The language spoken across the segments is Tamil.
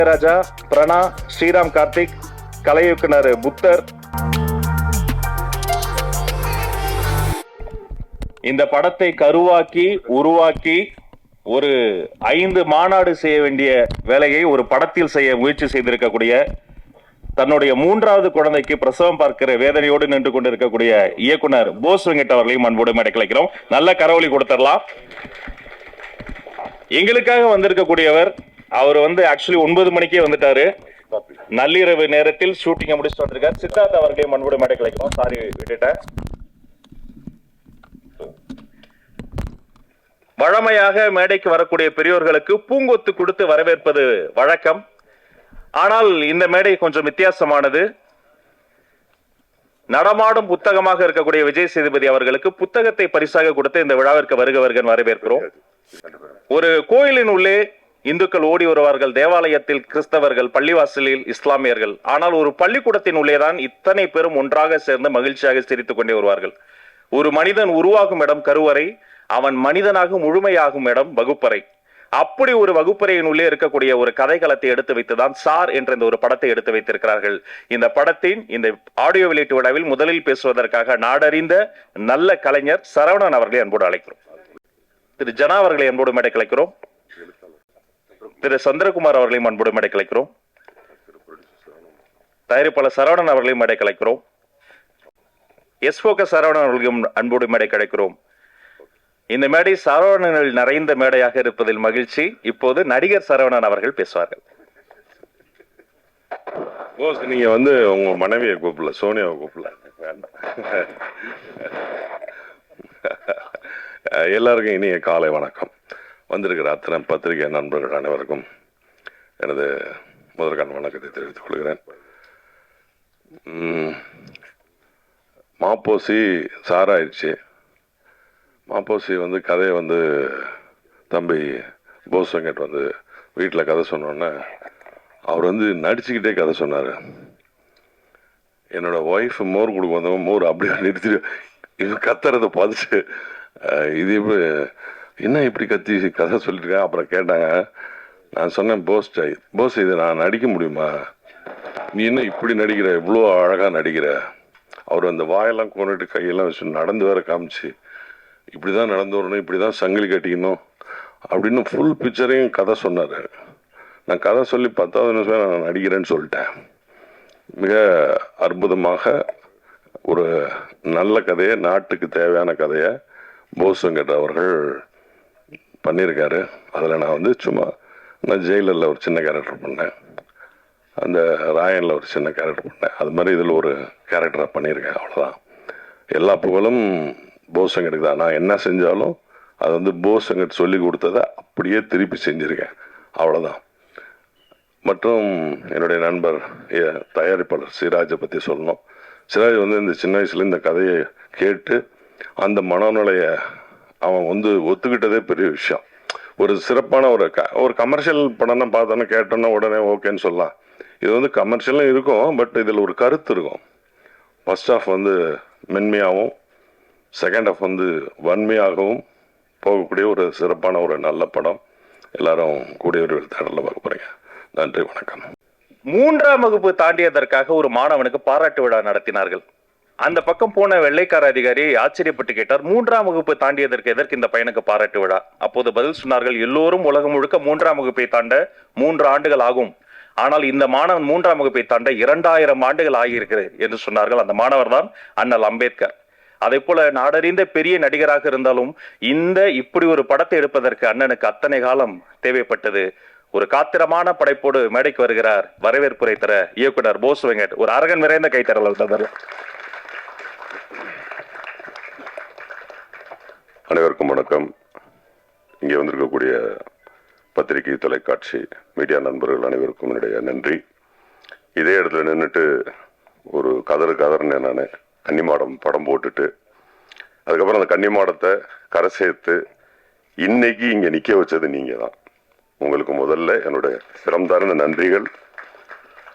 ராஜா, பிரணா, ஸ்ரீராம் கார்த்திக், கலை இயக்குனர் புத்தர். இந்த படத்தை கருவாக்கி உருவாக்கி ஒரு 5 மாநாடு செய்ய வேண்டிய வேலையை ஒரு படத்தில் செய்ய முயற்சி செய்திருக்கக்கூடிய, தன்னுடைய 3வது குழந்தைக்கு பிரசவம் பார்க்கிற வேதனையோடு நின்று கொண்டிருக்கக்கூடிய இயக்குனர் போஸ் வெங்கட் அவர்களையும் அன்போடு மேடைக்கு அழைக்கிறோம். நல்ல கரவொலி கொடுத்துடலாம். எங்களுக்காக வந்திருக்கக்கூடியவர், அவர் ஆக்சுவலி 9 மணிக்கே வந்துட்டாரு. நள்ளிரவு நேரத்தில் ஷூட்டிங்கை முடிச்சுட்டு வந்திருக்கார். சித்தார்த் அவர்களையும் அன்போடு மேடைக்கு அழைக்கிறோம். சாரி விட்டுட்டேன். வழமையாக மேடைக்கு வரக்கூடிய பெரியோர்களுக்கு பூங்கொத்து கொடுத்து வரவேற்பது வழக்கம். ஆனால் இந்த மேடை கொஞ்சம் வித்தியாசமானது. நடமாடும் புத்தகமாக இருக்கக்கூடிய விஜய் சேதுபதி அவர்களுக்கு புத்தகத்தை பரிசாக கொடுத்து இந்த விழாவிற்கு வருக வருகன் வரவேற்கிறோம். ஒரு கோயிலின் உள்ளே இந்துக்கள் ஓடி வருவார்கள், தேவாலயத்தில் கிறிஸ்தவர்கள், பள்ளிவாசலில் இஸ்லாமியர்கள். ஆனால் ஒரு பள்ளிக்கூடத்தின் உள்ளேதான் இத்தனை பேரும் ஒன்றாக சேர்ந்து மகிழ்ச்சியாக சிரித்துக் கொண்டே வருவார்கள். ஒரு மனிதன் உருவாகும் இடம் கருவறை, அவன் மனிதனாக முழுமையாகும் இடம் வகுப்பறை. அப்படி ஒரு வகுப்பறையின் உள்ளே இருக்கக்கூடிய ஒரு கதைக்களத்தை எடுத்து வைத்துதான் சார் என்ற இந்த ஒரு படத்தை எடுத்து வைத்திருக்கிறார்கள். இந்த படத்தின் இந்த ஆடியோ வெளியீட்டு விழாவில் முதலில் பேசுவதற்காக நாடறிந்த நல்ல கலைஞர் சரவணன் அவர்களை அன்போடு அழைக்கிறோம். திரு ஜனா அவர்களை அன்போடு மேடைக்கு அழைக்கிறோம். திரு சந்திரகுமார் அவர்களையும் அன்போடு மேடைக்கு அழைக்கிறோம். தயாரிப்பாளர் சரவணன் அவர்களையும் மேடைக்கு அழைக்கிறோம். எஸ்.போக சரவணன் அவர்களையும் அன்போடு மேடைக்கு அழைக்கிறோம். இந்த மேடை சரவணனில் நிறைந்த மேடையாக இருப்பதில் மகிழ்ச்சி. இப்போது நடிகர் சரவணன் அவர்கள் பேசுவார்கள். நீங்க உங்க மனைவியை கூப்பிடல, சோனியாவை கூப்பிடல. எல்லாருக்கும் இனிய காலை வணக்கம். வந்திருக்கிற அத்தனை பத்திரிகை நண்பர்கள் அனைவருக்கும் எனது முதற்கான வணக்கத்தை தெரிவித்துக் கொள்கிறேன். மாப்போசி சாராயிடுச்சு. மாப்போசி கதையை தம்பி போஸ் வெங்கட் வீட்டில் கதை சொன்னோன்னே அவர் நடிச்சுக்கிட்டே கதை சொன்னார். என்னோட ஒய்ஃப் மோர் கொடுக்க வந்தவங்க மோர் அப்படியே நிறுத்திட்டு இவன் கத்துறதை பார்த்துட்டு இது எப்படி என்ன இப்படி கத்தி கதை சொல்லியிருக்கேன். அப்புறம் கேட்டாங்க. நான் சொன்னேன், போஸ் இதை நான் நடிக்க முடியுமா? நீ என்ன இப்படி நடிக்கிற, இவ்வளோ அழகாக நடிக்கிற. அவர் அந்த வாயெல்லாம் கொண்டுட்டு கையெல்லாம் வச்சு நடந்து வேற காமிச்சு, இப்படி தான் நடந்து வரணும், இப்படி தான் சங்கிலி கட்டிக்கணும் அப்படின்னு ஃபுல் பிக்சரையும் கதை சொன்னார். நான் கதை சொல்லி 10வது நிமிஷம் நான் நடிக்கிறேன்னு சொல்லிட்டேன். மிக அற்புதமாக ஒரு நல்ல கதையை, நாட்டுக்கு தேவையான கதையை போஸ் வெங்கட் அவர்கள் பண்ணியிருக்காரு. அதில் நான் சும்மா நான் ஜெயிலரில் ஒரு சின்ன கேரக்டர் பண்ணேன், அந்த ராயனில் ஒரு சின்ன கேரக்டர் பண்ணேன். அது மாதிரி இதில் ஒரு கேரக்டராக பண்ணியிருக்கேன். அவ்வளோதான். எல்லா புகழும் போஸ் வெங்கட்டுக்கு தான். நான் என்ன செஞ்சாலும் அது போஸ் வெங்கட் சொல்லி கொடுத்ததை அப்படியே திருப்பி செஞ்சுருக்கேன். அவ்வளோதான். மற்றும் என்னுடைய நண்பர் தயாரிப்பாளர் சிராஜை பற்றி சொல்லணும். சிராஜ் இந்த சின்ன வயசுல இந்த கதையை கேட்டு அந்த மனநிலையை அவன் ஒத்துக்கிட்டதே பெரிய விஷயம். ஒரு சிறப்பான ஒரு கமர்ஷியல் படம்னா பார்த்தோன்னா கேட்டோன்னா உடனே ஓகேன்னு சொல்லலாம். இது கமர்ஷியலும் இருக்கும், பட் இதில் ஒரு கருத்து இருக்கும். ஃபர்ஸ்ட் ஹாஃப் மென்மையாகவும், செகண்ட் ஹாஃப் வன்மையாகவும் போகக்கூடிய ஒரு சிறப்பான ஒரு நல்ல படம். எல்லாரும் கூடிய ஒரு தேடலில் பார்க்க போறீங்க. நன்றி, வணக்கம். 3ஆம் வகுப்பு தாண்டியதற்காக ஒரு மாணவனுக்கு பாராட்டு விழா நடத்தினார்கள். அந்த பக்கம் போன வெள்ளைக்கார அதிகாரி ஆச்சரியப்பட்டு கேட்டார், 3ஆம் வகுப்பு தாண்டியதற்கு எதற்கு இந்த பையனுக்கு பாராட்டு விழா? அப்போது பதில் சொன்னார்கள், எல்லோரும் உலகம் முழுக்க 3ஆம் வகுப்பை தாண்ட 3 ஆண்டுகள் ஆகும். ஆனால் இந்த மாணவன் 3ஆம் வகுப்பை தாண்ட 2000 ஆண்டுகள் ஆகியிருக்கிறது என்று சொன்னார்கள். அந்த மாணவர் தான் அண்ணல் அம்பேத்கர். அதே போல நாடறிந்த பெரிய நடிகராக இருந்தாலும் இப்படி ஒரு படத்தை எடுப்பதற்கு அண்ணனுக்கு அத்தனை காலம் தேவைப்பட்டது. ஒரு காத்திரமான படைப்போடு மேடைக்கு வருகிறார் வரவேற்புரை தர இயக்குனர் போஸ் வெங்கட். ஒரு அரங்கன் நிறைந்த கைத்தறல் தந்தார். அனைவருக்கும் வணக்கம். இங்கே வந்திருக்கக்கூடிய பத்திரிகை, தொலைக்காட்சி, மீடியா நண்பர்கள் அனைவருக்கும் என்னுடைய நன்றி. இதே இடத்துல நின்றுட்டு ஒரு கதறுன்னு நான் கன்னிமாடம் படம் போட்டுட்டு அதுக்கப்புறம் அந்த கன்னிமாடத்தை கரை சேர்த்து இன்னைக்கு இங்கே நிற்க வச்சது நீங்கள் தான். உங்களுக்கு முதல்ல என்னுடைய சிறந்தார்ந்த நன்றிகள்.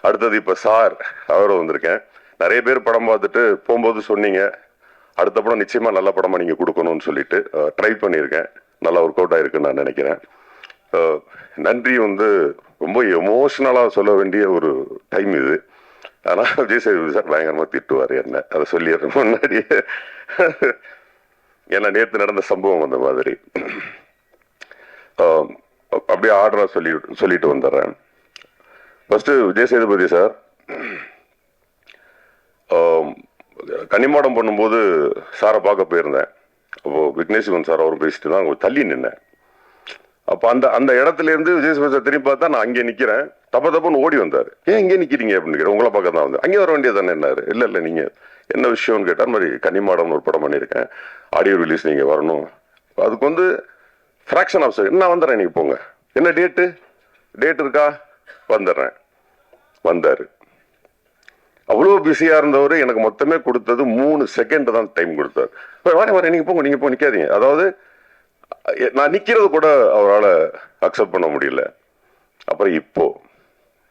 அடுத்தது இப்போ சார் அவரை வந்திருக்கேன். நிறைய பேர் படம் பார்த்துட்டு போகும்போது சொன்னீங்க, அடுத்த படம் நிச்சயமாக நல்ல படமாக நீங்கள் கொடுக்கணும்னு சொல்லிட்டு ட்ரை பண்ணியிருக்கேன். நல்லா ஒர்க் அவுட் ஆகிருக்குன்னு நான் நினைக்கிறேன். நன்றி ரொம்ப எமோஷனலாக சொல்ல வேண்டிய ஒரு டைம் இது. ஆனால் விஜய் சேதுபதி சார் பயங்கரமாக திட்டுவார் என்ன, அதை சொல்லிடுற முன்னாடியே. ஏன்னா நேற்று நடந்த சம்பவம் அந்த மாதிரி. அப்படியே ஆர்டராக சொல்லிட்டு வந்துடுறேன். ஃபர்ஸ்ட் விஜய் சேதுபதி சார் கன்னிமாடம் பண்ணும்போது சாரை பார்க்க போயிருந்தேன். அப்போ விக்னேஷ் சிவன் சார் அவரும் பேசிட்டு தான் அங்கே தள்ளி நின்னேன். அப்போ அந்த இடத்துல இருந்து விஜய் சேதுபதி சார் திரும்பி பார்த்தா நான் அங்கே நிற்கிறேன். தப்புன்னு ஓடி வந்தார். ஏன் இங்கே நிற்கிறீங்க அப்படின்னு கேட்டேன். உங்களை பார்க்க தான் வந்து அங்கே வர வேண்டியது தானே என்னாரு. இல்லை நீங்கள் என்ன விஷயம்னு கேட்டார். மாதிரி கன்னிமாடம்னு ஒரு படம் பண்ணியிருக்கேன், ஆடியோ ரிலீஸ் நீங்கள் வரணும். அதுக்கு வந்து ஃப்ராக்ஷன் ஆஃப் செகண்ட் நான் வந்துடுறேன், நீங்கள் போங்க. என்ன டேட் இருக்கா, வந்துடுறேன். வந்தார். அவ்வளோ பிஸியாக இருந்தவர் எனக்கு மொத்தமே கொடுத்தது 3 செகண்ட் தான் டைம் கொடுத்தார். வரேன் நீங்கள் போங்க, நீங்கள் நிற்காதீங்க. அதாவது நான் நிற்கிறது கூட அவரால் அக்செப்ட் பண்ண முடியல. அப்புறம் இப்போ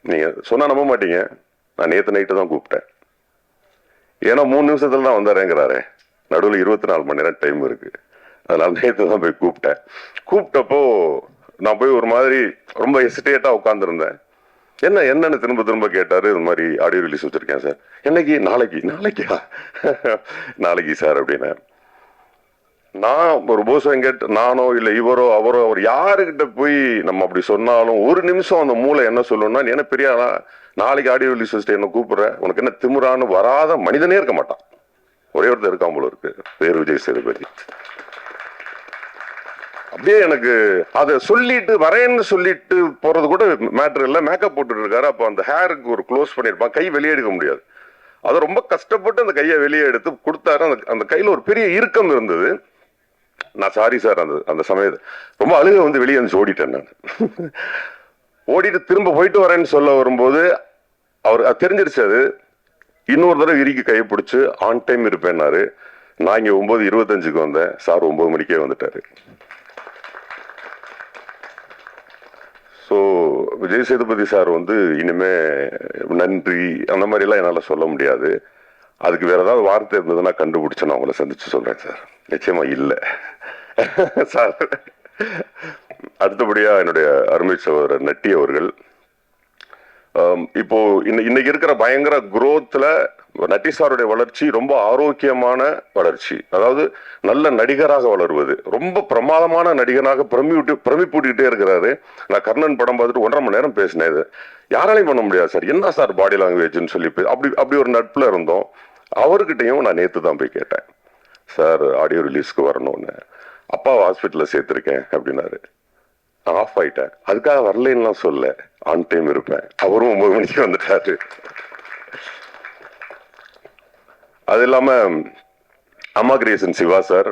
நீங்கள் சொன்னால் நம்ப மாட்டீங்க, நான் நேற்று நைட்டு தான் கூப்பிட்டேன். ஏன்னா 3 நிமிஷத்துல தான் வந்தாரேங்கிறாரு. நடுவில் 24 மணி நேரம் டைம் இருக்கு. அதனால நேற்று தான் போய் கூப்பிட்டேன். கூப்பிட்டப்போ நான் போய் ஒரு மாதிரி ரொம்ப ஹெசிடேட்டாக உட்காந்துருந்தேன். என்னன்னு திரும்ப கேட்டாரு. இந்த மாதிரி ஆடியோ ரிலீஸ் வச்சிருக்கேன் சார். என்னைக்கு? நாளைக்கா? நாளைக்கு சார் அப்படின்னு. நான் ஒரு போஸ் வெங்கட், நானோ இல்லை இவரோ அவரோ அவர் யாருக்கிட்ட போய் நம்ம அப்படி சொன்னாலும் ஒரு நிமிஷம் அந்த மூளை என்ன சொல்லணும்னா, நீ என்ன பெரிய ஆளா, நாளைக்கு ஆடியோ ரிலீஸ் வச்சுட்டு என்ன கூப்பிடுற, உனக்கு என்ன திமுறான்னு வராத மனிதனே இருக்க மாட்டான். ஒரே ஒருத்தர் இருக்கான் போல இருக்கு, பேர் விஜய் சேதுபதி. அப்படியே எனக்கு அதை சொல்லிட்டு வரேன்னு சொல்லிட்டு போறது கூட மேட்டர் இல்லை. மேக்கப் போட்டுட்டு இருக்காரு. அப்போ அந்த ஹேருக்கு ஒரு க்ளோஸ் பண்ணியிருப்பான், கை வெளியே எடுக்க முடியாது. அதை ரொம்ப கஷ்டப்பட்டு அந்த கையை வெளியே எடுத்து கொடுத்தாரு. அந்த கையில் ஒரு பெரிய இறுக்கம் இருந்தது. நான் சாரி சார், அந்த சமயத்தை ரொம்ப அழுக வந்து வெளியே வந்து ஓடிட்டேன். நான் ஓடிட்டு திரும்ப போயிட்டு வரேன்னு சொல்ல வரும்போது அவர் தெரிஞ்சிருச்சு. அது இன்னொரு தடவை இறுக்கி கையை பிடிச்சி ஆன் டைம் இருப்பேன்னாரு. நான் இங்கே 9:25 வந்தேன், சார் 9 மணிக்கே வந்துட்டாரு. ஸோ விஜய் சேதுபதி சார் வந்து இனிமே நன்றி அந்த மாதிரிலாம் என்னால் சொல்ல முடியாது. அதுக்கு வேற ஏதாவது வார்த்தை இருந்ததுன்னா கண்டுபிடிச்சு நான் உங்களை சந்திச்சு சொல்றேன் சார். நிச்சயமா இல்லை சார். அடுத்தபடியா என்னுடைய அருமை சகோதரர் நட்டி அவர்கள், இப்போ இன்னைக்கு இருக்கிற பயங்கர குரோத்ல நட்டி சாருடைய வளர்ச்சி ரொம்ப ஆரோக்கியமான வளர்ச்சி. அதாவது நல்ல நடிகராக வளருவது, ரொம்ப பிரமாதமான நடிகனாக பிரமிப்பூட்டிக்கிட்டே இருக்கிறாரு. நான் கர்ணன் படம் பார்த்துட்டு 1.5 மணி நேரம் பேசினேன். இது யாராலையும் பண்ண முடியாது சார், என்ன சார் பாடி லாங்குவேஜ்னு சொல்லி அப்படி ஒரு நட்புல இருந்தோம். அவர்கிட்டையும் நான் நேற்று தான் போய் கேட்டேன், சார் ஆடியோ ரிலீஸ்க்கு வரணும்னு. அப்பா ஹாஸ்பிட்டலில் சேர்த்துருக்கேன் அப்படின்னாரு. நான் ஆஃப் ஆயிட்டேன். அதுக்காக வரலன்னுலாம் சொல்ல, ஆன் டைம் இருப்பேன். அவரும் 9 மணிக்கு வந்துட்டாரு. அது இல்லாம அம்மா கிரியேஷன் சிவா சார்,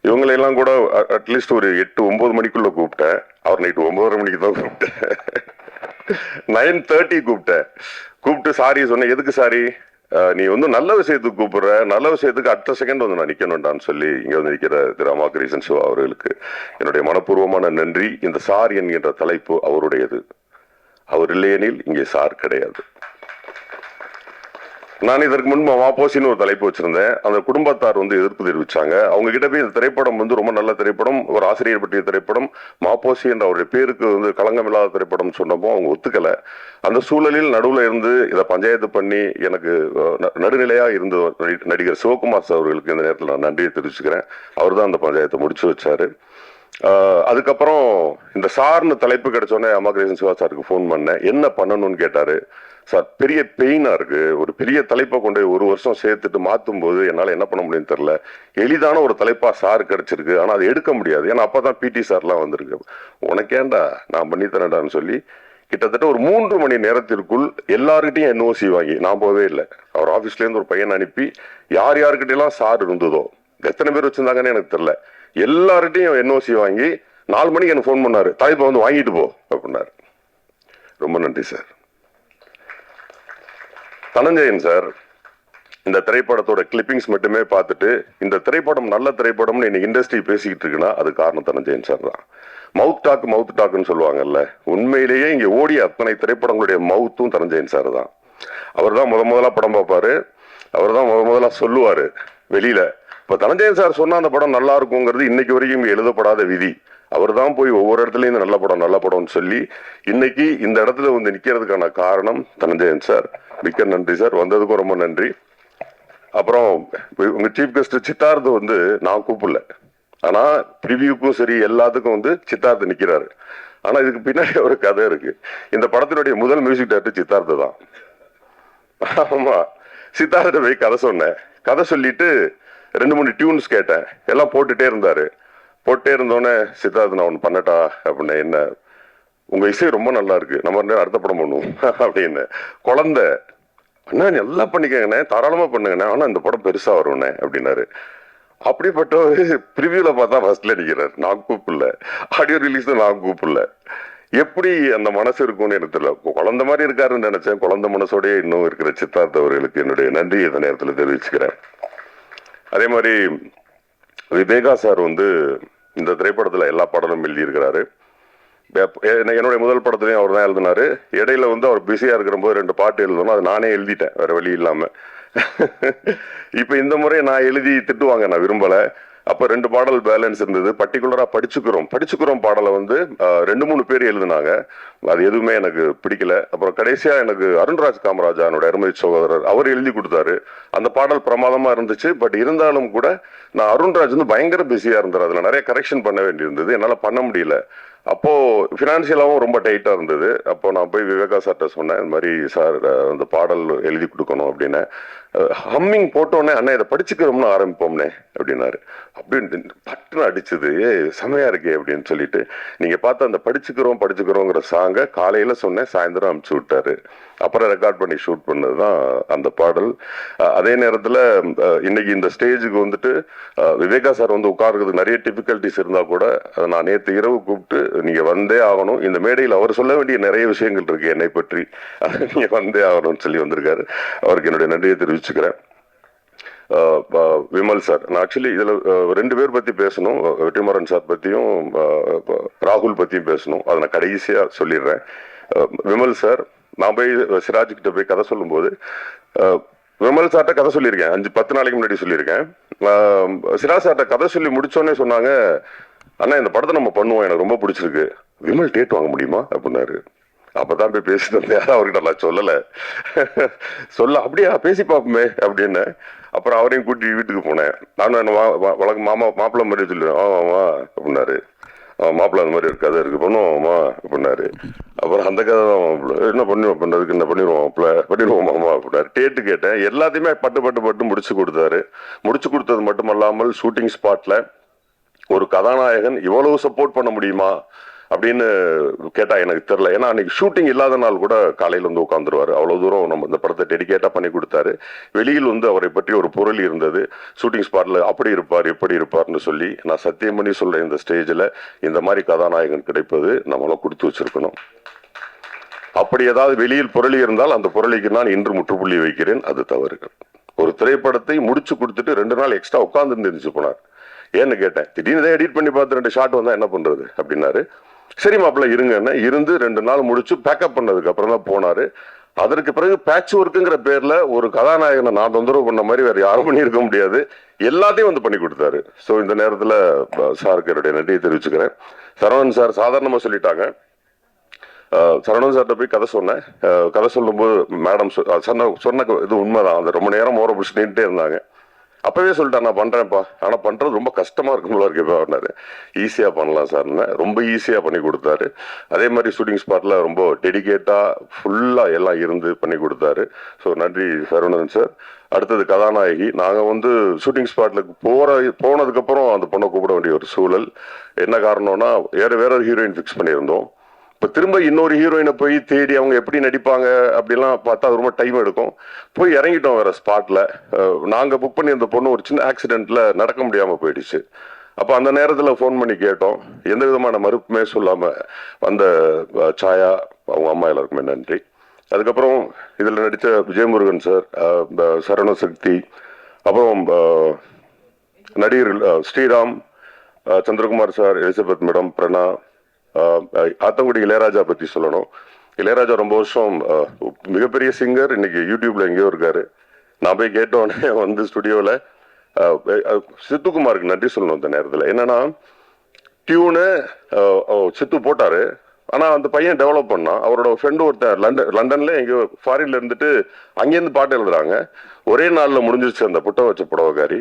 இவங்களையெல்லாம் கூட அட்லீஸ்ட் ஒரு 8-9 மணிக்குள்ள கூப்பிட்டேன். அவர் நைட்டு 9:30 மணிக்கு தான் கூப்பிட்டேன். 9:30 கூப்பிட்டு சாரி சொன்னேன். எதுக்கு சாரி, நீ வந்து நல்ல விஷயத்துக்கு கூப்பிடுற, நல்ல விஷயத்துக்கு அடுத்த செகண்ட் வந்து நான் நிக்கணும்டான்னு சொல்லி இங்க வந்து நிற்கிற திரு அம்மா கிரியேஷன் சிவா அவர்களுக்கு என்னுடைய மனப்பூர்வமான நன்றி. இந்த சார் என்கின்ற தலைப்பு அவருடையது. அவர் இல்லையெனில் இங்கே சார் கிடையாது. நான் இதற்கு முன்பு மாப்போசின்னு ஒரு தலைப்பு வச்சிருந்தேன். அந்த குடும்பத்தார் வந்து எதிர்ப்பு தெரிவிச்சாங்க. அவங்க கிட்ட போய் இந்த திரைப்படம் வந்து ரொம்ப நல்ல திரைப்படம், ஒரு ஆசிரியர் பற்றிய திரைப்படம், மாப்போசி என்ற அவருடைய பேருக்கு வந்து களங்கம் இல்லாத திரைப்படம் சொன்னப்போ அவங்க ஒத்துக்கல. அந்த சூழலில் நடுவில் இருந்து இதை பஞ்சாயத்து பண்ணி எனக்கு நடுநிலையா இருந்து நடிகர் சிவகுமார் சார் அவர்களுக்கு இந்த நேரத்தில் நான் நன்றியை தெரிவிச்சுக்கிறேன். அவர் தான் அந்த பஞ்சாயத்தை முடிச்சு வச்சாரு. அதுக்கப்புறம் இந்த சார்னு தலைப்பு கிடைச்சோடனே அம்மா கிரியேஷன் சிவா சாருக்கு ஃபோன் பண்ணேன். என்ன பண்ணணும்னு கேட்டாரு. சார் பெரிய பெயினா இருக்கு, ஒரு பெரிய தலைப்பை கொண்டு 1 வருஷம் சேர்த்துட்டு மாற்றும் போது என்னால் என்ன பண்ண முடியும்னு தெரியல. எளிதான ஒரு தலைப்பா சார் கிடைச்சிருக்கு, ஆனால் அதை எடுக்க முடியாது. ஏன்னா அப்பதான் பிடி சார்லாம் வந்திருக்கு. உனக்கேண்டா நான் பண்ணி தரேன்டான்னு சொல்லி கிட்டத்தட்ட ஒரு 3 மணி நேரத்திற்குள் எல்லார்கிட்டையும் என்ஓசி வாங்கி, நான் போவே இல்லை, அவர் ஆஃபீஸ்லேருந்து ஒரு பையன் அனுப்பி யார் யாருக்கிட்டையெல்லாம் சார் இருந்ததோ, எத்தனை பேர் வச்சிருந்தாங்கன்னு எனக்கு தெரியல, எல்லார்கிட்டையும் என்ஓசி வாங்கி 4 மணிக்கு எனக்கு ஃபோன் பண்ணாரு, தலைப்பை வந்து வாங்கிட்டு போ அப்படின்னாரு. ரொம்ப நன்றி சார். தனஞ்சயன் சார் இந்த திரைப்படத்தோட கிளிப்பிங்ஸ் மட்டுமே பார்த்துட்டு இந்த திரைப்படம் நல்ல திரைப்படம்னு இன்னைக்கு இண்டஸ்ட்ரி பேசிக்கிட்டு இருக்குன்னா அது காரணம் தனஞ்சயன் சார் தான். மவுத் டாக்குன்னு சொல்லுவாங்கல்ல, உண்மையிலேயே இங்க ஓடிய அத்தனை திரைப்படங்களுடைய மவுத்தும் தனஞ்சயன் சார் தான். அவர் தான் முதலா படம் பார்ப்பாரு, அவர் தான் முதலா சொல்லுவாரு வெளியில, இப்ப தனஞ்சயன் சார் சொன்ன அந்த படம் நல்லா இருக்குங்கிறது இன்னைக்கு வரைக்கும் எழுதப்படாத விதி. அவர் தான் போய் ஒவ்வொரு இடத்துலயும் இந்த நல்ல படம்னு சொல்லி இன்னைக்கு இந்த இடத்துல வந்து நிக்கிறதுக்கான காரணம் தனஞ்சயன் சார். மிக்க நன்றி சார், வந்ததுக்கும் ரொம்ப நன்றி. அப்புறம் உங்க சீஃப் கெஸ்ட் சித்தார்த் வந்து நான் கூப்பிடல, ஆனா ப்ரிவியூக்கும் சரி எல்லாத்துக்கும் வந்து சித்தார்த் நிக்கிறாரு. ஆனா இதுக்கு பின்னாடி ஒரு கதை இருக்கு. இந்த படத்தினுடைய முதல் மியூசிக் டைரக்டர் சித்தார்த் தான். ஆமா, சித்தார்த்த போய் கதை சொன்னேன். கதை சொல்லிட்டு 2-3 டியூன்ஸ் கேட்டேன், எல்லாம் போட்டுட்டே இருந்தாரு. போட்டே இருந்தோடனே சித்தார்த் நான் ஒன்று பண்ணட்டா அப்படின்னு, என்ன உங்க இசை ரொம்ப நல்லா இருக்கு, நம்ம அடுத்த படம் பண்ணுவோம் அப்படின்னு. குழந்தை அண்ணா நல்லா பண்ணிக்கங்கண்ணே, தாராளமா பண்ணுங்கண்ணே, ஆனா இந்த படம் பெருசா வரும்ண்ணே அப்படின்னாரு. அப்படிப்பட்ட ஒரு ப்ரிவியூல பார்த்தா ஃபர்ஸ்ட்ல நிக்கிறார். நான் கூப்பிடல, ஆடியோ ரிலீஸ் நான் கூப்பிடல. எப்படி அந்த மனசு இருக்கும்னு எனக்கு தெரியல. குழந்தை மாதிரி இருக்காருன்னு நினைச்சேன். குழந்தை மனசோடய இன்னும் இருக்கிற சித்தார்த் அவர்களுக்கு என்னுடைய நன்றியை இந்த நேரத்தில் தெரிவிச்சுக்கிறேன். அதே மாதிரி விவேகா சார் வந்து இந்த திரைப்படத்துல எல்லா பாடலும் எழுதியிருக்கிறாரு. என்னுடைய முதல் படத்துலையும் அவர் தான் எழுதினாரு. இடையில வந்து அவர் பிஸியா இருக்கிற போது 2 பாட்டு எழுதணும், அது நானே எழுதிட்டேன் வேற வழி இல்லாம. இப்ப இந்த முறை நான் எழுதி திட்டுவாங்க, நான் விரும்பல. அப்ப 2 பாடல் பேலன்ஸ் இருந்தது. பர்டிகுலரா படிச்சுக்கிறோம் பாடலை வந்து 2-3 பேர் எழுதினாங்க. அது எதுவுமே எனக்கு பிடிக்கல. அப்புறம் கடைசியா எனக்கு அருண்ராஜ் காமராஜா என்னோட அருமை சகோதரர் அவர் எழுதி கொடுத்தாரு. அந்த பாடல் பிரமாதமா இருந்துச்சு. பட் இருந்தாலும் கூட நான் அருண்ராஜ் வந்து பயங்கர பிஸியா இருந்தார். அதுல நிறைய கரெக்ஷன் பண்ண வேண்டியிருந்தது, என்னால பண்ண முடியல. அப்போ பினான்சியலாவும் ரொம்ப டைட்டா இருந்தது. அப்போ நான் போய் விவேகா சார்ட்ட சொன்னேன், இந்த மாதிரி சார் அந்த பாடல் எழுதி கொடுக்கணும் அப்படின்னு. ஹம்மிங் போட்டோன்னே அண்ணா இதை படிச்சுக்கிறோம்னு ஆரம்பிப்போம்னே அப்படின்னாரு. அப்படின்னு பட்டுன்னு அடிச்சது, செமையா இருக்கே அப்படின்னு சொல்லிட்டு, நீங்க பார்த்த அந்த படிச்சுக்கிறோங்கிற சாங்கை காலையில சொன்னேன், சாயந்தரம் அனுப்பிச்சு விட்டாரு. அப்புறம் ரெக்கார்ட் பண்ணி ஷூட் பண்ணதுதான் அந்த பாடல். அதே நேரத்துல இன்னைக்கு இந்த ஸ்டேஜுக்கு வந்துட்டு விவேகா சார் வந்து உட்கார்றதுக்கு நிறைய டிஃபிகல்டிஸ் இருந்தா கூட நான் நேற்று இரவு கூப்பிட்டு நீங்க வந்தே ஆகணும், இந்த மேடையில் அவர் சொல்ல வேண்டிய நிறைய விஷயங்கள் இருக்கு என்னை பற்றி, நீங்க வந்தே ஆகணும்னு சொல்லி வந்திருக்காரு. அவருக்கு என்னுடைய நன்றியை தெரிவிச்சுக்கிறேன். விமல் சார், நான் ஆக்சுவலி இதுல 2 பேர் பத்தி பேசணும், வெற்றிமாறன் சார் பத்தியும் ராகுல் பத்தியும் பேசணும். அதை நான் கடைசியா சொல்லிடுறேன். விமல் சார், நான் போய் சிராஜ் கிட்ட போய் கதை சொல்லும் போது விமல் சார்ட்ட கதை சொல்லியிருக்கேன், 5-10 நாளைக்கு முன்னாடி சொல்லியிருக்கேன். சிராஜ் சார்ட்ட கதை சொல்லி முடிச்சோடனே சொன்னாங்க, அண்ணா இந்த படத்தை நம்ம பண்ணுவோம், எனக்கு ரொம்ப பிடிச்சிருக்கு, விமல் டேட் வாங்க முடியுமா அப்படின்னாரு. அப்பதான் போய் பேசிட்டு இருந்தேன், அவர்கிட்ட நான் சொல்லல அப்படியா பேசி பார்ப்போமே அப்படின்னு. அப்புறம் அவரையும் கூட்டி வீட்டுக்கு போனேன். நானும் வழக்கு மாப்பிள்ளை மாதிரி சொல்லுவேன், ஆமா அப்படின்னாரு. மாப்பிள்ளை அந்த மாதிரி ஒரு கதை இருக்கு, பண்ணுவோமா அப்படின்னாரு. அப்புறம் அந்த கதை தான் என்ன பண்ணுறதுக்கு என்ன பண்ணிடுவோம் மாமா அப்படின்னாரு. டேட்டு கேட்டேன், எல்லாத்தையுமே பட்டு முடிச்சு கொடுத்தாரு. முடிச்சு கொடுத்தது மட்டும் அல்லாமல் ஷூட்டிங் ஸ்பாட்ல ஒரு கதாநாயகன் இவ்வளவு சப்போர்ட் பண்ண முடியுமா அப்படின்னு கேட்டா எனக்கு தெரியல. ஏன்னா அன்னைக்கு ஷூட்டிங் இல்லாத நாள் கூட காலையில வந்து உட்காந்துருவாரு. அவ்வளவு தூரம் நம்ம இந்த படத்தை டெடிகேட்டா பண்ணி கொடுத்தாரு. வெளியில் வந்து அவரை பற்றி ஒரு பொருள் இருந்தது. ஷூட்டிங் ஸ்பாட்ல அப்படி இருப்பார் எப்படி இருப்பார்னு சொல்லி நான் சத்தியம் பண்ணி சொல்றேன், இந்த ஸ்டேஜ்ல இந்த மாதிரி கதாநாயகன் கிடைப்பது நம்மள கொடுத்து வச்சிருக்கணும். அப்படி ஏதாவது வெளியில் பொருளி இருந்தால் அந்த பொருளைக்கு நான் இன்று முற்றுப்புள்ளி வைக்கிறேன், அது தவறுகள். ஒரு திரைப்படத்தை முடிச்சு கொடுத்துட்டு 2 நாள் எக்ஸ்ட்ரா உட்கார்ந்து இருந்துச்சு போனார். ஏன்னு கேட்டேன், திடீர்னு எடிட் பண்ணி பார்த்து 2 ஷாட் வந்தா என்ன பண்றது அப்படின்னாரு. சரி மாப்பிள்ள இருங்க, இருந்து 2 நாள் முடிச்சு பேக்கப் பண்ணதுக்கு அப்புறம் தான் போனாரு. அதற்கு பிறகு பேட்ச் ஒர்க்குங்கிற பேர்ல ஒரு கதாநாயகனை நான் தொந்தரவு பண்ண மாதிரி வேற யாரும் பண்ணி இருக்க முடியாது, எல்லாத்தையும் வந்து பண்ணி கொடுத்தாரு. ஸோ இந்த நேரத்துல சாருக்கு என்னுடைய நன்றியை தெரிவிச்சுக்கிறேன். சரவணன் சார் சாதாரணமா சொல்லிட்டாங்க. சரவணன் சார்கிட்ட போய் கதை சொன்னேன். கதை சொல்லும் போது மேடம் சொன்ன இது உண்மைதான். அந்த ரொம்ப நேரம் ஓர பிடிச்சி நின்றுட்டே இருந்தாங்க. அப்பவே சொல்லிட்டேன், நான் பண்றேன்ப்பா, ஆனா பண்றது ரொம்ப கஷ்டமா இருக்கும்போல இருக்கேன். ஈஸியா பண்ணலாம் சார்னு ரொம்ப ஈஸியா பண்ணி கொடுத்தாரு. அதே மாதிரி ஷூட்டிங் ஸ்பாட்ல ரொம்ப டெடிகேட்டா ஃபுல்லா எல்லாம் இருந்து பண்ணி கொடுத்தாரு. ஸோ நன்றி சரவணன் சார். அடுத்தது கதாநாயகி, நாங்க வந்து ஷூட்டிங் ஸ்பாட்ல போனதுக்கு அப்புறம் அந்த பொண்ணை கூப்பிட வேண்டிய ஒரு சூழல். என்ன காரணம்னா வேற ஒரு ஹீரோயின் ஃபிக்ஸ் பண்ணியிருந்தோம். இப்ப திரும்ப இன்னொரு ஹீரோயினை போய் தேடி அவங்க எப்படி நடிப்பாங்க அப்படிலாம் பார்த்தா அது ரொம்ப டைம் எடுக்கும். போய் இறங்கிட்டோம் வேற ஸ்பாட்ல. நாங்க புக் பண்ணி அந்த பொண்ணு ஒரு சின்ன ஆக்சிடென்ட்ல நடக்க முடியாம போயிடுச்சு. அப்ப அந்த நேரத்துல போன் பண்ணி கேட்டோம். எந்த விதமான மறுப்புமே சொல்லாம வந்த சாயா, அவங்க அம்மா எல்லாருக்குமே நன்றி. அதுக்கப்புறம் இதுல நடித்த விஜயமுருகன் சார், சரவண சக்தி, அப்புறம் நடிகர் Sriram, Chandrakumar sir, Elizabeth madam, Prana, Aathangudi Ilaiyaraaja பத்தி சொல்லணும். இளையராஜா ரொம்ப வருஷம் மிகப்பெரிய சிங்கர், இன்னைக்கு யூடியூப்ல எங்கேயோ இருக்காரு. நான் போய் கேட்டோடனே வந்து ஸ்டுடியோல சித்துக்குமாருக்கு நன்றி சொல்லணும் இந்த நேரத்தில். என்னன்னா டியூனு சித்து போட்டாரு, ஆனா அந்த பையன் டெவலப் பண்ணான். அவரோட ஃப்ரெண்டு ஒருத்தர் லண்டன்ல எங்கேயோ ஃபாரின்ல இருந்துட்டு அங்கேருந்து பாட்டு எழுதுறாங்க. ஒரே நாள்ல முடிஞ்சிருச்சு அந்த புட்ட வச்ச புடவைக்காரி.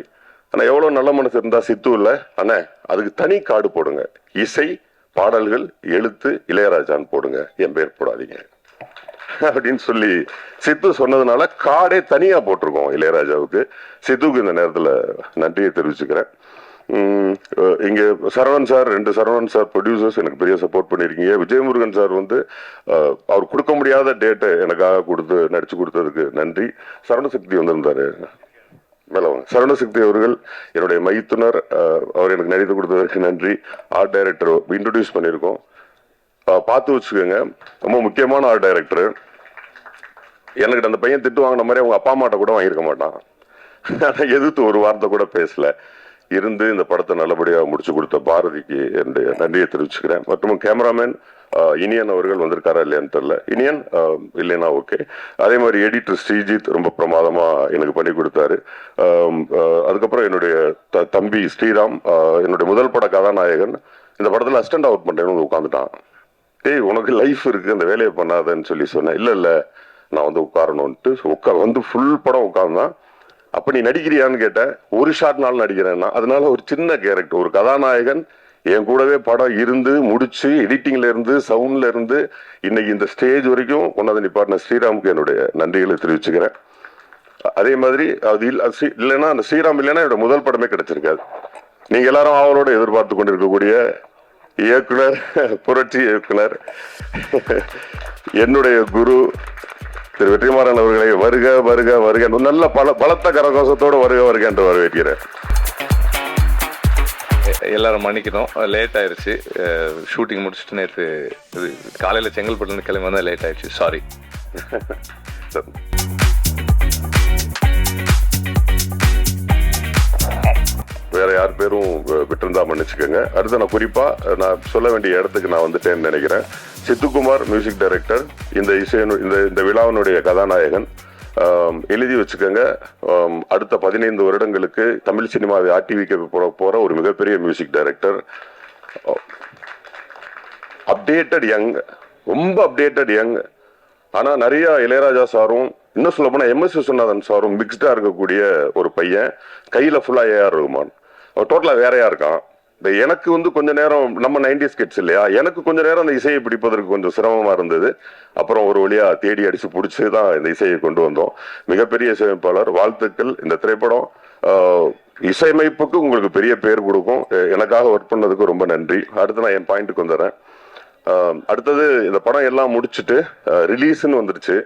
ஆனா எவ்வளவு நல்ல மனசு இருந்தா சித்து இல்ல அண்ணே, அதுக்கு தனி கார்டு போடுங்க, இசை பாடல்கள் எழுத்து இளையராஜான்னு போடுங்க, என் பேர் போடாதீங்க அப்படின்னு சொல்லி சித்து சொன்னதுனால கார்டே தனியா போட்டிருக்கோம் இளையராஜாவுக்கு. சித்துக்கு இந்த நேரத்துல நன்றியை தெரிவிச்சுக்கிறேன். இங்க Saravanan sir, 2 Saravanan sir producers எனக்கு பெரிய சப்போர்ட் பண்ணிருக்கீங்க. விஜயமுருகன் சார் வந்து அவர் கொடுக்க முடியாத டேட்டை எனக்காக கொடுத்து நடிச்சு கொடுத்ததுக்கு நன்றி. சரவணசக்தி வந்திருந்தாரு மேலவங்க. சரவணசக்தி அவர்கள் என்னுடைய மைத்துனர், அவர் எனக்கு நடித்து கொடுத்ததற்கு நன்றி. ஆர்ட் டைரக்டர் இன்ட்ரோடியூஸ் பண்ணியிருக்கோம், பார்த்து வச்சுக்கோங்க. ரொம்ப முக்கியமான ஆர்ட் டைரக்டர். எனக்கு அந்த பையன் திட்டு வாங்கின மாதிரி அவங்க அப்பா அம்மாட்ட கூட வாங்கியிருக்க மாட்டான். எதிர்த்து ஒரு வார்த்தை கூட பேசல இருந்து இந்த படத்தை நல்லபடியாக முடிச்சு கொடுத்த பாரதிக்கு என்னுடைய நன்றியை தெரிவிச்சுக்கிறேன். மற்றும் கேமராமேன் இனியன் அவர்கள் வந்திருக்காரா இல்லையான்னு தெரியல. இனியன் இல்லைன்னா ஓகே. அதே மாதிரி எடிட்டர் ஸ்ரீஜித் ரொம்ப பிரமாதமா எனக்கு பண்ணி கொடுத்தாரு. அதுக்கப்புறம் என்னுடைய தம்பி ஸ்ரீராம், என்னுடைய முதல் பட கதாநாயகன், இந்த படத்தில் அசிஸ்டன்ட் அவுட் பண்ணுறேன்னு உட்காந்துட்டான். டேய் உனக்கு லைஃப் இருக்கு, அந்த வேலையை பண்ணாதன்னு சொல்லி சொன்னேன். இல்லை நான் வந்து உட்காரணும்ட்டு வந்து ஃபுல் படம் உட்கார்ந்தான். அப்ப நீ நடிக்கிறியான்னு கேட்டேன். ஒரு ஷார்ட் நாள் நடிக்கிறேன்னா, அதனால ஒரு சின்ன கேரக்டர், ஒரு கதாநாயகன் என் கூடவே படம் இருந்து முடிச்சு எடிட்டிங்ல இருந்து சவுண்ட்ல இருந்து இன்னைக்கு இந்த ஸ்டேஜ் வரைக்கும் கொண்டாந்து நிப்பாட்டின ஸ்ரீராமுக்கு என்னுடைய நன்றிகளை தெரிவிச்சுக்கிறேன். அதே மாதிரி அது இல்லைன்னா அந்த ஸ்ரீராம் இல்லைன்னா என்னோட முதல் படமே கிடைச்சிருக்காது. நீங்க எல்லாரும் அவரோட எதிர்பார்த்து கொண்டிருக்கக்கூடிய இயக்குனர், புரட்சி இயக்குனர், என்னுடைய குரு திரு வெற்றிமாறன் அவர்களை வருக வருக வருக நல்ல பலத்த கரகோஷத்தோடு வருக வருக என்று வரவேற்கிறேன். எல்லாரும் மன்னிக்கணும், லேட் ஆயிடுச்சு. ஷூட்டிங் முடிச்சுட்டு நேற்று காலையில் செங்கல்பட்டுலேருந்து கிளம்பி வந்தால் லேட் ஆயிடுச்சு, சாரி. வேற யார் பேரும் விட்டிருந்தா மன்னிச்சுக்கோங்க. அடுத்து நான் குறிப்பா நான் சொல்ல வேண்டிய இடத்துக்கு நான் வந்துட்டேன்னு நினைக்கிறேன். சித்துக்குமார் மியூசிக் டைரக்டர், இந்த இந்த விழாவினுடைய கதாநாயகன். எழுதி வச்சுக்கோங்க, அடுத்த 15 வருடங்களுக்கு தமிழ் சினிமாவை ஆட்டி வைக்க போற ஒரு மிகப்பெரிய மியூசிக் டைரக்டர். அப்டேட்டட் யங், ரொம்ப அப்டேட்டட் யங். ஆனா நிறைய இளையராஜா சாரும், இன்னும் சொல்ல போனா MS விஸ்வநாதன் சாரும் மிக்ஸ்டா இருக்கக்கூடிய ஒரு பையன். கையில ஃபுல்லா AR ரஹ்மான், டோட்டலா வேறையா இருக்கான். எனக்கு வந்து கொஞ்ச நேரம், நம்ம 90s கிட்ஸ் இல்லையா, எனக்கு கொஞ்ச நேரம் அந்த இசையை பிடிப்பதற்கு கொஞ்சம் சிரமமா இருந்தது. அப்புறம் ஒரு வழியா தேடி அடிச்சு பிடிச்சுதான் இந்த இசையை கொண்டு வந்தோம். மிகப்பெரிய இசையமைப்பாளர், வாழ்த்துக்கள். இந்த திரைப்படம் இசையமைப்புக்கு உங்களுக்கு பெரிய பேர் கொடுக்கும். எனக்காக ஒர்க் பண்ணதுக்கு ரொம்ப நன்றி. அடுத்து நான் என் பாயிண்ட்டுக்கு வந்துடுறேன். அடுத்தது இந்த படம் எல்லாம் முடிச்சுட்டு ரிலீஸ்ன்னு வந்துருச்சு.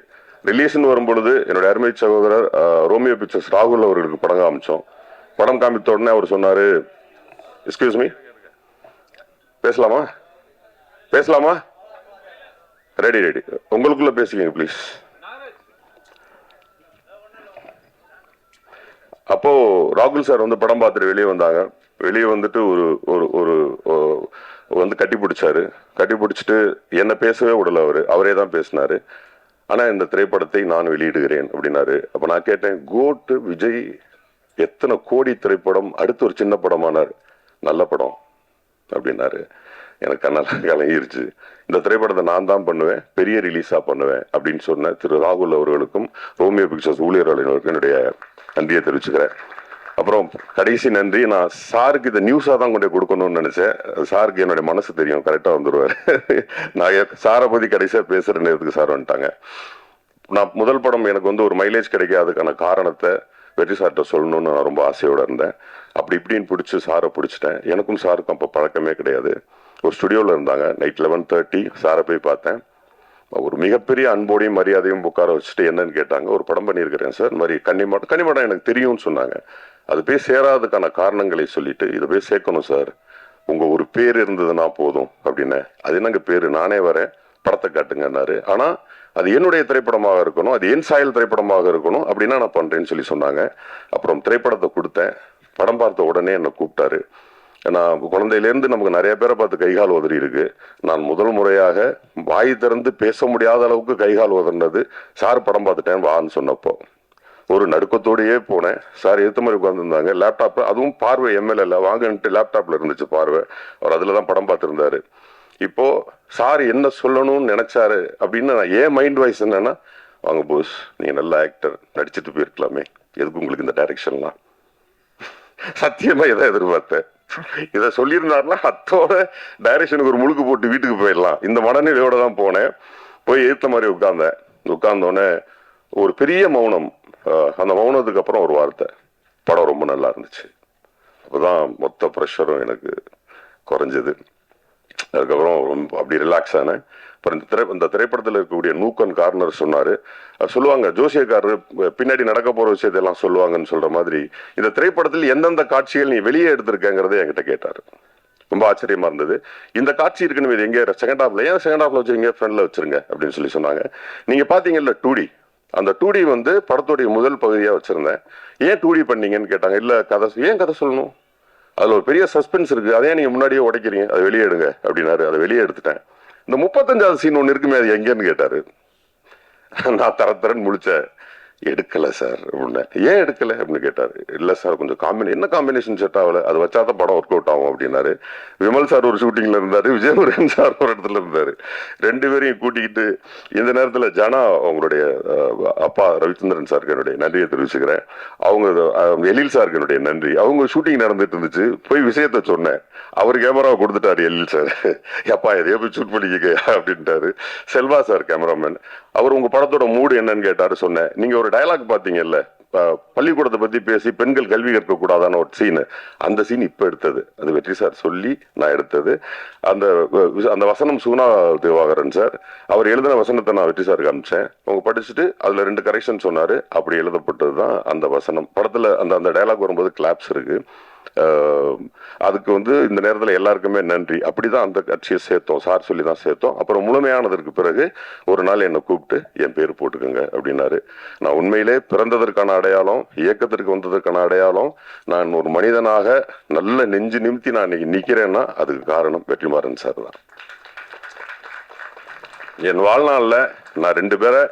ரிலீஸ்ன்னு வரும்பொழுது என்னுடைய அருமை சகோதரர் ரோமியோ பிக்சர்ஸ் ராகுல் அவர்களுக்கு படம் காமிச்சோம். படம் காமித்த உடனே அவர் சொன்னாரு, எக்ஸ்கியூஸ் மீ, பேசலாமா? ரெடி, உங்களுக்குள்ள பேசிக்கங்க ப்ளீஸ். அப்போ ராகுல் சார் வந்து படம் பார்த்துட்டு வெளியே வந்தாங்க. வெளியே வந்துட்டு ஒரு வந்து கட்டி பிடிச்சிட்டு என்ன பேசவே விடல. அவரே தான் பேசினாரு. ஆனா இந்த திரைப்படத்தை நான் வெளியிடுகிறேன் அப்படின்னாரு. அப்ப நான் கேட்டேன், கோட் விஜய் எத்தனை கோடி திரைப்படம், அடுத்து ஒரு சின்ன படமானார், நல்ல படம் அப்படின்னாரு. எனக்கு கண்ணெல்லாம் கலங்கிருச்சு. இந்த திரைப்படத்தை நான் தான் பண்ணுவேன், பெரிய ரிலீஸா பண்ணுவேன் அப்படின்னு சொன்ன திரு ராகுல் அவர்களுக்கும் ரோமியோ பிக்சர்ஸ் ஊழியர்களுக்கும் என்னுடைய நன்றியை தெரிவிச்சுக்கிறேன். அப்புறம் கடைசி நன்றி, நான் சாருக்கு இதை நியூஸா தான் கொண்டு கொடுக்கணும்னு நினைச்சேன். சாருக்கு என்னுடைய மனசு தெரியும், கரெக்டா வந்துருவாரு. நான் சாரை பத்தி கடைசியா பேசுற நேரத்துக்கு சார் வந்துட்டாங்க. நான் முதல் படம் எனக்கு வந்து ஒரு மைலேஜ் கிடைக்காதுக்கான காரணத்தை வெற்றி சார்கிட்ட சொல்லணும்னு நான் ரொம்ப ஆசையோட இருந்தேன். அப்படி இப்படின்னு பிடிச்சி சாரை பிடிச்சிட்டேன். எனக்கும் சாருக்கும் அப்போ பழக்கமே கிடையாது. ஒரு ஸ்டுடியோவில் இருந்தாங்க. நைட் 11:30 சாரை போய் பார்த்தேன். ஒரு மிகப்பெரிய அன்போடையும் மரியாதையும் உட்கார வச்சுட்டு என்னன்னு கேட்டாங்க. ஒரு படம் பண்ணியிருக்கிறேன் சார், இந்த மாதிரி கன்னிமாடம் எனக்கு தெரியும்னு சொன்னாங்க. அது போய் சேராததுக்கான காரணங்களை சொல்லிட்டு, இதை போய் சேர்க்கணும் சார், உங்க ஒரு பேர் இருந்ததுன்னா போதும் அப்படின்னு. அது என்னங்க பேரு, நானே வரேன், படத்தை காட்டுங்கன்னாரு. ஆனா அது என்னுடைய திரைப்படமாக இருக்கணும், அது என் சாயல் திரைப்படமாக இருக்கணும், அப்படின்னா நான் பண்றேன்னு சொல்லி சொன்னாங்க. அப்புறம் திரைப்படத்தை கொடுத்தேன். படம் பார்த்த உடனே என்னை கூப்பிட்டாரு. நான் குழந்தையிலேருந்து நமக்கு நிறைய பேரை பார்த்து கைகால் உதறி இருக்கு. நான் முதல் முறையாக வாய் திறந்து பேச முடியாத அளவுக்கு கைகால் உதறினது சார் படம் பார்த்துட்டேன் வான்னு சொன்னப்போ. ஒரு நடுக்கத்தோடையே போனேன். சார் ஏற்ற மாதிரி உட்காந்துருந்தாங்க. லேப்டாப், அதுவும் பார்வை எம்எல்ஏல வாங்கன்ட்டு லேப்டாப்ல இருந்துச்சு பார்வை. அவர் அதில் தான் படம் பார்த்துருந்தாரு. இப்போ சார் என்ன சொல்லணும்னு நினைச்சாரு அப்படின்னு ஏன் மைண்ட் வாய்ஸ் என்னன்னா, வாங்க போஸ், நீங்க நல்ல ஆக்டர், நடிச்சுட்டு போயிருக்கலாமே, எதுக்கு உங்களுக்கு இந்த டைரக்ஷன்லாம். சத்தியமா இதை எதிர்பார்த்தேன். இதை சொல்லியிருந்தாருன்னா அத்தோட டைரக்ஷனுக்கு ஒரு முழுக்கு போட்டு வீட்டுக்கு போயிடலாம். இந்த மனநிலையோட தான் போனேன். போய் ஏற்ற மாதிரி உட்கார்ந்தோடனே ஒரு பெரிய மௌனம். அந்த மௌனத்துக்கு அப்புறம் ஒரு வார்த்தை, படம் ரொம்ப நல்லா இருந்துச்சு. அப்போதான் மொத்த ப்ரெஷரும் எனக்கு குறைஞ்சது. அதுக்கப்புறம் ரொம்ப அப்படி ரிலாக்ஸ் ஆனேன். அப்புறம் இந்த திரைப்படத்தில் இருக்கக்கூடிய நூக்கன் கார்னர் சொன்னாரு. சொல்லுவாங்க ஜோசியக்காரர் பின்னாடி நடக்க போற விஷயத்தெல்லாம் சொல்லுவாங்கன்னு சொல்ற மாதிரி, இந்த திரைப்படத்தில் எந்தெந்த காட்சிகள் நீ வெளியே எடுத்திருக்கங்கிறத என்கிட்ட கேட்டாரு. ரொம்ப ஆச்சரியமா இருந்தது. இந்த காட்சி இருக்குன்னு இது எங்க செகண்ட் ஹாஃப்ல, ஏன் செகண்ட் ஹாஃப்ல வச்சுருங்க, ஃப்ரண்ட்ல வச்சிருங்க அப்படின்னு சொல்லி சொன்னாங்க. நீங்க பாத்தீங்கல்ல 2D, அந்த 2D வந்து படத்துடைய முதல் பகுதியா வச்சிருந்தேன். ஏன் 2D பண்ணீங்கன்னு கேட்டாங்க. இல்ல கதை, ஏன் கதை சொல்லணும், அதுல ஒரு பெரிய சஸ்பென்ஸ் இருக்கு, அதே நீங்க முன்னாடியே உடைக்கிறீங்க, அதை வெளியே எடுங்க அப்படின்னாரு. அதை வெளியே எடுத்துட்டேன். இந்த 35வது சீன் ஒன்று இருக்குமே, அது எங்கன்னு கேட்டாரு. நான் தரன்னு முழிச்சேன். எடுக்கல சார் அப்படின்னா. ஏன் எடுக்கல அப்படின்னு கேட்டாரு. இல்ல சார் கொஞ்சம் என்ன காம்பினேஷன் செட் ஆகல, அது வச்சாதான் படம் ஒர்க் அவுட் ஆகும் அப்படின்னாரு. விமல் சார் ஒரு ஷூட்டிங்ல இருந்தாரு, விஜயமுருகன் சார் ஒரு இடத்துல இருந்தாரு. ரெண்டு பேரையும் கூட்டிக்கிட்டு இந்த நேரத்துல ஜனா அவங்களுடைய அப்பா ரவிச்சந்திரன் சாருக்கு என்னுடைய நன்றியை தெரிவிச்சுக்கிறேன். அவங்க எழில் சாருக்கு என்னுடைய நன்றி. அவங்க ஷூட்டிங் நடந்துட்டு இருந்துச்சு, போய் விஷயத்த சொன்னேன். அவர் கேமராவை கொடுத்துட்டாரு எழில் சார். எப்பா எதையோ போய் ஷூட் பண்ணிக்க அப்படின்ட்டாரு. செல்வா சார் கேமராமேன், அவர் உங்க படத்தோட மூடு என்னன்னு கேட்டாரு. சொன்னேன், நீங்க ஒரு டயலாக் பாத்தீங்கல்ல, பள்ளிக்கூடத்தை பத்தி பேசி பெண்கள் கல்வி கற்க கூடாதான ஒரு சீன், அந்த சீன் இப்ப எடுத்தது, அது வெற்றி சார் சொல்லி நான் எடுத்தது. அந்த வசனம் சுகுணா திவாகரன் சார் அவர் எழுதின வசனத்தை நான் வெற்றி சாருக்கு அனுப்பிச்சேன். அவங்க படிச்சுட்டு அதுல 2 கரெக்ஷன் சொன்னாரு. அப்படி எழுதப்பட்டதுதான் அந்த வசனம். படத்துல அந்த டயலாக் வரும்போது கிளாப்ஸ் இருக்கு. அதுக்கு இந்த நேரத்தில் எல்லாருக்குமே நன்றி. அப்படிதான் அந்த கட்சியை சேர்த்தோம், சார் சொல்லி தான் சேர்த்தோம். அப்புறம் முழுமையானதற்கு பிறகு ஒரு நாள் என்னை கூப்பிட்டு என் பேர் போட்டுக்கோங்க அப்படின்னாரு. நான் உண்மையிலே பிறந்ததற்கான அடையாளம், இயக்கத்திற்கு வந்ததற்கான அடையாளம், நான் ஒரு மனிதனாக நல்ல நெஞ்சு நிமித்தி நான் இன்னைக்கு நிக்கிறேன்னா அதுக்கு காரணம் வெற்றிமாறன் சார் தான். என் வாழ்நாளில் நான் 2 பேரை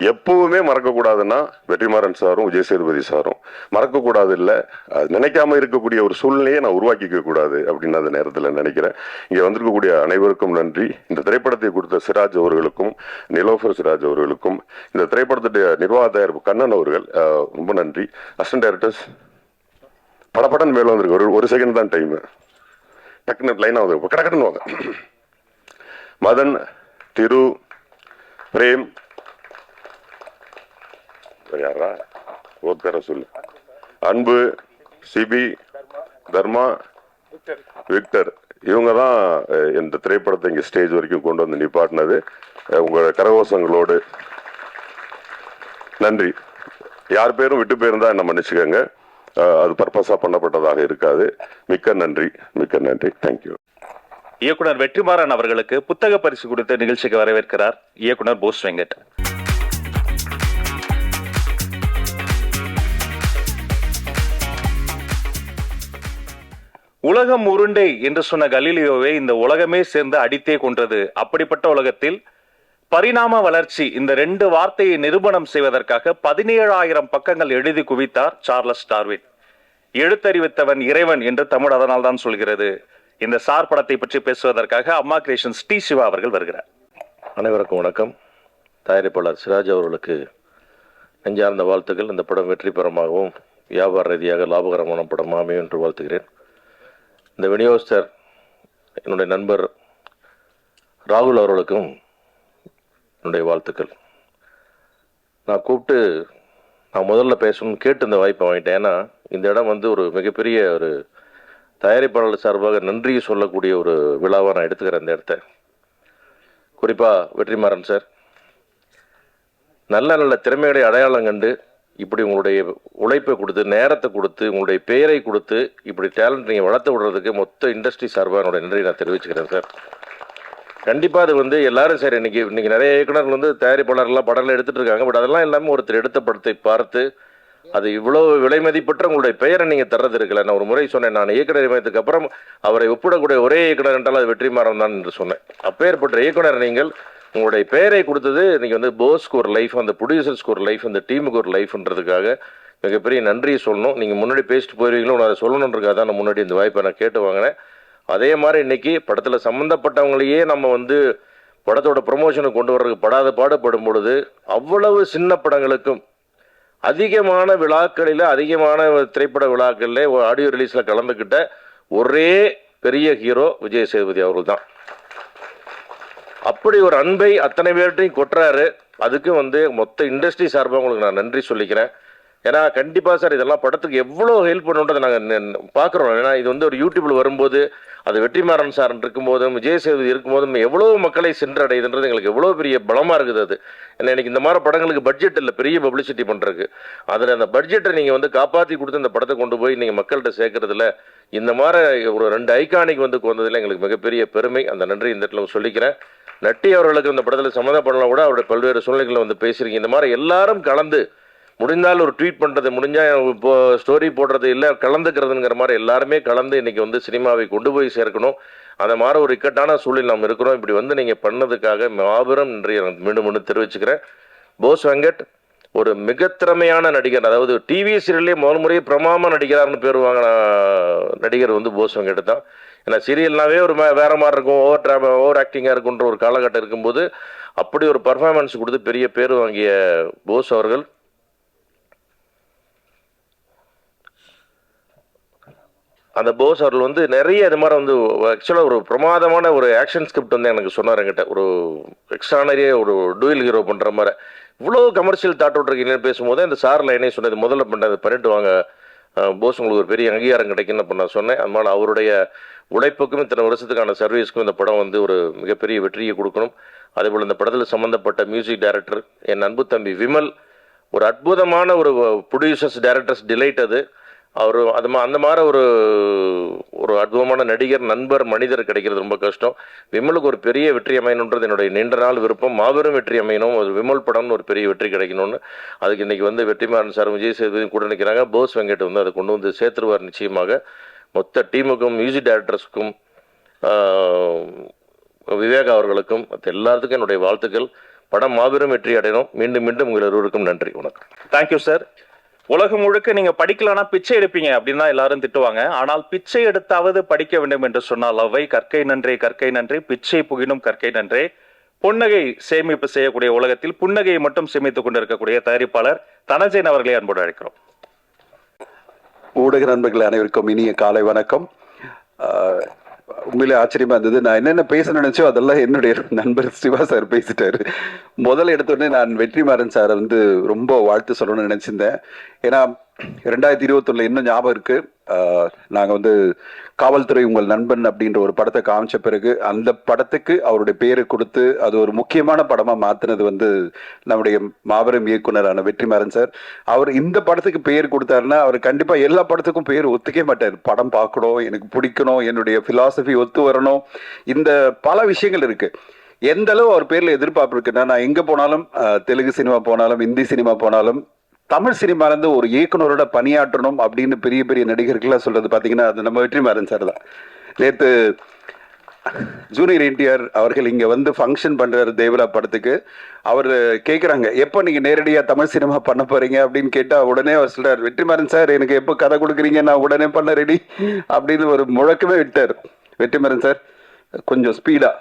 எப்பவுமே மறக்க கூடாதுன்னா வெற்றிமாறன் சாரும் விஜய் சேதுபதி சாரும். மறக்க கூடாது இல்ல, அது நினைக்காம இருக்கக்கூடிய ஒரு சூழ்நிலையை நான் உருவாக்கிக்க கூடாது அப்படின்னு அந்த நேரத்தில் நினைக்கிறேன். இங்க வந்திருக்கக்கூடிய அனைவருக்கும் நன்றி. இந்த திரைப்படத்தை கொடுத்த சிராஜ் அவர்களுக்கும், நிலோஃபர் சிராஜ் அவர்களுக்கும், இந்த திரைப்படத்துடைய நிர்வாக தயாரிப்பு கண்ணன் அவர்கள் ரொம்ப நன்றி. அசிஸ்டன்ட் டைரக்டர்ஸ் படப்படன் மேல வந்திருக்கு. ஒரு செகண்ட் தான் டைம், டக்குன்னு லைனா வந்து கடக்கடன் வாங்க. மதன், திரு, பிரேம், யாரா ஒரு பேரை சொல்லு, அன்பு, சிபி, தர்மா, விக்டர், இவங்க தான் இந்த திரைப்படத்தை இங்க ஸ்டேஜ் வரைக்கும் கொண்டு வந்து நிப்பாட்டினது. உங்க கரகோஷங்களோடு நன்றி. யார் பேரும் விட்டு போயிருந்தா என்ன மன்னிச்சுக்கோங்க, அது பர்பஸா பண்ணப்பட்டதாக இருக்காது. மிக்க நன்றி, மிக்க நன்றி. தேங்க்யூ. இயக்குனர் வெற்றிமாறன் அவர்களுக்கு புத்தக பரிசு கொடுத்த நிகழ்ச்சிக்கு வரவேற்கிறார் இயக்குனர் போஸ் வெங்கட். உலகம் உருண்டை என்று சொன்ன கலீலியோவை இந்த உலகமே சேர்ந்து அடித்தே கொன்றது. அப்படிப்பட்ட உலகத்தில் பரிணாம வளர்ச்சி இந்த 2 வார்த்தையை நிரூபணம் செய்வதற்காக 17,000 பக்கங்கள் எழுதி குவித்தார் சார்லஸ் டார்வின். எழுத்தறிவித்தவன் இறைவன் என்று தமிழ் அதனால் தான் சொல்கிறது. இந்த சார் படத்தை பற்றி பேசுவதற்காக அம்மா கிரியேஷன்ஸ் டி சிவா அவர்கள் வருகிறார். அனைவருக்கும் வணக்கம். தயாரிப்பாளர் சிராஜ் அவர்களுக்கு நெஞ்சார்ந்த வாழ்த்துக்கள். இந்த படம் வெற்றி பெறமாகவும் வியாபார ரீதியாக லாபகரமான படம் அமையும் என்று வாழ்த்துகிறேன். இந்த விநியோகஸ்தர் என்னுடைய நண்பர் ராகுல் அவர்களுக்கும் என்னுடைய வாழ்த்துக்கள். நான் கூப்பிட்டு நான் முதல்ல பேசணும்னு கேட்டு இந்த வாய்ப்பை வாங்கிட்டேன். ஏன்னா இந்த இடம் ஒரு மிகப்பெரிய ஒரு தயாரிப்பாளர் சார்பாக நன்றி சொல்லக்கூடிய ஒரு விழாவாக நான் எடுத்துக்கிறேன் இந்த இடத்த. குறிப்பாக வெற்றிமாறன் சார் நல்ல நல்ல திறமையுடைய அடையாளம் கண்டு இப்படி உங்களுடைய உழைப்பை கொடுத்து, நேரத்தை கொடுத்து, உங்களுடைய பெயரை கொடுத்து இப்படி டேலண்ட் நீங்கள் வளர்த்து விடுறதுக்கு மொத்த இண்டஸ்ட்ரி சார்பாக என்னோட நன்றி நான் தெரிவிச்சுக்கிறேன் சார். கண்டிப்பாக அது எல்லாரும் சார் இன்னைக்கு நிறைய இயக்குநர்கள் தயாரிப்பாளர்லாம் படங்கள் எடுத்துகிட்டு இருக்காங்க. பட் அதெல்லாம் இல்லாமல் ஒருத்தர் எடுத்த படத்தை பார்த்து அது இவ்வளோ விலை மதிப்பற்ற உங்களுடைய பெயரை நீங்கள் தர்றது இருக்கல. நான் ஒரு முறை சொன்னேன், நான் இயக்குனர் நியமனத்துக்கு அப்புறம் அவரை ஒப்பிடக்கூடிய ஒரே இயக்குனர் என்றால் அது வெற்றிமாறன் தான் என்று சொன்னேன். அப்பேற்பட்ட இயக்குனர் நீங்கள் உங்களுடைய பெயரை கொடுத்தது இன்னைக்கு வந்து போஸ்க்கு ஒரு லைஃப், அந்த ப்ரொடியூசர்ஸ்க்கு ஒரு லைஃப், அந்த டீமுக்கு ஒரு லைஃப்ன்றதுக்காக மிகப்பெரிய நன்றியை சொல்லணும். நீங்கள் முன்னாடி பேசிட்டு போயிருவீங்களோ, நான் அதை சொல்லணுன்றதுக்காக தான் நான் முன்னாடி இந்த வாய்ப்பை நான் கேட்டு வாங்கினேன். அதே மாதிரி இன்னைக்கு படத்தில் சம்மந்தப்பட்டவங்களையே நம்ம வந்து படத்தோட ப்ரொமோஷனுக்கு கொண்டு வர்றதுக்கு படாத பாடுபடும் பொழுது அவ்வளவு சின்ன படங்களுக்கும் அதிகமான விழாக்களில், அதிகமான திரைப்பட விழாக்களில் ஆடியோ ரிலீஸில் கலந்துக்கிட்ட ஒரே பெரிய ஹீரோ விஜய் சேதுபதி அவர்கள் தான். அப்படி ஒரு அன்பை அத்தனை பேர்ட்டையும் கொட்டுறாரு. அதுக்கு வந்து மொத்த இண்டஸ்ட்ரி சார்பாக உங்களுக்கு நான் நன்றி சொல்லிக்கிறேன். ஏன்னா கண்டிப்பாக சார் இதெல்லாம் படத்துக்கு எவ்வளோ ஹெல்ப் பண்ணுன்றதை நாங்கள் பார்க்குறோம். ஏன்னா இது வந்து ஒரு யூடியூப்பில் வரும்போது அது வெற்றிமாறன் சார் இருக்கும்போதும் விஜய் சேதுபதி இருக்கும்போதும் எவ்வளோ மக்களை சென்றடையுதுன்றது எங்களுக்கு எவ்வளோ பெரிய பலமாக இருக்குது. அது ஏன்னா எனக்கு இந்த மாதிரி படங்களுக்கு பட்ஜெட் இல்லை பெரிய பப்ளிசிட்டி பண்ணுறதுக்கு. அதில் அந்த பட்ஜெட்டை நீங்கள் வந்து காப்பாற்றி கொடுத்து இந்த படத்தை கொண்டு போய் நீங்கள் மக்கள்கிட்ட சேர்க்கறதுல இந்த மாதிரி ஒரு 2 ஐகானிக் வந்து வந்ததில் எங்களுக்கு மிகப்பெரிய பெருமை. அந்த நன்றி இந்த இடத்துல சொல்லிக்கிறேன். நட்டி அவர்களுக்கு இந்த படத்தில் சம்மந்தப்படலாம் கூட அவருடைய பல்வேறு சூழ்நிலைகளை வந்து பேசியிருக்கீங்க. இந்த மாதிரி எல்லாரும் கலந்து முடிந்தால் ஒரு ட்வீட் பண்ணுறது, முடிஞ்சால் இப்போ ஸ்டோரி போடுறது, இல்லை கலந்துக்கிறதுங்கிற மாதிரி எல்லாருமே கலந்து இன்றைக்கி வந்து சினிமாவை கொண்டு போய் சேர்க்கணும். அந்த மாதிரி ஒரு இக்கட்டான சூழலில் நாம் இருக்கிறோம். இப்படி வந்து நீங்கள் பண்ணதுக்காக மாபெரும் நன்றி மீண்டும் தெரிவிச்சுக்கிறேன். போஸ் வெங்கட் ஒரு மிக திறமையான நடிகர். அதாவது டிவி சீரியல்லே முதல் முறையே பிரமாம நடிகரார்னு பேர் வாங்கின நடிகர் வந்து போஸ் வெங்கட் தான். ஏன்னா சீரியல்னாவே ஒரு வேற மாதிரி இருக்கும், ஓவர் ஆக்டிங்காக இருக்குன்ற ஒரு காலகட்டம் இருக்கும்போது அப்படி ஒரு பர்ஃபார்மன்ஸ் கொடுத்து பெரிய பேர் வாங்கிய போஸ் அவர்கள் அந்த போஸ் அவர்கள் வந்து நிறைய இது மாதிரி வந்து ஆக்சுவலாக ஒரு பிரமாதமான ஒரு ஆக்ஷன் ஸ்கிரிப்ட் வந்து எனக்கு சொன்னார் என்கிட்ட. ஒரு எக்ஸ்ட்ரானரியே ஒரு டூயல் ஹீரோ பண்ணுற மாதிரி இவ்வளோ கமர்ஷியல் தாட் விட்ருக்கீங்கன்னு பேசும்போது அந்த சாரில் என்ன சொன்னது, முதல்ல பண்ணிட்டு வாங்க போஸ், உங்களுக்கு ஒரு பெரிய அங்கீகாரம் கிடைக்குன்னு அப்போ நான் சொன்னேன். அதனால் அவருடைய உழைப்புக்கும் இத்தனை வருஷத்துக்கான சர்வீஸ்க்கும் இந்த படம் வந்து ஒரு மிகப்பெரிய வெற்றியை கொடுக்கணும். அதேபோல் இந்த படத்தில் சம்மந்தப்பட்ட மியூசிக் டைரக்டர் என் அன்பு தம்பி விமல் ஒரு அற்புதமான ஒரு ப்ரொடியூசர்ஸ் டைரக்டர்ஸ் டிலைட். அது அவர் அந்த மாதிரி ஒரு அற்புதமான நடிகர், நண்பர், மனிதர் கிடைக்கிறது ரொம்ப கஷ்டம். விமலுக்கு ஒரு பெரிய வெற்றி அமையணுன்றது என்னுடைய நீண்ட நாள் விருப்பம். மாபெரும் வெற்றி அமையணும், ஒரு விமல் படம்னு ஒரு பெரிய வெற்றி கிடைக்கணும்னு. அதுக்கு இன்றைக்கி வந்து வெற்றிமாறன் சார், விஜய் சேதுபதி கூட நிற்கிறாங்க. போஸ் வெங்கட் வந்து அதை கொண்டு வந்து சேர்த்துருவார் நிச்சயமாக. மொத்த டீமுக்கும், மியூசிக் டைரக்டர்ஸுக்கும், விவேக் அவர்களுக்கும், எல்லாத்துக்கும் என்னுடைய வாழ்த்துக்கள். படம் மாபெரும் வெற்றி அடையணும். மீண்டும் மீண்டும் உங்கள் இருவருக்கும் நன்றி, வணக்கம். Thank you sir. உலகம் முழுக்க நீங்க படிக்கலன்னா பிச்சை எடுப்பீங்க அப்படின்னு தான் எல்லாரும் திட்டுவாங்க. ஆனால் பிச்சை எடுத்தாவது படிக்க வேண்டும் என்று சொன்னால் அவை கற்கை நன்றே, கற்கை நன்றே, பிச்சை புகினும் கற்கை நன்றே. புன்னகை சேமிப்பு செய்யக்கூடிய உலகத்தில் புன்னகையை மட்டும் சேமித்துக் கொண்டிருக்கக்கூடிய தயாரிப்பாளர் தனஞ்சயன் அவர்களை அன்போடு அழைக்கிறோம். ஊடக நண்பர்கள் அனைவருக்கும் இனிய காலை வணக்கம். உண்மையிலே ஆச்சரியமா இருந்தது. நான் என்னென்ன பேச நினைச்சோ அதெல்லாம் என்னுடைய நண்பர் சிவா சார் பேசிட்டாரு. முதல்ல எடுத்தோடனே நான் வெற்றிமாறன் சாரை வந்து ரொம்ப வாழ்த்து சொல்லணும்னு நினைச்சிருந்தேன். ஏன்னா 2021 இன்னும் ஞாபகம் இருக்கு, நாங்கள் வந்து காவல்துறை உங்கள் நண்பன் அப்படின்ற ஒரு படத்தை காமிச்ச பிறகு அந்த படத்துக்கு அவருடைய பேரை கொடுத்து அது ஒரு முக்கியமான படமாக மாற்றினது வந்து நம்முடைய மாபெரும் இயக்குனரான வெற்றிமாறன் சார். அவர் இந்த படத்துக்கு பேர் கொடுத்தாருன்னா அவர் கண்டிப்பாக எல்லா படத்துக்கும் பேர் ஒத்துக்கவே மாட்டார். படம் பார்க்கணும், எனக்கு பிடிக்கணும், என்னுடைய ஃபிலாசபி ஒத்து வரணும், இந்த பல விஷயங்கள் இருக்கு. எந்த அளவு அவர் பேரில் எதிர்பார்ப்பு இருக்குன்னா, நான் எங்கே போனாலும், தெலுங்கு சினிமா போனாலும், ஹிந்தி சினிமா போனாலும், தமிழ் சினிமாலேருந்து ஒரு இயக்குனரோட பணியாற்றணும் அப்படின்னு பெரிய பெரிய நடிகர்கள்லாம் சொல்றது பார்த்தீங்கன்னா அது நம்ம வெற்றிமாறன் சார் தான். நேற்று ஜூனியர் என்டிஆர் அவர்கள் இங்கே வந்து ஃபங்க்ஷன் பண்ணுறாரு தேவரா படத்துக்கு. அவர் கேட்குறாங்க, எப்போ நீங்கள் நேரடியாக தமிழ் சினிமா பண்ண போகிறீங்க அப்படின்னு கேட்டால் உடனே அவர் சொல்கிறார், வெற்றிமாறன் சார் எனக்கு எப்போ கதை கொடுக்குறீங்க, நான் உடனே பண்ண ரெடி அப்படின்னு ஒரு முழக்கமே விட்டார். வெற்றிமாறன் சார் கொஞ்சம் ஸ்பீடாக,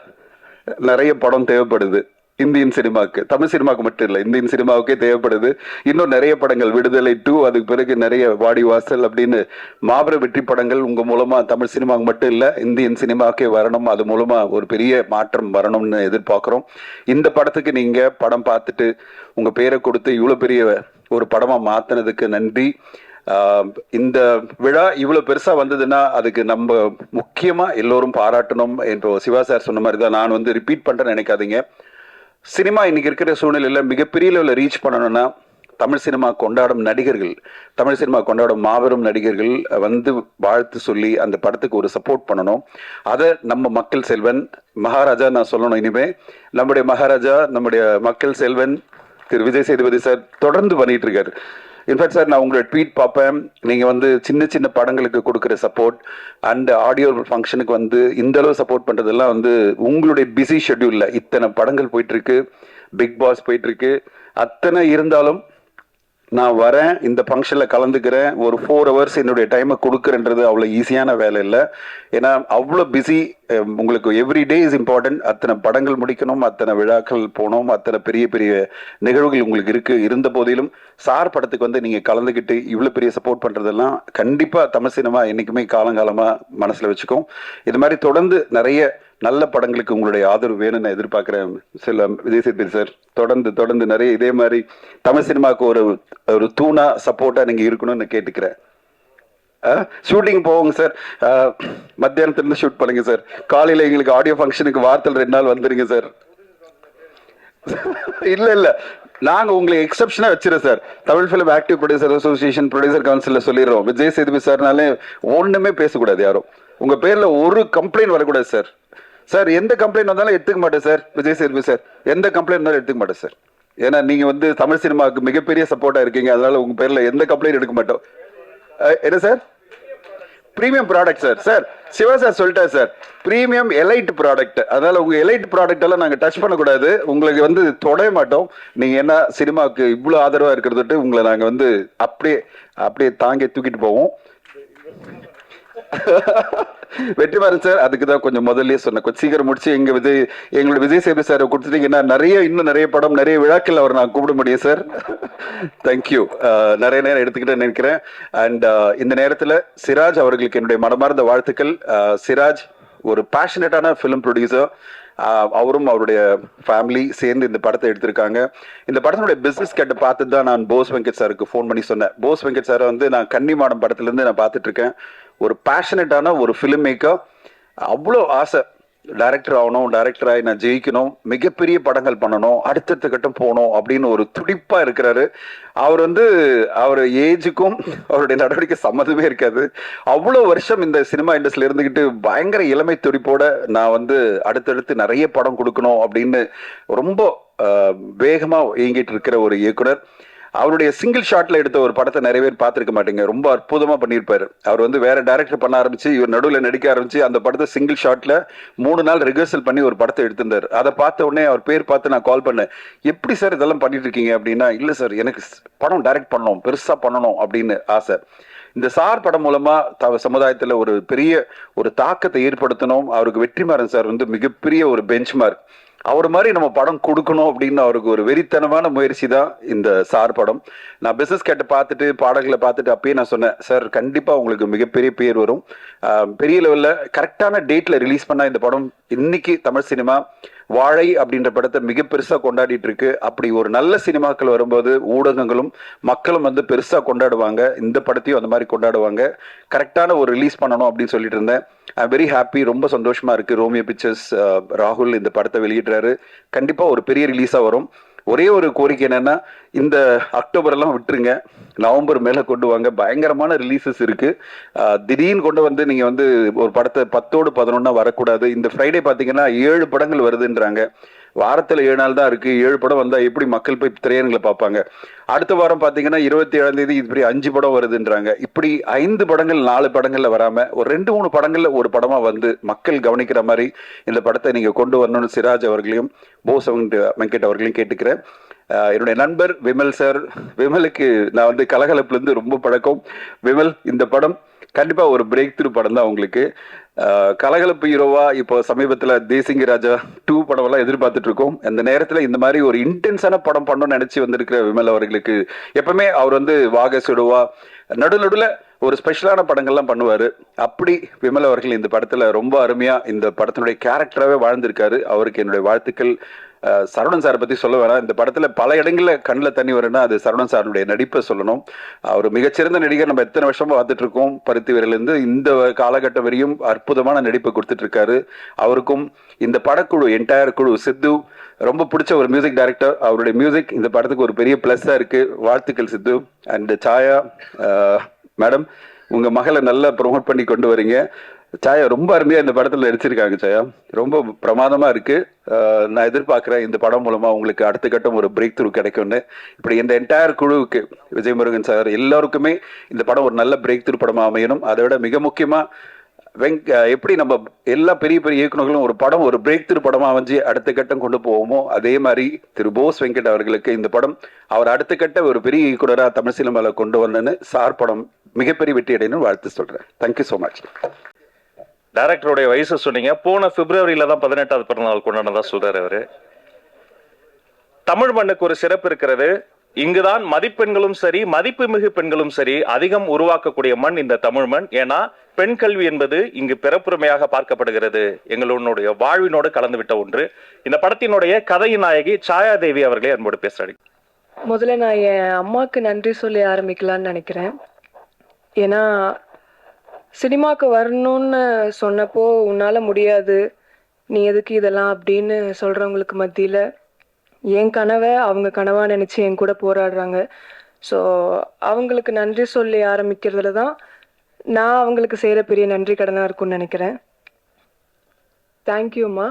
நிறைய படம் தேவைப்படுது இந்தியன் சினிமாவுக்கு, தமிழ் சினிமாவுக்கு மட்டும் இல்லை, இந்தியன் சினிமாவுக்கே தேவைப்படுது. இன்னும் நிறைய படங்கள், விடுதலை 2, அதுக்கு பிறகு நிறைய வாடி வாசல் அப்படின்னு மாபெரும் வெற்றி படங்கள் உங்கள் மூலமாக தமிழ் சினிமாவுக்கு மட்டும் இல்லை இந்தியன் சினிமாவுக்கே வரணும். அது மூலமாக ஒரு பெரிய மாற்றம் வரணும்னு எதிர்பார்க்குறோம். இந்த படத்துக்கு நீங்கள் படம் பார்த்துட்டு உங்கள் பேரை கொடுத்து இவ்வளோ பெரிய ஒரு படமாக மாற்றினதுக்கு நன்றி. இந்த விழா இவ்வளோ பெருசாக வந்ததுன்னா அதுக்கு நம்ம முக்கியமாக எல்லோரும் பாராட்டணும். இப்போ சிவா சார் சொன்ன மாதிரி தான், நான் வந்து ரிப்பீட் பண்ணுறேன்னு நினைக்காதீங்க. சினிமா இன்னைக்கு இருக்கிற சூழ்நிலையில் மிகப்பெரிய லெவலில் ரீச் பண்ணணும்னா தமிழ் சினிமா கொண்டாடும் நடிகர்கள், தமிழ் சினிமா கொண்டாடும் மாபெரும் நடிகர்கள் வந்து வாழ்த்து சொல்லி அந்த படத்துக்கு ஒரு சப்போர்ட் பண்ணணும். அதை நம்ம மக்கள் செல்வன் மகாராஜா நான் சொல்லணும். இனிமே நம்முடைய மகாராஜா, நம்முடைய மக்கள் செல்வன் திரு விஜய் சேதுபதி சார் தொடர்ந்து பண்ணிட்டு இருக்காரு. இன்ஃபேக்ட் சார் நான் உங்களோட ட்வீட் பார்ப்பேன், நீங்கள் வந்து சின்ன சின்ன படங்களுக்கு கொடுக்குற சப்போர்ட் அண்ட் ஆடியோ ஃபங்க்ஷனுக்கு வந்து இந்த அளவு சப்போர்ட் பண்ணுறதெல்லாம் வந்து உங்களுடைய பிஸி ஷெட்யூலில் இத்தனை படங்கள் போயிட்டுருக்கு, பிக் பாஸ் போயிட்டுருக்கு, அத்தனை இருந்தாலும் நான் வரேன், இந்த ஃபங்க்ஷனில் கலந்துக்கிறேன், ஒரு 4 hours என்னுடைய டைமை கொடுக்குறேன்றது அவ்வளோ ஈஸியான வேலை இல்லை. ஏன்னா அவ்வளோ பிஸி, உங்களுக்கு எவ்ரி டே இஸ் இம்பார்ட்டன்ட். அத்தனை படங்கள் முடிக்கணும், அத்தனை விழாக்கள் போகணும், அத்தனை பெரிய பெரிய நிகழ்வுகள் உங்களுக்கு இருந்த போதிலும் சார் படத்துக்கு வந்து நீங்கள் கலந்துக்கிட்டு இவ்வளோ பெரிய சப்போர்ட் பண்ணுறதெல்லாம் கண்டிப்பாக தமிழ் சினிமா என்றைக்குமே காலங்காலமாக மனசில் வச்சுக்கும். இது மாதிரி தொடர்ந்து நிறைய நல்ல படங்களுக்கு உங்களுடைய ஆதரவு வேணும்னு நான் எதிர்பார்க்குறேன். சில விஜய் சேதுபதி சார் தொடர்ந்து நிறைய இதே மாதிரி தமிழ் சினிமாவுக்கு ஒரு தூணா சப்போர்ட்டா நீங்க இருக்கணும்னு கேட்டுக்கிறேன். ஷூட்டிங் போவோங்க சார், மத்தியானத்துலேருந்து ஷூட் பண்ணுங்க சார், காலையில் எங்களுக்கு ஆடியோ ஃபங்க்ஷனுக்கு வாரத்தில் 2 நாள் வந்துடுங்க சார். இல்ல நாங்க உங்களை எக்ஸப்ஷனா வச்சிருக்கோம் சார். Tamil film active producer association producer கவுன்சில்ல சொல்லிடுறோம், விஜய் சேதுபதி சார்னாலே ஒண்ணுமே பேசக்கூடாது, யாரும் உங்க பேர்ல ஒரு கம்ப்ளைண்ட் வரக்கூடாது சார். சார் எந்த கம்ப்ளைண்ட் வந்தாலும் எடுத்துக்க மாட்டேன் சார். விஜய் சேதுபதி சார் எந்த கம்ப்ளைண்ட் வந்தாலும் எடுத்துக்க மாட்டேன் சார். ஏன்னா நீங்க வந்து தமிழ் சினிமாவுக்கு மிகப்பெரிய சப்போர்ட்டா இருக்கீங்க, அதனால உங்க பேர்ல எந்த கம்ப்ளைண்ட் எடுக்க மாட்டோம். என்ன sir? Premium product sir. Sir Siva sir சொல்லிட்டார் சார், பிரீமியம் எலைட் ப்ராடக்ட், அதனால உங்க எலைட் ப்ராடக்ட் எல்லாம் நாங்க டச் பண்ணக்கூடாது, உங்களுக்கு வந்து தொடைய மாட்டோம். நீங்க என்ன சினிமாவுக்கு இவ்வளவு ஆதரவா இருக்கிறது உங்களை நாங்க வந்து அப்படியே தாங்கி தூக்கிட்டு போவோம். வெற்றிமாறன் சார் அதுக்கு தான் கொஞ்சம் முதல்லயே சொன்னேன், கொஞ்சம் சீக்கிரம் முடிச்சு எங்களோட விஜய் சேதுபதி சார் கொடுத்துட்டீங்கன்னா இன்னும் நிறைய படம் நிறைய விழாக்கள் அவர் நான் கூப்பிட முடியும் சார். தேங்க்யூ. நிறைய நேரம் எடுத்துக்கிட்டேன்னு நினைக்கிறேன். அண்ட் இந்த நேரத்தில் சிராஜ் அவர்களுக்கு என்னுடைய மனமார்ந்த வாழ்த்துக்கள். சிராஜ் ஒரு பேஷனேட்டான ஃபிலிம் ப்ரொடியூசர், அவரும் அவருடைய ஃபேமிலி சேர்ந்து இந்த படத்தை எடுத்திருக்காங்க. இந்த படத்தினுடைய பிசினஸ் கேட்ட பார்த்து தான் நான் போஸ் வெங்கட் சாருக்கு ஃபோன் பண்ணி சொன்னேன். போஸ் வெங்கட் சாரை வந்து நான் கன்னிமாடம் படத்துலேருந்து நான் பார்த்துட்டு இருக்கேன். ஒரு பேஷனேட்டான ஒரு ஃபிலிம் மேக்கர், அவ்வளோ ஆசை டைரக்டர் ஆகணும், டைரக்டராகி நான் ஜெயிக்கணும், மிகப்பெரிய படங்கள் பண்ணணும், அடுத்தடுத்த கட்டம் போகணும் அப்படின்னு ஒரு துடிப்பாக இருக்கிறாரு. அவர் ஏஜுக்கும் அவருடைய நடவடிக்கை சம்மந்தமே இருக்காது. அவ்வளோ வருஷம் இந்த சினிமா இண்டஸ்ட்ரியில் இருந்துக்கிட்டு பயங்கர இளமை துடிப்போட நான் அடுத்தடுத்து நிறைய படம் கொடுக்கணும் அப்படின்னு ரொம்ப வேகமாக இயங்கிட்டு இருக்கிற ஒரு இயக்குனர். அவருடைய சிங்கிள் ஷாட்ல எடுத்த ஒரு படத்தை நிறைய பேர் பார்த்துருக்க மாட்டீங்க, ரொம்ப அற்புதமா பண்ணியிருப்பாரு. அவர் வேற டைரக்டர் பண்ண ஆரம்பிச்சு இவர் நடுவில் நடிக்க ஆரம்பிச்சு அந்த படத்தை சிங்கிள் ஷாட்ல 3 நாள் ரிஹர்சல் பண்ணி ஒரு படத்தை எடுத்திருந்தார். அதை பார்த்த உடனே அவர் பேர் பார்த்து நான் கால் பண்ணேன், எப்படி சார் இதெல்லாம் பண்ணிட்டு இருக்கீங்க அப்படின்னா, இல்ல சார் எனக்கு படம் டைரக்ட் பண்ணணும், பெருசா பண்ணணும் அப்படின்னு ஆசை. இந்த சார் படம் மூலமா சமுதாயத்துல ஒரு பெரிய ஒரு தாக்கத்தை ஏற்படுத்தணும். அவருக்கு வெற்றிமாறன் சார் மிகப்பெரிய ஒரு பெஞ்ச் மார்க். அவர் மாதிரி நம்ம படம் கொடுக்கணும் அப்படின்னு அவருக்கு ஒரு வெறித்தனமான முயற்சி தான் இந்த சார் படம். நான் பிசினஸ் கேட்ட பார்த்துட்டு பாடல்களை பார்த்துட்டு அப்பயே நான் சொன்னேன், சார் கண்டிப்பா உங்களுக்கு மிகப்பெரிய பேர் வரும், பெரிய லெவல்ல கரெக்டான டேட்ல ரிலீஸ் பண்ணா இந்த படம் இன்னைக்கு தமிழ் சினிமா வாழை அப்படின்ற படத்தை மிக பெருசா கொண்டாடிட்டு இருக்கு. அப்படி ஒரு நல்ல சினிமாக்கள் வரும்போது ஊடகங்களும் மக்களும் பெருசா கொண்டாடுவாங்க, இந்த படத்தையும் அந்த மாதிரி கொண்டாடுவாங்க. கரெக்டான ஒரு ரிலீஸ் பண்ணணும் அப்படின்னு சொல்லிட்டு இருந்தேன். ஐ எம் வெரி ஹாப்பி, ரொம்ப சந்தோஷமா இருக்கு. ரோமியோ பிக்சர்ஸ் ராகுல் இந்த படத்தை வெளியிடுறாரு, கண்டிப்பா ஒரு பெரிய ரிலீஸா வரும். ஒரே ஒரு கோரிக்கை என்னன்னா, இந்த அக்டோபர் எல்லாம் விட்டுருங்க, நவம்பர் மேல கொண்டு வாங்க, பயங்கரமான ரிலீசஸ் இருக்கு. திடீர்னு கொண்டு நீங்க ஒரு படத்தை 10ஓடு 11 வரக்கூடாது. இந்த ஃப்ரைடே பாத்தீங்கன்னா 7 படங்கள் வருதுன்றாங்க. வாரத்துல 7 நாள் தான் இருக்கு, 7 படம் வந்தா எப்படி மக்கள் போய் திரையரங்களை பார்ப்பாங்க? அடுத்த வாரம் பாத்தீங்கன்னா 27ஆம் தேதி இப்படி 5 படம் வருதுன்றாங்க. இப்படி 5 படங்கள் 4 படங்கள்ல வராம ஒரு 2-3 படங்கள்ல ஒரு படமா மக்கள் கவனிக்கிற மாதிரி இந்த படத்தை நீங்க கொண்டு வரணும்னு சிராஜ் அவர்களையும் போஸ் வெங்கட் அவர்களையும் கேட்டுக்கிறேன். என்னுடைய நண்பர் விமல் சார், விமலுக்கு நான் கலகலப்புல இருந்து ரொம்ப பழக்கம். விமல், இந்த படம் கண்டிப்பா ஒரு பிரேக் த்ரூ படம் தான் உங்களுக்கு. கலகலப்பு ஹீரோவா இப்போ சமீபத்துல தேசிங்க ராஜா 2 படம் எல்லாம் எதிர்பார்த்துட்டு இருக்கோம். அந்த நேரத்துல இந்த மாதிரி ஒரு இன்டென்ஸான படம் பண்ணணும்னு நினைச்சு வந்திருக்கிற விமல் அவர்களுக்கு எப்பவுமே அவர் வாக சுடுவா நடுநடுல ஒரு ஸ்பெஷலான படங்கள்லாம் பண்ணுவாரு. அப்படி விமல் அவர்கள் இந்த படத்துல ரொம்ப அருமையா இந்த படத்தினுடைய கேரக்டராகவே வாழ்ந்திருக்காரு. அவருக்கு என்னுடைய வாழ்த்துக்கள். சரவணன் சாரை பத்தி சொல்ல வேணாம், இந்த படத்துல பல இடங்கள்ல கண்ணில் தண்ணி வரும்னா அது சரவணன் சாருடைய நடிப்பை சொல்லணும். அவர் மிகச்சிறந்த நடிகர், நம்ம எத்தனை வருஷமா பார்த்துட்டு இருக்கோம். பருத்தி வீரர்லேருந்து இந்த காலகட்டம் வரையும் அற்புதமான நடிப்பை கொடுத்துட்டு இருக்காரு. அவருக்கும் இந்த படக்குழு என்டையர் குழு சித்து ரொம்ப பிடிச்ச ஒரு மியூசிக் டைரக்டர். அவருடைய மியூசிக் இந்த படத்துக்கு ஒரு பெரிய பிளஸ்ஸா இருக்கு. வாழ்த்துக்கள் சித்து. அண்ட் சாயா மேடம், உங்க மகளை நல்லா ப்ரொமோட் பண்ணி கொண்டு வரீங்க. சாயா ரொம்ப அருமையா இந்த படத்துல நடிச்சிருக்காங்க. சாயா ரொம்ப பிரமாதமா இருக்கு. நான் எதிர்பார்க்கிறேன் இந்த படம் மூலமா உங்களுக்கு அடுத்த கட்டம் ஒரு பிரேக் த்ரூ கிடைக்கும்னு. இப்படி இந்த என்டையர் குழுவுக்கு, விஜய் முருகன் சார் எல்லாருக்குமே இந்த படம் ஒரு நல்ல பிரேக் த்ரூ படமா அமையணும். அதை விட மிக முக்கியமா எப்படி நம்ம எல்லா பெரிய பெரிய இயக்குநர்களும் ஒரு படம் ஒரு பிரேக் த்ரூ படமா அமைஞ்சு அடுத்த கட்டம் கொண்டு போவோமோ, அதே மாதிரி திரு போஸ் வெங்கட் அவர்களுக்கு இந்த படம் அவர் அடுத்த கட்ட ஒரு பெரிய இயக்குனராக தமிழ் சினிமாவில் கொண்டு வந்தேன்னு சார் படம் மிகப்பெரிய வெற்றி அடையணும்னு வாழ்த்து சொல்றேன். Thank you so much. டைரக்டருடைய வயசு சொன்னீங்க. போன பிப்ரவரியில தான் 18வது பிறந்தநாள் கொண்டாடுனதா சொல்றாரு அவரு. தமிழ் மண்ணுக்கு ஒரு சிறப்பு இருக்கிறது. இங்குதான் மதிப்பெண்களும் சரி, மதிப்பு மிகு பெண்களும் சரி அதிகம் உருவாக்கக்கூடிய மண் இந்த தமிழ் மண். ஏன்னா பெண் கல்வி என்பது இங்கு பிறப்புரிமையாக பார்க்கப்படுகிறது. எங்களுடைய வாழ்வினோடு கலந்துவிட்ட ஒன்று. இந்த படத்தினுடைய கதையின் நாயகி சாயாதேவி அவர்களே அன்போடு பேசுறாங்க. முதல்ல நான் என் அம்மாவுக்கு நன்றி சொல்லி ஆரம்பிக்கலான்னு நினைக்கிறேன். ஏன்னா சினிமாவுக்கு வரணும்னு சொன்னப்போ உன்னால முடியாது, நீ எதுக்கு இதெல்லாம் அப்படின்னு சொல்றவங்களுக்கு மத்தியில் என் கனவை அவங்க கனவா நினைச்சு என் கூட போராடுறாங்க. ஸோ அவங்களுக்கு நன்றி சொல்லி ஆரம்பிக்கிறதுல தான் நான் அவங்களுக்கு செய்கிற பெரிய நன்றி கடனாக இருக்கும்னு நினைக்கிறேன். தேங்க்யூம்மா.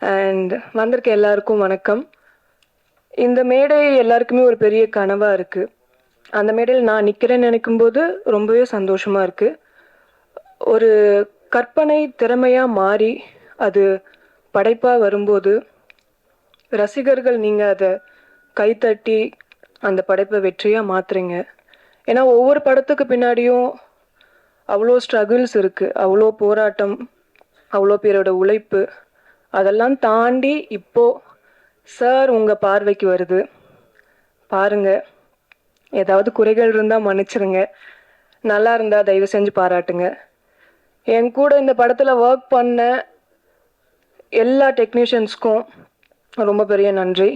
அண்ட் வந்திருக்க எல்லாருக்கும் வணக்கம். இந்த மேடை எல்லாருக்குமே ஒரு பெரிய கனவாக இருக்குது. அந்த மேடையில் நான் நிற்கிறேன்னு நினைக்கும்போது ரொம்பவே சந்தோஷமாக இருக்குது. ஒரு கற்பனை திறமையாக மாறி அது படைப்பாக வரும்போது ரசிகர்கள் நீங்கள் அதை கைத்தட்டி அந்த படைப்பை வெற்றியாக மாற்றுறீங்க. ஏன்னா ஒவ்வொரு படத்துக்கு பின்னாடியும் அவ்வளோ ஸ்ட்ரகிள்ஸ் இருக்குது, அவ்வளோ போராட்டம், அவ்வளோ பேரோட உழைப்பு. அதெல்லாம் தாண்டி இப்போது சார் உங்கள் பார்வைக்கு வருது. பாருங்கள், ஏதாவது குறைகள் இருந்தால் மன்னிச்சிருங்க, நல்லா இருந்தால் தயவு செஞ்சு பாராட்டுங்க. என் கூட இந்த படத்தில் ஒர்க் பண்ண எல்லா டெக்னீஷியன்ஸ்க்கும் ரொம்ப பெரிய நன்றி.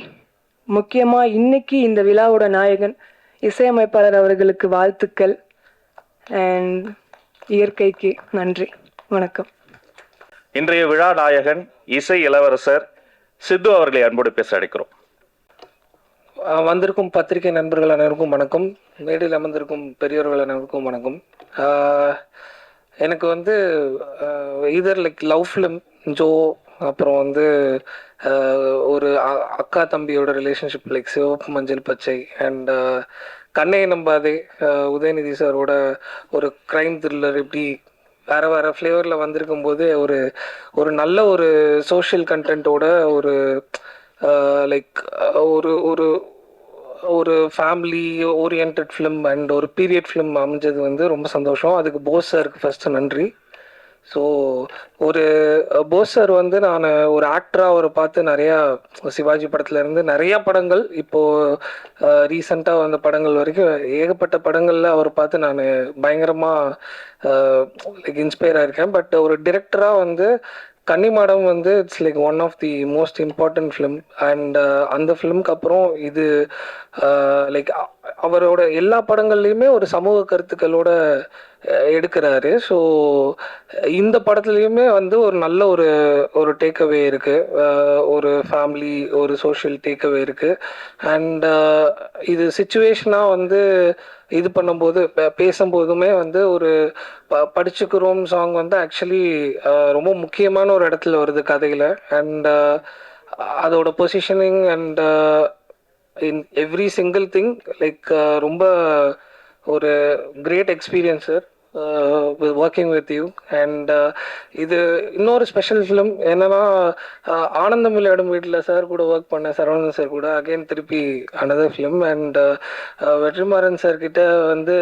முக்கியமாக இன்னைக்கு இந்த விழாவோட நாயகன் இசையமைப்பாளர் அவர்களுக்கு வாழ்த்துக்கள். அண்ட் இயற்கைக்கு நன்றி. வணக்கம். இன்றைய விழா நாயகன் இசை இளவரசர் சித்து அவர்களை அன்போடு பேச அழைக்கிறோம். வந்திருக்கும் பத்திரிகை நண்பர்கள் அனைவருக்கும் வணக்கம். மேடையில் அமர்ந்திருக்கும் பெரியவர்கள் அனைவருக்கும் வணக்கம். எனக்கு வந்து இதர் லைக் லவ் ஃபிலிம் ஜோ, அப்புறம் வந்து ஒரு அக்கா தம்பியோட ரிலேஷன்ஷிப் லைக் சிவப்பு மஞ்சள் பச்சை அண்ட் கண்ணை நம்பாதே உதயநிதி சாரோட ஒரு க்ரைம் த்ரில்லர், இப்படி வேறு வேறு ஃப்ளேவரில் வந்திருக்கும் போது ஒரு நல்ல ஒரு சோஷியல் கண்டென்ட்டோட ஒரு லைக் ஒரு ஒரு ஃபேமிலி ஓரியன்ட் ஃபிலிம் அண்ட் ஒரு பீரியட் ஃபிலிம் அமைஞ்சது வந்து ரொம்ப சந்தோஷம். அதுக்கு போஸ் சாருக்கு ஃபஸ்ட்டு நன்றி. ஸோ ஒரு போஸ் சார் வந்து நான் ஒரு ஆக்டராக அவரை பார்த்து நிறையா சிவாஜி படத்துலேருந்து நிறையா படங்கள், இப்போது ரீசண்டாக வந்த படங்கள் வரைக்கும் ஏகப்பட்ட படங்களில் அவரை பார்த்து நான் பயங்கரமாக லைக் இன்ஸ்பயர் ஆகிருக்கேன். பட் ஒரு டிரெக்டராக வந்து கன்னிமாடம் வந்து it's like one of the most important film. And அந்த ஃபிலிம்க்கு அப்புறம் இது லைக் அவரோட எல்லா படங்கள்லையுமே ஒரு சமூக கருத்துக்களோட எடுக்கிறாரு. ஸோ இந்த படத்துலையுமே வந்து ஒரு நல்ல ஒரு டேக்அவே இருக்குது, ஒரு ஃபேமிலி ஒரு சோஷியல் டேக்அவே இருக்குது. அண்ட் இது சிச்சுவேஷனாக வந்து இது பண்ணும்போது பேசும்போதுமே வந்து ஒரு படிச்சுக்கிறோம் சாங் வந்து ஆக்சுவலி ரொம்ப முக்கியமான ஒரு இடத்துல வருது கதையில். அண்ட் அதோட positioning and in every single thing like ரொம்ப ஒரு great experience sir working with you. And இது இன்னொரு ஸ்பெஷல் ஃபிலிம் என்னன்னா, ஆனந்தம் விளையாடும் வீட்டில் சார் கூட ஒர்க் பண்ண சரவணன் சார் கூட அகெயின் திருப்பி அனதர் ஃபிலிம். அண்ட் வெற்றிமாறன் சார்கிட்ட வந்து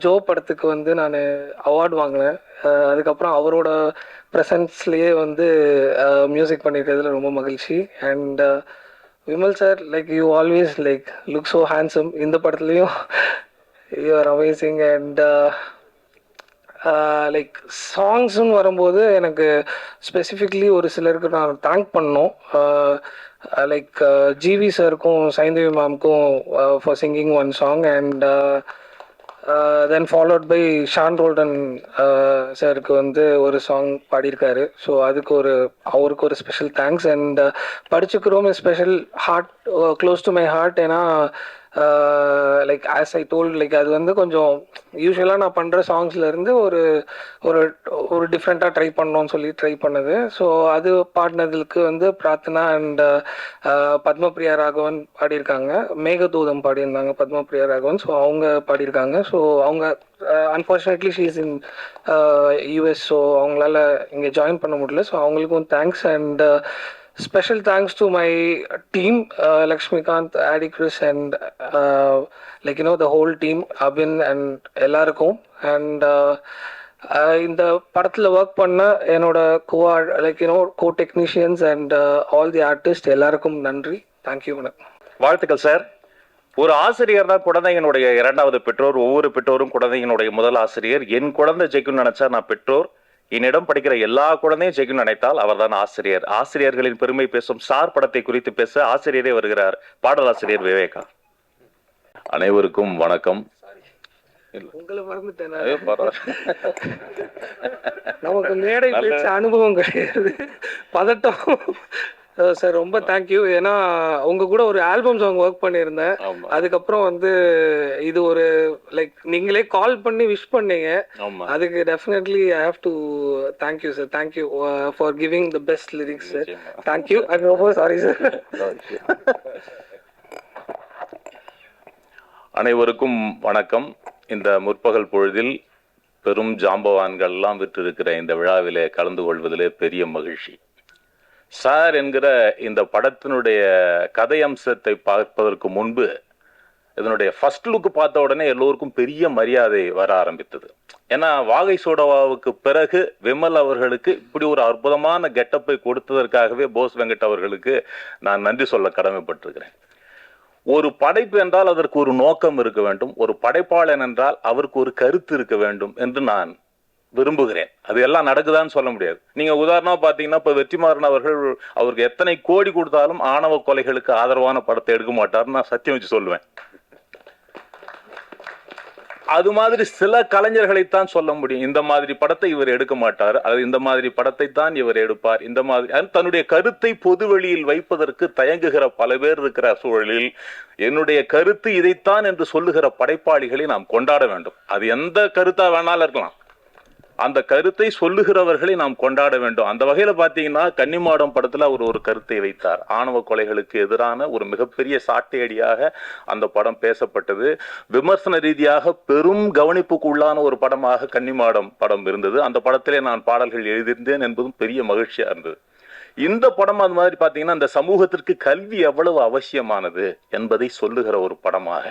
ஜோ படத்துக்கு வந்து நான் அவார்டு வாங்கினேன். அதுக்கப்புறம் அவரோட ப்ரெசன்ஸ்லேயே வந்து மியூசிக் பண்ணியிருக்கிறதுல ரொம்ப மகிழ்ச்சி. And Vimal sir like you always like look so handsome. இந்த படத்துலையும் you are amazing. And like சாங்ஸ்ன்னு வரும்போது எனக்கு ஸ்பெசிஃபிக்லி ஒரு சிலருக்கு நான் தேங்க் பண்ணோம். லைக் ஜிவி சாருக்கும் சைந்தவி மேம்க்கும் for singing one song. And then followed by Sean Roldan சாருக்கு வந்து ஒரு சாங் பாடியிருக்காரு. ஸோ அதுக்கு அவருக்கு ஒரு ஸ்பெஷல் தேங்க்ஸ். அண்ட் படிச்சுக்கிறோம் special heart close to my heart. ஏன்னா like as I told like அது வந்து கொஞ்சம் யூஸ்வலாக நான் பண்ணுற சாங்ஸ்லேருந்து ஒரு ஒரு ஒரு டிஃப்ரெண்ட்டாக ட்ரை பண்ணோன்னு சொல்லி ட்ரை பண்ணது. ஸோ அது பாடினதுக்கு வந்து பிரார்த்தனா அண்ட் பத்மபிரியா ராகவன் பாடியிருக்காங்க, மேகதூதம் பாடியிருந்தாங்க பத்மபிரியா ராகவன். ஸோ அவங்க பாடியிருக்காங்க. ஸோ அவங்க unfortunately she's in US. So அவங்களால இங்கே ஜாயின் பண்ண முடியல. ஸோ அவங்களுக்கும் thanks and special thanks to my team, Lakshmikant, Adi Chris and like you know the whole team, Abin and எல்லாருக்கும். அண்ட் இந்த படத்தில் ஒர்க் பண்ண என்னோட like you know co technicians and all the artist எல்லாருக்கும் நன்றி. தேங்க்யூ. வாழ்த்துக்கள் சார். ஒரு ஆசிரியர் தான் குழந்தையினுடைய இரண்டாவது பெற்றோர். ஒவ்வொரு பெற்றோரும் குழந்தையினுடைய முதல் ஆசிரியர். என் குழந்தை ஜெயிக்கும்னு நினைச்சா நான் பெற்றோர், என்னிடம் படிக்கிற எல்லா குழந்தையும் ஜெயிக்கும் நினைத்தால் அவர்தான் ஆசிரியர். ஆசிரியர்களின் பெருமை பேசும் சார் படத்தை குறித்து பேச ஆசிரியரே வருகிறார், பாடலாசிரியர் விவேகா. அனைவருக்கும் வணக்கம். உங்களை மறந்துட்டேன். நமக்கு மேடை பேச்ச அனுபவம் கிடையாது, பதட்டம். சார் ரொம்ப தேங்க்யூ. ஏன்னா உங்க கூட ஒரு ஆல்பம் சாங் ஒர்க் பண்ணியிருந்தேன். அதுக்கப்புறம் வந்து இது ஒரு லைக் நீங்களே கால் பண்ணி விஷ் பண்ணீங்க. அதுக்கு definitely I have to thank you sir. Thank you for giving the best lyrics sir. Thank you. I'm ரொம்ப சாரி சார். அனைவருக்கும் வணக்கம். இந்த முற்பகல் பொழுதில் பெரும் ஜாம்பவான்கள் எல்லாம் விற்றிருக்கிற இந்த விழாவிலே கலந்து கொள்வதிலே பெரிய மகிழ்ச்சி. சார் என்கிற இந்த படத்தினுடைய கதை அம்சத்தை பார்ப்பதற்கு முன்பு இதனுடைய ஃபர்ஸ்ட் லுக் பார்த்த உடனே எல்லோருக்கும் பெரிய மரியாதை வர ஆரம்பித்தது. ஏன்னா வாகை சோடவாவுக்கு பிறகு விமல் அவர்களுக்கு இப்படி ஒரு அற்புதமான கெட்டப்பை கொடுத்ததற்காகவே போஸ் வெங்கட் அவர்களுக்கு நான் நன்றி சொல்ல கடமைப்பட்டிருக்கிறேன். ஒரு படைப்பு என்றால் அதற்கு ஒரு நோக்கம் இருக்க வேண்டும், ஒரு படைப்பாளன் என்றால் அவருக்கு ஒரு கருத்து இருக்க வேண்டும் என்று நான் விரும்புகிறேன். அது எல்லாம் நடக்குதான்னு சொல்ல முடியாது. நீங்க உதாரணமா பாத்தீங்கன்னா இப்ப வெற்றிமாறன் அவர்கள் அவருக்கு எத்தனை கோடி கொடுத்தாலும் ஆணவ கொலைகளுக்கு ஆதரவான படத்தை எடுக்க மாட்டார்னு நான் சத்தியம் வச்சு சொல்லுவேன். அது மாதிரி சில கலைஞர்களைத்தான் சொல்ல முடியும், இந்த மாதிரி படத்தை இவர் எடுக்க மாட்டார், அது இந்த மாதிரி படத்தை தான் இவர் எடுப்பார். இந்த மாதிரி தன்னுடைய கருத்தை பொது வெளியில் வைப்பதற்கு தயங்குகிற பல பேர் இருக்கிற சூழலில் என்னுடைய கருத்து இதைத்தான் என்று சொல்லுகிற படைப்பாளிகளை நாம் கொண்டாட வேண்டும். அது எந்த கருத்தா வேணாலும் இருக்கலாம், அந்த கருத்தை சொல்லுகிறவர்களை நாம் கொண்டாட வேண்டும். அந்த வகையில பாத்தீங்கன்னா கன்னிமாடம் படத்துல அவர் ஒரு கருத்தை வைத்தார். ஆணவ கொலைகளுக்கு எதிரான ஒரு மிகப்பெரிய சாட்டையடியாக அந்த படம் பேசப்பட்டது. விமர்சன ரீதியாக பெரும் கவனிப்புக்கு உள்ளான ஒரு படமாக கன்னிமாடம் படம் இருந்தது. அந்த படத்திலே நான் பாடல்கள் எழுதியிருந்தேன் என்பதும் பெரிய மகிழ்ச்சியா இருந்தது. இந்த படம் அது மாதிரி பாத்தீங்கன்னா இந்த சமூகத்திற்கு கல்வி எவ்வளவு அவசியமானது என்பதை சொல்லுகிற ஒரு படமாக,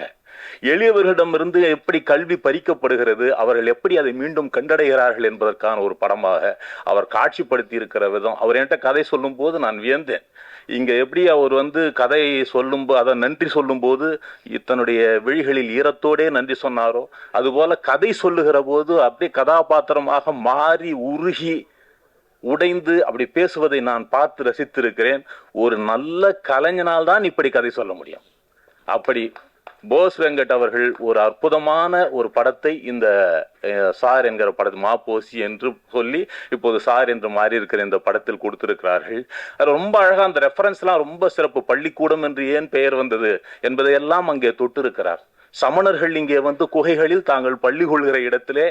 எளியவர்களிடமிருந்து எப்படி கல்வி பறிக்கப்படுகிறது, அவர்கள் எப்படி அதை மீண்டும் கண்டடைகிறார்கள் என்பதற்கான ஒரு படமாக அவர் காட்சிப்படுத்தி இருக்கிற விதம். அவர் என்கிட்ட கதை சொல்லும் போது நான் வியந்தேன். இங்க எப்படி அவர் கதையை சொல்லும் அதை நன்றி சொல்லும் போது தன்னுடைய விழிகளில் ஈரத்தோடே நன்றி சொன்னாரோ, அதுபோல கதை சொல்லுகிற போது அப்படியே கதாபாத்திரமாக மாறி உருகி உடைந்து அப்படி பேசுவதை நான் பார்த்து ரசித்திருக்கிறேன். ஒரு நல்ல கலைஞனால் தான் இப்படி கதை சொல்ல முடியும். அப்படி போஸ் வெங்கட் அவர்கள் ஒரு அற்புதமான ஒரு படத்தை இந்த சார் என்கிற படத்தை மாப்போசி என்று சொல்லி இப்போது சார் என்று மாறி இருக்கிற இந்த படத்தில் கொடுத்திருக்கிறார்கள். அது ரொம்ப அழகா அந்த ரெஃபரன்ஸ்லாம் ரொம்ப சிறப்பு. பள்ளிக்கூடம் என்று ஏன் பெயர் வந்தது என்பதையெல்லாம் அங்கே தொட்டிருக்கிறார். சமணர்கள் இங்கே குகைகளில் தாங்கள் பள்ளி கொள்கிற இடத்திலே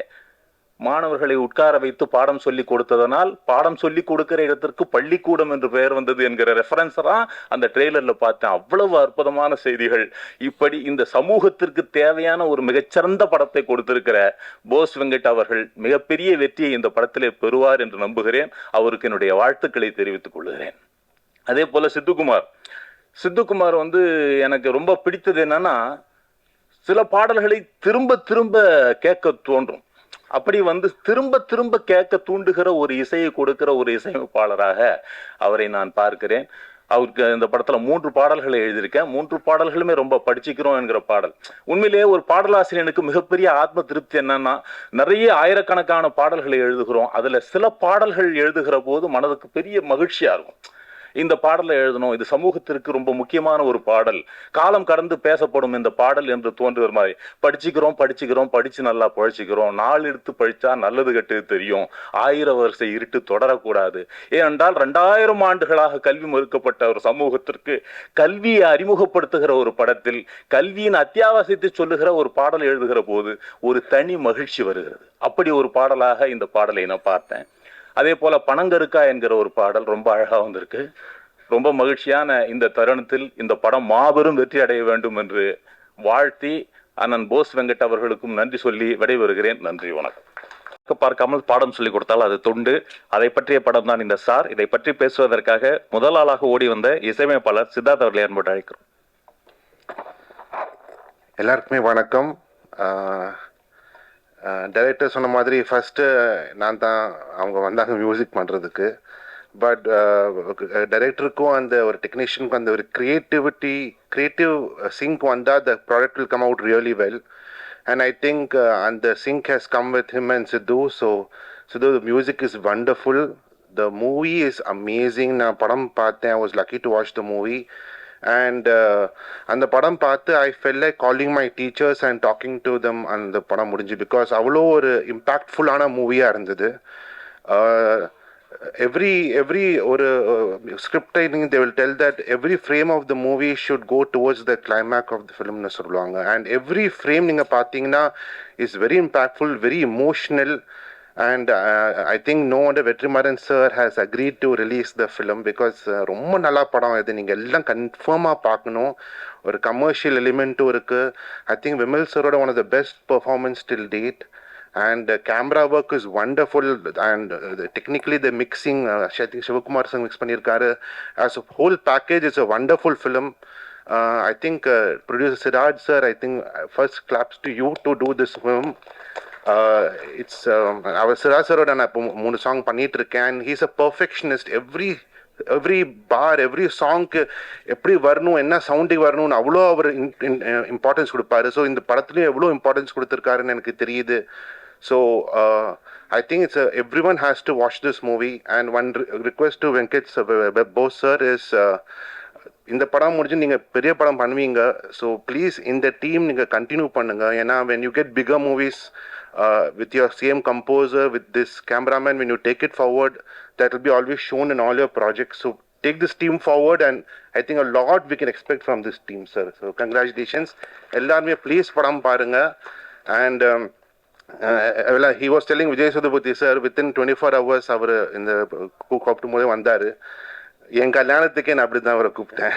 மாணவர்களை உட்கார வைத்து பாடம் சொல்லி கொடுத்ததனால் பாடம் சொல்லி கொடுக்கிற இடத்திற்கு பள்ளிக்கூடம் என்று பெயர் வந்தது என்கிற ரெஃபரன்ஸ் தான் அந்த ட்ரெய்லர்ல பார்த்தேன். அவ்வளவு அற்புதமான செய்திகள். இப்படி இந்த சமூகத்திற்கு தேவையான ஒரு மிகச்சிறந்த படத்தை கொடுத்திருக்கிற போஸ் வெங்கட் அவர்கள் மிகப்பெரிய வெற்றியை இந்த படத்திலே பெறுவார் என்று நம்புகிறேன். அவருக்கு என்னுடைய வாழ்த்துக்களை தெரிவித்துக் கொள்கிறேன். அதே போல சித்துக்குமார் எனக்கு ரொம்ப பிடித்தது என்னன்னா, சில பாடல்களை திரும்ப திரும்ப கேட்க தோன்றும். அப்படி திரும்ப திரும்ப கேட்க தூண்டுகிற ஒரு இசையை கொடுக்கிற ஒரு இசையமைப்பாளராக அவரை நான் பார்க்கிறேன். அவருக்கு இந்த படத்துல 3 பாடல்களை எழுதியிருக்கேன். 3 பாடல்களுமே ரொம்ப படிச்சுக்கிறோம் என்கிற பாடல். உண்மையிலேயே ஒரு பாடலாசிரியனுக்கு மிகப்பெரிய ஆத்ம திருப்தி என்னன்னா, நிறைய ஆயிரக்கணக்கான பாடல்களை எழுதுகிறோம், அதுல சில பாடல்கள் எழுதுகிற போது மனதுக்கு பெரிய மகிழ்ச்சியா இருக்கும். இந்த பாடலை எழுதணும், இது சமூகத்திற்கு ரொம்ப முக்கியமான ஒரு பாடல், காலம் கடந்து பேசப்படும் இந்த பாடல் என்று தோன்றுகிற மாதிரி. படிச்சுக்கிறோம் படிச்சு நல்லா பழிச்சுக்கிறோம், நாள் எடுத்து பழிச்சா நல்லது கெட்டது தெரியும், 1000 வருஷ இருட்டு தொடரக்கூடாது. ஏனென்றால் 2000 ஆண்டுகளாக கல்வி மறுக்கப்பட்ட ஒரு சமூகத்திற்கு கல்வியை அறிமுகப்படுத்துகிற ஒரு படத்தில் கல்வியின் அத்தியாவசியத்தை சொல்லுகிற ஒரு பாடல் எழுதுகிற போது ஒரு தனி மகிழ்ச்சி வருகிறது. அப்படி ஒரு பாடலாக இந்த பாடலை நான் பார்த்தேன். அதே போல பனங்கருக்கா என்கிற ஒரு பாடல் ரொம்ப அழகா வந்திருக்கு. ரொம்ப மகிழ்ச்சியான இந்த தருணத்தில் இந்த படம் மாபெரும் வெற்றி அடைய வேண்டும் என்று வாழ்த்தி அண்ணன் போஸ் வெங்கட் அவர்களுக்கும் நன்றி சொல்லி விடைபெறுகிறேன். நன்றி, வணக்கம். பார்க்காமல் பாடம் சொல்லிக் கொடுத்தால் அது தொண்டு. அதை பற்றிய படம் தான் இந்த சார். இதை பற்றி பேசுவதற்காக முதல் ஆளாக ஓடி வந்த இசையமைப்பாளர் சித்தார்த் அவர்களை அன்போடு அழைக்கிறோம். எல்லாருக்குமே வணக்கம். டைரக்டர் சொன்ன மாதிரி ஃபஸ்ட்டு நான் தான் அவங்க வந்தாங்க மியூசிக் பண்ணுறதுக்கு. பட் டைரக்டருக்கும் அந்த ஒரு டெக்னீஷியனுக்கும் அந்த ஒரு கிரியேட்டிவ் சிங்க் வந்தால் the product will come out really well. And I think அந்த sync has come with him and Siddhu. So the music is wonderful. The movie is amazing. நான் படம் பார்த்தேன். I was lucky to watch the movie. And அந்த படம் பார்த்து I fell like calling my teachers and talking to them. அந்த படம் முடிஞ்சு பிகாஸ் அவ்வளோ ஒரு இம்பேக்ட்ஃபுல்லான மூவியாக இருந்தது. எவ்ரி ஒரு script writing they will tell that every frame of the movie should go towards the climax of the ஃபிலிம்னு சொல்லுவாங்க. அண்ட் எவ்ரி ஃப்ரேம் நீங்கள் பார்த்தீங்கன்னா is very impactful, very emotional. And I think no wonder Vetrimaran sir has agreed to release the film because ரொம்ப நல்லா படம் இது. நீங்கள் எல்லாம் கன்ஃபார்மாக பார்க்கணும். ஒரு கமர்ஷியல் எலிமெண்ட்டும் இருக்குது. ஐ திங்க் விமல் சரோட one of the best performance till date. And camera work is wonderful. And technically the mixing, I think Shivakumar sir mix பண்ணியிருக்காரு. As a whole package, it's a wonderful film. I think producer Siraj sir, I think first claps to you to do this film. It's அவர் சிராசரோட நான் இப்போ 3 சாங் பண்ணிட்டு இருக்கேன். He's a perfectionist. Every bar every சாங்க்கு எப்படி வரணும், என்ன சவுண்டிங் வரணும்னு அவ்வளோ அவர் இம்பார்ட்டன்ஸ் கொடுப்பாரு. ஸோ இந்த படத்துலையும் எவ்வளோ இம்பார்ட்டன்ஸ் கொடுத்துருக்காருன்னு எனக்கு தெரியுது. So I think it's every one has to watch this movie. And one request to Venkat Bose sir is இந்த படம் முடிஞ்சு நீங்கள் பெரிய படம் பண்ணுவீங்க. ஸோ ப்ளீஸ் இந்த டீம் நீங்கள் கண்டினியூ பண்ணுங்கள். ஏன்னா when you get bigger movies with your same composer, with this cameraman, when you take it forward, that will be always shown in all your projects. So take this team forward and I think a lot we can expect from this team, sir. So congratulations. எல்லாருமே ப்ளீஸ் படம் பாருங்க. And he was telling Vijay Sethupathi sir, within 24 hours அவர் இந்த கூப்பிடும் போதே வந்தார். என் கல்யாணத்துக்கே நான் அப்படி தான் அவரை கூப்பிட்டேன்.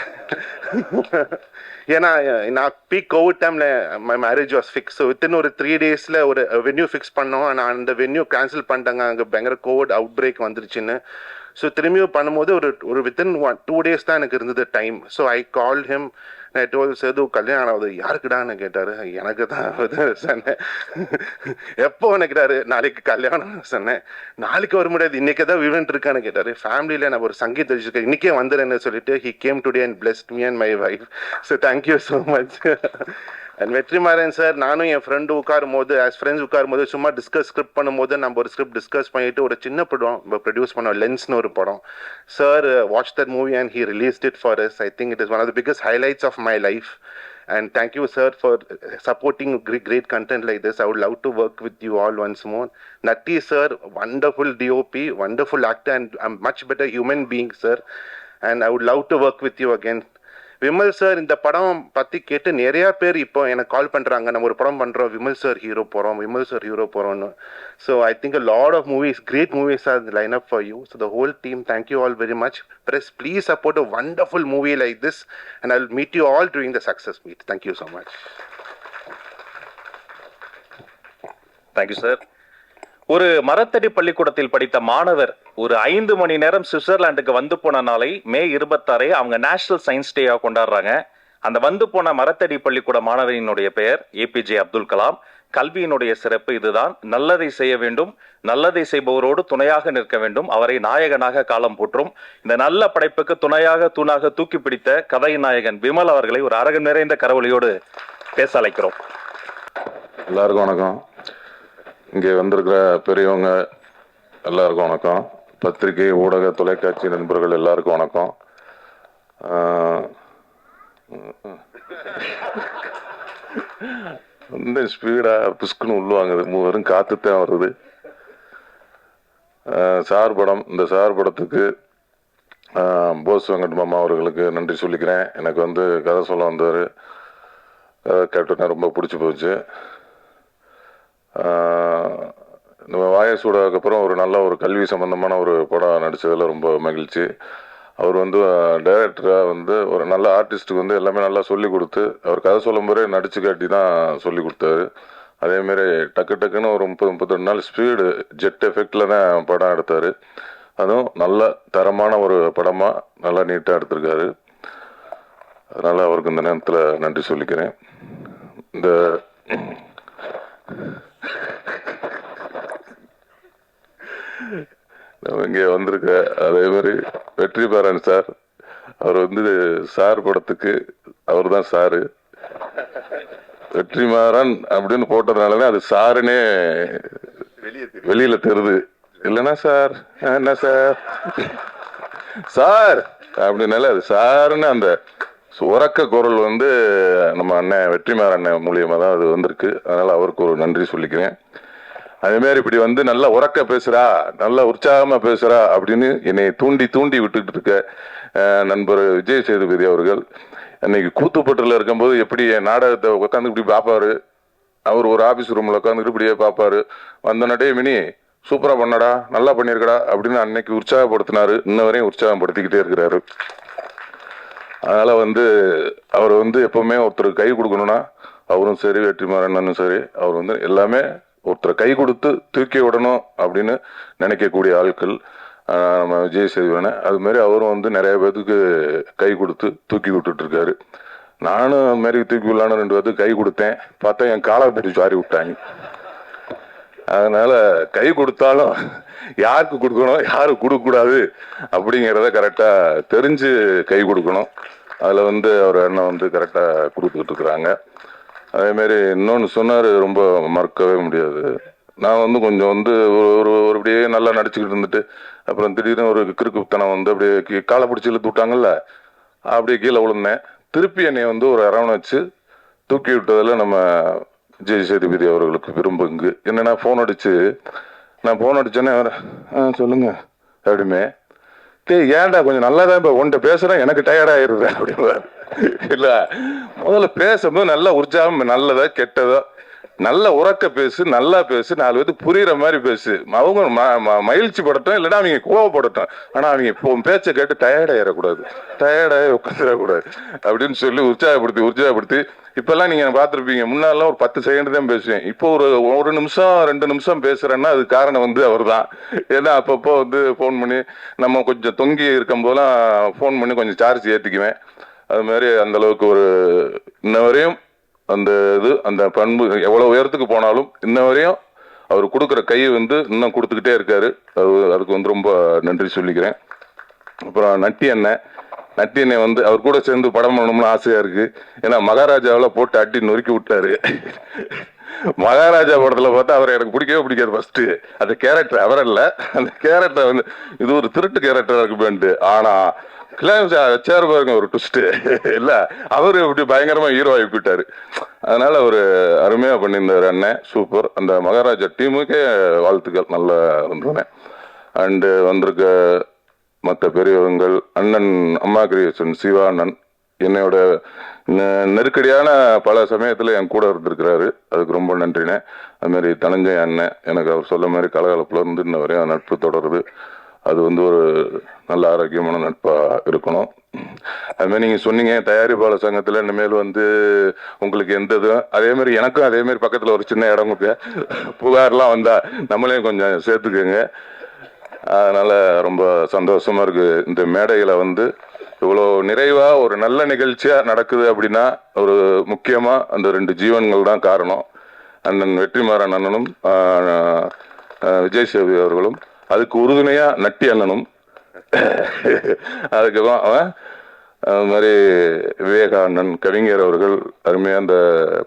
ஏன்னா நான் பீக் கோவிட் டைமில் my marriage was fix. So within ஒரு 3 daysல ஒரு வென்யூ ஃபிக்ஸ் பண்ணோம். நான் அந்த வென்யூ கேன்சல் பண்ணிட்டாங்க. அங்கே பயங்கர கோவிட் அவுட் பிரேக் வந்துருச்சுன்னு. ஸோ திரும்பியும் பண்ணும்போது ஒரு வித்தின் 2 days தான் எனக்கு இருந்தது time. So I call him. நான் டோல் சேது கல்யாணம் ஆகுது யாருக்குடான்னு கேட்டார். எனக்கு தான் சொன்னேன். எப்போ கேட்டார். நாளைக்கு கல்யாணம் சொன்னேன். நாளைக்கு வர முடியாது, இன்னைக்கு தான் ஈவெண்ட் இருக்கான்னு கேட்டார். ஃபேமிலியில் நான் ஒரு சங்கீத் வச்சுருக்கேன், இன்றைக்கே வந்துடுறேன்னு சொல்லிட்டு he came today and blessed me and my wife. So thank you so much. And Vetrimaaran sir, நானும் என் ஃப்ரெண்டு உட்காரும் போது ஃப்ரெண்ட்ஸ் உட்காரும் போது சும்மா ஸ்கிரிப்ட் பண்ணும்போது நம்ம ஒரு ஸ்கிரிப்ட் டிஸ்கஸ் பண்ணிட்டு ஒரு சின்ன படம் ப்ரொடியூஸ் பண்ணோம், லென்ஸ்னு ஒரு படம். Sir watch that movie and he released it for us. I think it is one of the biggest highlights of my life. And thank you, sir, for supporting great content like this. I would love to work with you all once more. Natti, sir, wonderful DOP, wonderful actor, and a much better human being, sir. And I would love to work with you again. Vimal sir, இந்த படம் பற்றி கேட்டு நிறையா பேர் இப்போ எனக்கு கால் பண்ணுறாங்க. நம்ம ஒரு படம் பண்ணுறோம், விமல் சார் ஹீரோ போகிறோம்னு. So I think a lot of movies, great movies are line up for you. So the whole team, thank you all very much. Press, please support a wonderful movie like this and I will meet you all during the success meet. Thank you so much. Thank you, sir. ஒரு மரத்தடி பள்ளிக்கூடத்தில் படித்த மாணவர் ஒரு 5 மணி நேரம் சுவிட்சர்லாந்துக்கு வந்து போன நாளை மே 26 அவங்க நேஷனல் சயின்ஸ் டேயா கொண்டாடுறாங்க. அந்த வந்து போன மரத்தடி பள்ளிக்கூட மாணவரினுடைய பெயர் ஏபிஜே அப்துல் கலாம். கல்வியினுடைய சிறப்பு இதுதான். நல்லதை செய்ய வேண்டும், நல்லதை செய்பவரோடு துணையாக நிற்க வேண்டும், அவரை நாயகனாக காலம் போற்றும். இந்த நல்ல படைப்புக்கு துணையாக தூணாக தூக்கி பிடித்த கதை நாயகன் விமல் அவர்களை ஒரு அரங்கம் நிறைந்த கரவொலியோடு பேச அழைக்கிறோம். எல்லாருக்கும் வணக்கம். இங்கே வந்திருக்கிற பெரியவங்க எல்லாருக்கும் வணக்கம். பத்திரிகை ஊடக தொலைக்காட்சி நண்பர்கள் எல்லாருக்கும் வணக்கம். ரொம்ப ஸ்பீடா புஷ்குன்னு உள்ளுவாங்குது, வெறும் காத்துத்தான் வருது. சார் படம், இந்த சார் படத்துக்கு போஸ் வெங்கட் மாமா அவர்களுக்கு நன்றி சொல்லிக்கிறேன். எனக்கு வந்து கதை சொல்ல வந்தார், கதை கேட்டோன்னே ரொம்ப பிடிச்சி போச்சு. நம்ம வாயசூடாக்கு அப்புறம் ஒரு நல்ல ஒரு கல்வி சம்பந்தமான ஒரு படம் நடித்ததில் ரொம்ப மகிழ்ச்சி. அவர் வந்து டைரக்டராக வந்து ஒரு நல்ல ஆர்டிஸ்ட்டுக்கு வந்து எல்லாமே நல்லா சொல்லி கொடுத்து, அவர் கதை சொல்லும் போதே நடிச்சு காட்டி தான் சொல்லி கொடுத்தாரு. அதேமாரி டக்கு டக்குன்னு ஒரு 30-32 நாள் ஸ்பீடு ஜெட் எஃபெக்டில் தான் படம் எடுத்தார். அதுவும் நல்ல தரமான ஒரு படமாக நல்லா நீட்டாக எடுத்திருக்காரு. அதனால் அவருக்கு இந்த நேரத்தில் நன்றி சொல்லிக்கிறேன். இந்த இங்கே வந்திருக்க அதே மாதிரி வெற்றிமாறன் சார், அவர் வந்து சார் படத்துக்கு அவர் தான் சாரு. வெற்றிமாறன் அப்படின்னு போட்டதுனாலதான் அது சாருன்னே வெளியில தெரியுது. இல்லைன்னா சார் என்ன சார் சார் அப்படின்னால அது சாருன்னு அந்த உறக்க குரல் வந்து நம்ம அண்ணன் வெற்றிமாறன் அண்ணன் மூலியமா தான் அது வந்திருக்கு. அதனால அவருக்கு ஒரு நன்றி சொல்லிக்கிறேன். அதே மாதிரி இப்படி வந்து நல்லா உறக்க பேசுறா, நல்லா உற்சாகமா பேசுறா அப்படின்னு என்னை தூண்டி தூண்டி விட்டுட்டு இருக்க நண்பர் விஜய் சேதுபதி அவர்கள், அன்னைக்கு கூத்துப்பட்டில் இருக்கும்போது எப்படி என் நாடகத்தை உட்காந்து இப்படி பார்ப்பாரு, அவர் ஒரு ஆபீஸ் ரூம்ல உட்காந்துட்டு இப்படியே பார்ப்பாரு, வந்த நடே மினி சூப்பரா பண்ணடா, நல்லா பண்ணிருக்கடா அப்படின்னு அன்னைக்கு உற்சாகப்படுத்தினாரு. இன்ன வரையும் உற்சாகப்படுத்திக்கிட்டே இருக்கிறாரு. அதனால வந்து அவர் வந்து எப்பவுமே ஒருத்தருக்கு கை கொடுக்கணும்னா, அவரும் சரி வெற்றிமாறனும் சரி, அவர் வந்து எல்லாமே ஒருத்தரை கை கொடுத்து தூக்கி விடணும் அப்படின்னு நினைக்கக்கூடிய ஆட்கள் நம்ம விஜய் சேதுபதி. அது மாதிரி அவரும் வந்து நிறைய பேருக்கு கை கொடுத்து தூக்கி விட்டுட்டு இருக்காரு. நானும் அது மாதிரி தூக்கி விடலான்னு 2 பேருக்கு கை கொடுத்தேன், பார்த்தா என் காலை பிடிச்சி வாரி விட்டாங்க. அதனால கை கொடுத்தாலும் யாருக்கு கொடுக்கணும் யாருக்கு கொடுக்கக்கூடாது அப்படிங்கிறத கரெக்டா தெரிஞ்சு கை கொடுக்கணும். அதுல வந்து அவர் அண்ணன் வந்து கரெக்டா கொடுத்துக்கிட்டு இருக்கிறாங்க. அதே மாதிரி இன்னொன்று சொன்னார், ரொம்ப மறக்கவே முடியாது. நான் வந்து கொஞ்சம் வந்து ஒரு அப்படியே நல்லா நடிச்சுக்கிட்டு இருந்துட்டு அப்புறம் திடீர்னு ஒரு கிறுக்குத்தனம் வந்து அப்படியே காலை பிடிச்சி இழுத்து விட்டாங்கல்ல, அப்படியே கீழே விழுந்தேன். திருப்பி என்னை வந்து ஒரு அரவணைச்சு தூக்கி விட்டதில் நம்ம விஜய் சேதுபதி அவர்களுக்கு விரும்புங்க. என்னன்னா ஃபோன் அடிச்சு, நான் ஃபோன் அடிச்சேன்னே சொல்லுங்க அப்படிமே, ஏன்டா கொஞ்சம் நல்லா தான் இப்போ உன்கிட்ட பேசுறேன், எனக்கு டயர்ட் ஆயிடுது அப்படின்னா. இல்ல முதல்ல பேசும்போது நல்லா உற்சாகம், நல்லதா கெட்டதோ நல்ல உறக்க பேசு, நல்லா பேசு, 4 பேருக்கு புரியுற மாதிரி பேசு. அவங்க மகிழ்ச்சி படட்டும், இல்லைன்னா அவங்க கோவப்படட்டும். ஆனா அவங்க பேச்சை கேட்டு டயர்டாயிடக்கூடாது, டயர்டாகி உட்காந்துடக்கூடாது அப்படின்னு சொல்லி உற்சாகப்படுத்தி இப்பெல்லாம் நீங்க பார்த்துருப்பீங்க, முன்னாலாம் ஒரு 10 செகண்ட் தான் பேசுவேன். இப்போ ஒரு நிமிஷம் 2 நிமிஷம் பேசுறேன்னா அது காரணம் வந்து அவர் தான். ஏன்னா அப்பப்போ வந்து ஃபோன் பண்ணி நம்ம கொஞ்சம் தொங்கி இருக்கும் போதெல்லாம் ஃபோன் பண்ணி கொஞ்சம் சார்ஜ் ஏற்றிக்குவேன். அது மாதிரி அந்த அளவுக்கு ஒரு இன்ன வரையும் அந்த இது அந்த பண்பு எவ்வளவு உயரத்துக்கு போனாலும் இன்ன வரையும் அவர் கொடுக்குற கையை வந்து இன்னும் கொடுத்துக்கிட்டே இருக்காரு. அதுக்கு வந்து ரொம்ப நன்றி சொல்லிக்கிறேன். அப்புறம் நட்டி அண்ணன் வந்து அவர் கூட சேர்ந்து படம் பண்ணணும்னு ஆசையா இருக்கு. ஏன்னா மகாராஜாவில் போட்டு அட்டி நொறுக்கி விட்டாரு. மகாராஜா படத்துல பார்த்தா அவர் எனக்கு பிடிக்காது. ஃபர்ஸ்ட் அந்த கேரக்டர் அவர் இல்ல, அந்த கேரக்டர் வந்து இது ஒரு திருட்டு கேரக்டரா இருக்கு. ஆனா வச்சாரு பாருங்க ஒரு ட்விஸ்ட் இல்ல, அவரு இப்படி பயங்கரமா ஹீரோ ஆகி போயிட்டாரு. அதனால ஒரு அருமையா பண்ணியிருந்தாரு அண்ணன், சூப்பர். அந்த மகாராஜா டீமுக்கே வாழ்த்துக்கள், நல்லா இருந்தேன். அண்டு வந்திருக்க மற்ற பெரியவங்கள், அண்ணன் அம்மா கிரியேஷன் சிவா அண்ணன் என்னோட நெருக்கடியான பல சமயத்துல என் கூட இருந்திருக்கிறாரு, அதுக்கு ரொம்ப நன்றினேன். அது மாதிரி தனஞ்சய அண்ணன், எனக்கு அவர் சொல்ல மாதிரி கலகலப்புல இருந்து இன்ன வரையும் நட்பு தொடருது. அது வந்து ஒரு நல்ல ஆரோக்கியமான நட்பா இருக்கணும். அது மாதிரி நீங்க சொன்னீங்க தயாரிப்பாளர் சங்கத்துல இனிமேல் வந்து உங்களுக்கு எந்த இதுவும், அதே மாதிரி எனக்கும் அதே மாதிரி பக்கத்துல ஒரு சின்ன இடம் கொடுக்க, புகார்லாம் வந்தா நம்மளையும் கொஞ்சம் சேர்த்துக்கோங்க. அதனால ரொம்ப சந்தோஷமா இருக்கு. இந்த மேடைகளை வந்து இவ்வளோ நிறைவா ஒரு நல்ல நிகழ்ச்சியா நடக்குது அப்படின்னா ஒரு முக்கியமா அந்த 2 ஜீவன்கள் தான் காரணம். அண்ணன் வெற்றிமாறன் அண்ணனும் விஜய் சேதுபதி அவர்களும், அதுக்கு உறுதுணையா நட்டி அண்ணனும், அதுக்கப்புறம் அது மாதிரி விவேகானந்தன் கவிஞர் அவர்கள் அருமையா அந்த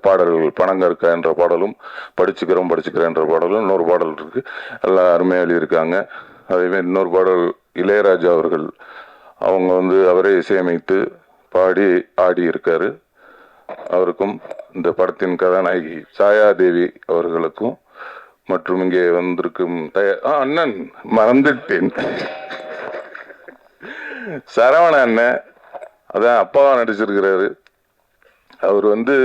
பாடல்கள் பணங்கற்கா என்ற பாடலும், படிச்சுக்கிறேன் என்ற பாடலும், இன்னொரு பாடல் இருக்கு, எல்லாம் அருமையா எழுதியிருக்காங்க. அதேமாதிரி இன்னொரு பாடல் இளையராஜா அவர்கள் அவங்க வந்து அவரே இசையமைத்து பாடி ஆடி இருக்காரு. அவருக்கும் இந்த படத்தின் கதாநாயகி சாயாதேவி அவர்களுக்கும் மற்றும் இங்கே வந்திருக்கும் அண்ணன் மறந்துட்டேன் சரவண அண்ணன், அதான் அப்பாவா நடிச்சிருக்கிறாரு. அவர் வந்து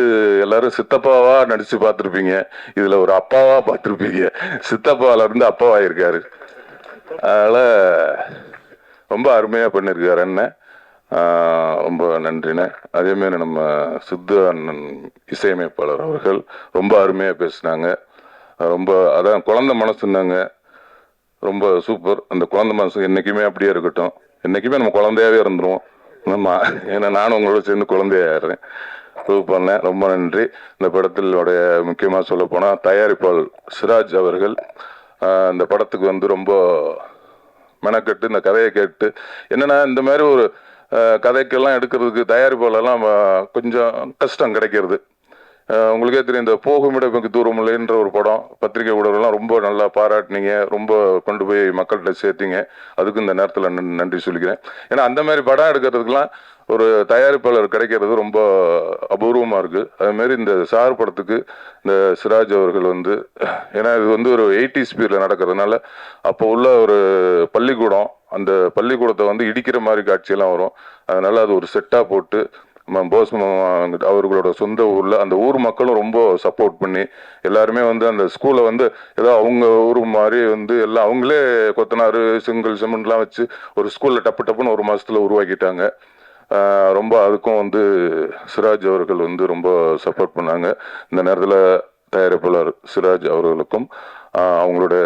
எல்லாரும் சித்தப்பாவா நடிச்சு பார்த்துருப்பீங்க, இதுல ஒரு அப்பாவா பார்த்துருப்பீங்க. சித்தப்பாவில இருந்து அப்பாவா இருக்காரு. அதனால ரொம்ப அருமையா பண்ணிருக்காரு அண்ணன். ரொம்ப நன்றிண்ணே. அதே மாதிரி நம்ம சித்து அண்ணன் இசையமைப்பாளர் அவர்கள் ரொம்ப அருமையா பேசினாங்க. ரொம்ப அதான் குழந்தை மனசுன்னாங்க, ரொம்ப சூப்பர். அந்த குழந்தை மனசு என்னைக்குமே அப்படியே இருக்கட்டும், என்னைக்குமே நம்ம குழந்தையாவே இருந்துருவோம். ஆமா, ஏன்னா நானும் உங்களோட சேர்ந்து குழந்தையாடுறேன். சூப்பர்ண்ணே, ரொம்ப நன்றி. இந்த படத்தினுடைய முக்கியமாக சொல்ல போனால் தயாரிப்பாளர் சிராஜ் அவர்கள் இந்த படத்துக்கு வந்து ரொம்ப மெனக்கட்டு இந்த கதையை கேட்டு, என்னன்னா இந்த மாதிரி ஒரு கதைக்கெல்லாம் எடுக்கிறதுக்கு தயாரிப்பாளர்லாம் கொஞ்சம் கஷ்டம் கிடைக்கிறது. உங்களுக்கே தெரியும், இந்த போகுமிட மிக தூரம் இல்லைன்ற ஒரு படம் பத்திரிகை ஊடகம்லாம் ரொம்ப நல்லா பாராட்டினீங்க, ரொம்ப கொண்டு போய் மக்கள்கிட்ட சேர்த்தீங்க. அதுக்கு இந்த நேரத்தில் நன்றி சொல்லிக்கிறேன். ஏன்னா அந்த மாதிரி படம் எடுக்கிறதுக்கெல்லாம் ஒரு தயாரிப்பாளர் கிடைக்கிறது ரொம்ப அபூர்வமாக இருக்குது. அதுமாரி இந்த சார் படத்துக்கு இந்த சிராஜ் அவர்கள் வந்து, ஏன்னா இது வந்து ஒரு 80s ஸ்பீடில் நடக்கிறதுனால அப்போ உள்ள ஒரு பள்ளிக்கூடம், அந்த பள்ளிக்கூடத்தை வந்து இடிக்கிற மாதிரி காட்சியெல்லாம் வரும். அதனால அது ஒரு செட்டாக போட்டு போஸ் அவர்களோட சொந்த ஊரில் அந்த ஊர் மக்களும் ரொம்ப சப்போர்ட் பண்ணி எல்லாருமே வந்து அந்த ஸ்கூலை வந்து ஏதோ அவங்க ஊர் மாதிரி வந்து எல்லாம் அவங்களே கொத்தனார் செங்கல் சிமெண்ட்லாம் வச்சு ஒரு ஸ்கூலில் டப்புன்னு ஒரு மாதத்தில் உருவாக்கிட்டாங்க. ரொம்ப அதுக்கும் வந்து சிராஜ் அவர்கள் வந்து ரொம்ப சப்போர்ட் பண்ணாங்க. இந்த நேரத்தில் தயாரிப்பாளர் சிராஜ் அவர்களுக்கும் அவங்களோட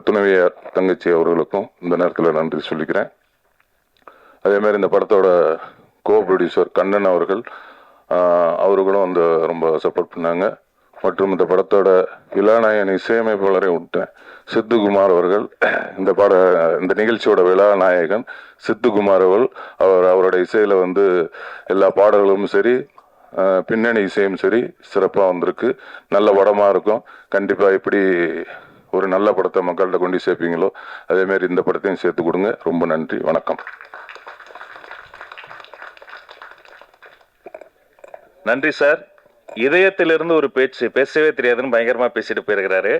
துணைவியார் தங்கச்சி அவர்களுக்கும் இந்த நேரத்தில் நன்றி சொல்லிக்கிறேன். அதே மாதிரி இந்த படத்தோட கோ ப்ரொடியூசர் கண்ணன் அவர்கள் அவர்களும் வந்து ரொம்ப சப்போர்ட் பண்ணாங்க. மற்றும் இந்த படத்தோட விழாநாயகன் இசையமைப்பாளரை விட்டேன் சித்துக்குமார் அவர்கள், இந்த நிகழ்ச்சியோட விழாநாயகன் சித்துக்குமார் அவரோட இசையில வந்து எல்லா பாடல்களும் சரி பின்னணி இசையும் சரி சிறப்பாக வந்திருக்கு. நல்ல படமா இருக்கும். கண்டிப்பா எப்படி ஒரு நல்ல படத்தை மக்கள்கிட்ட கொண்டு சேர்ப்பீங்களோ அதே மாதிரி இந்த படத்தையும் சேர்த்து கொடுங்க. ரொம்ப நன்றி, வணக்கம். நன்றி சார். இதயத்திலிருந்து ஒரு பேச்சு, பேசவே தெரியாதுன்னு பயங்கரமா பேசிட்டு போயிருக்கிறாரு.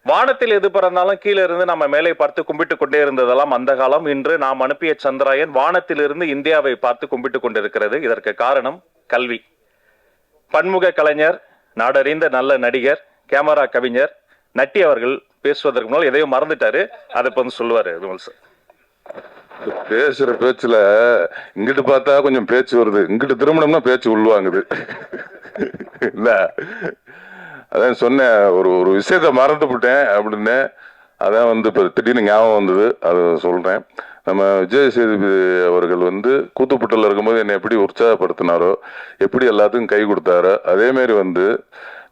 வானத்தில் எது பிறந்தாலும் கீழே இருந்து நம்ம மேலே பார்த்து கும்பிட்டு கொண்டே இருந்ததெல்லாம் அந்த காலம். இன்று நாம் அனுப்பிய சந்திராயன் வானத்திலிருந்து இந்தியாவை பார்த்து கும்பிட்டு கொண்டிருக்கிறது. இதற்கு காரணம் கல்வி. பன்முக கலைஞர், நாடறிந்த நல்ல நடிகர், கேமரா கவிஞர் நட்டி அவர்கள் பேசுவதற்கு முன்னால் எதையும் மறந்துட்டாரு. அதை இப்போ வந்து சொல்லுவாரு விமல் சார். பேசுற பேச்சுல இங்கிட்டு பார்த்தா கொஞ்சம் பேச்சு வருது, இங்கிட்டு திருமணம்னா பேச்சு உள்வாங்குது. இல்ல அதான் சொன்னேன், ஒரு விஷயத்த மறந்துவிட்டேன் அப்படின்னு. அதான் வந்து இப்போ திடீர்னு ஞாபகம் வந்தது, அதை சொல்றேன். நம்ம விஜய் சேதுபதி அவர்கள் வந்து கூத்துப்பட்டில் இருக்கும்போது என்னை எப்படி உற்சாகப்படுத்தினாரோ, எப்படி எல்லாத்துக்கும் கை கொடுத்தாரோ, அதே மாதிரி வந்து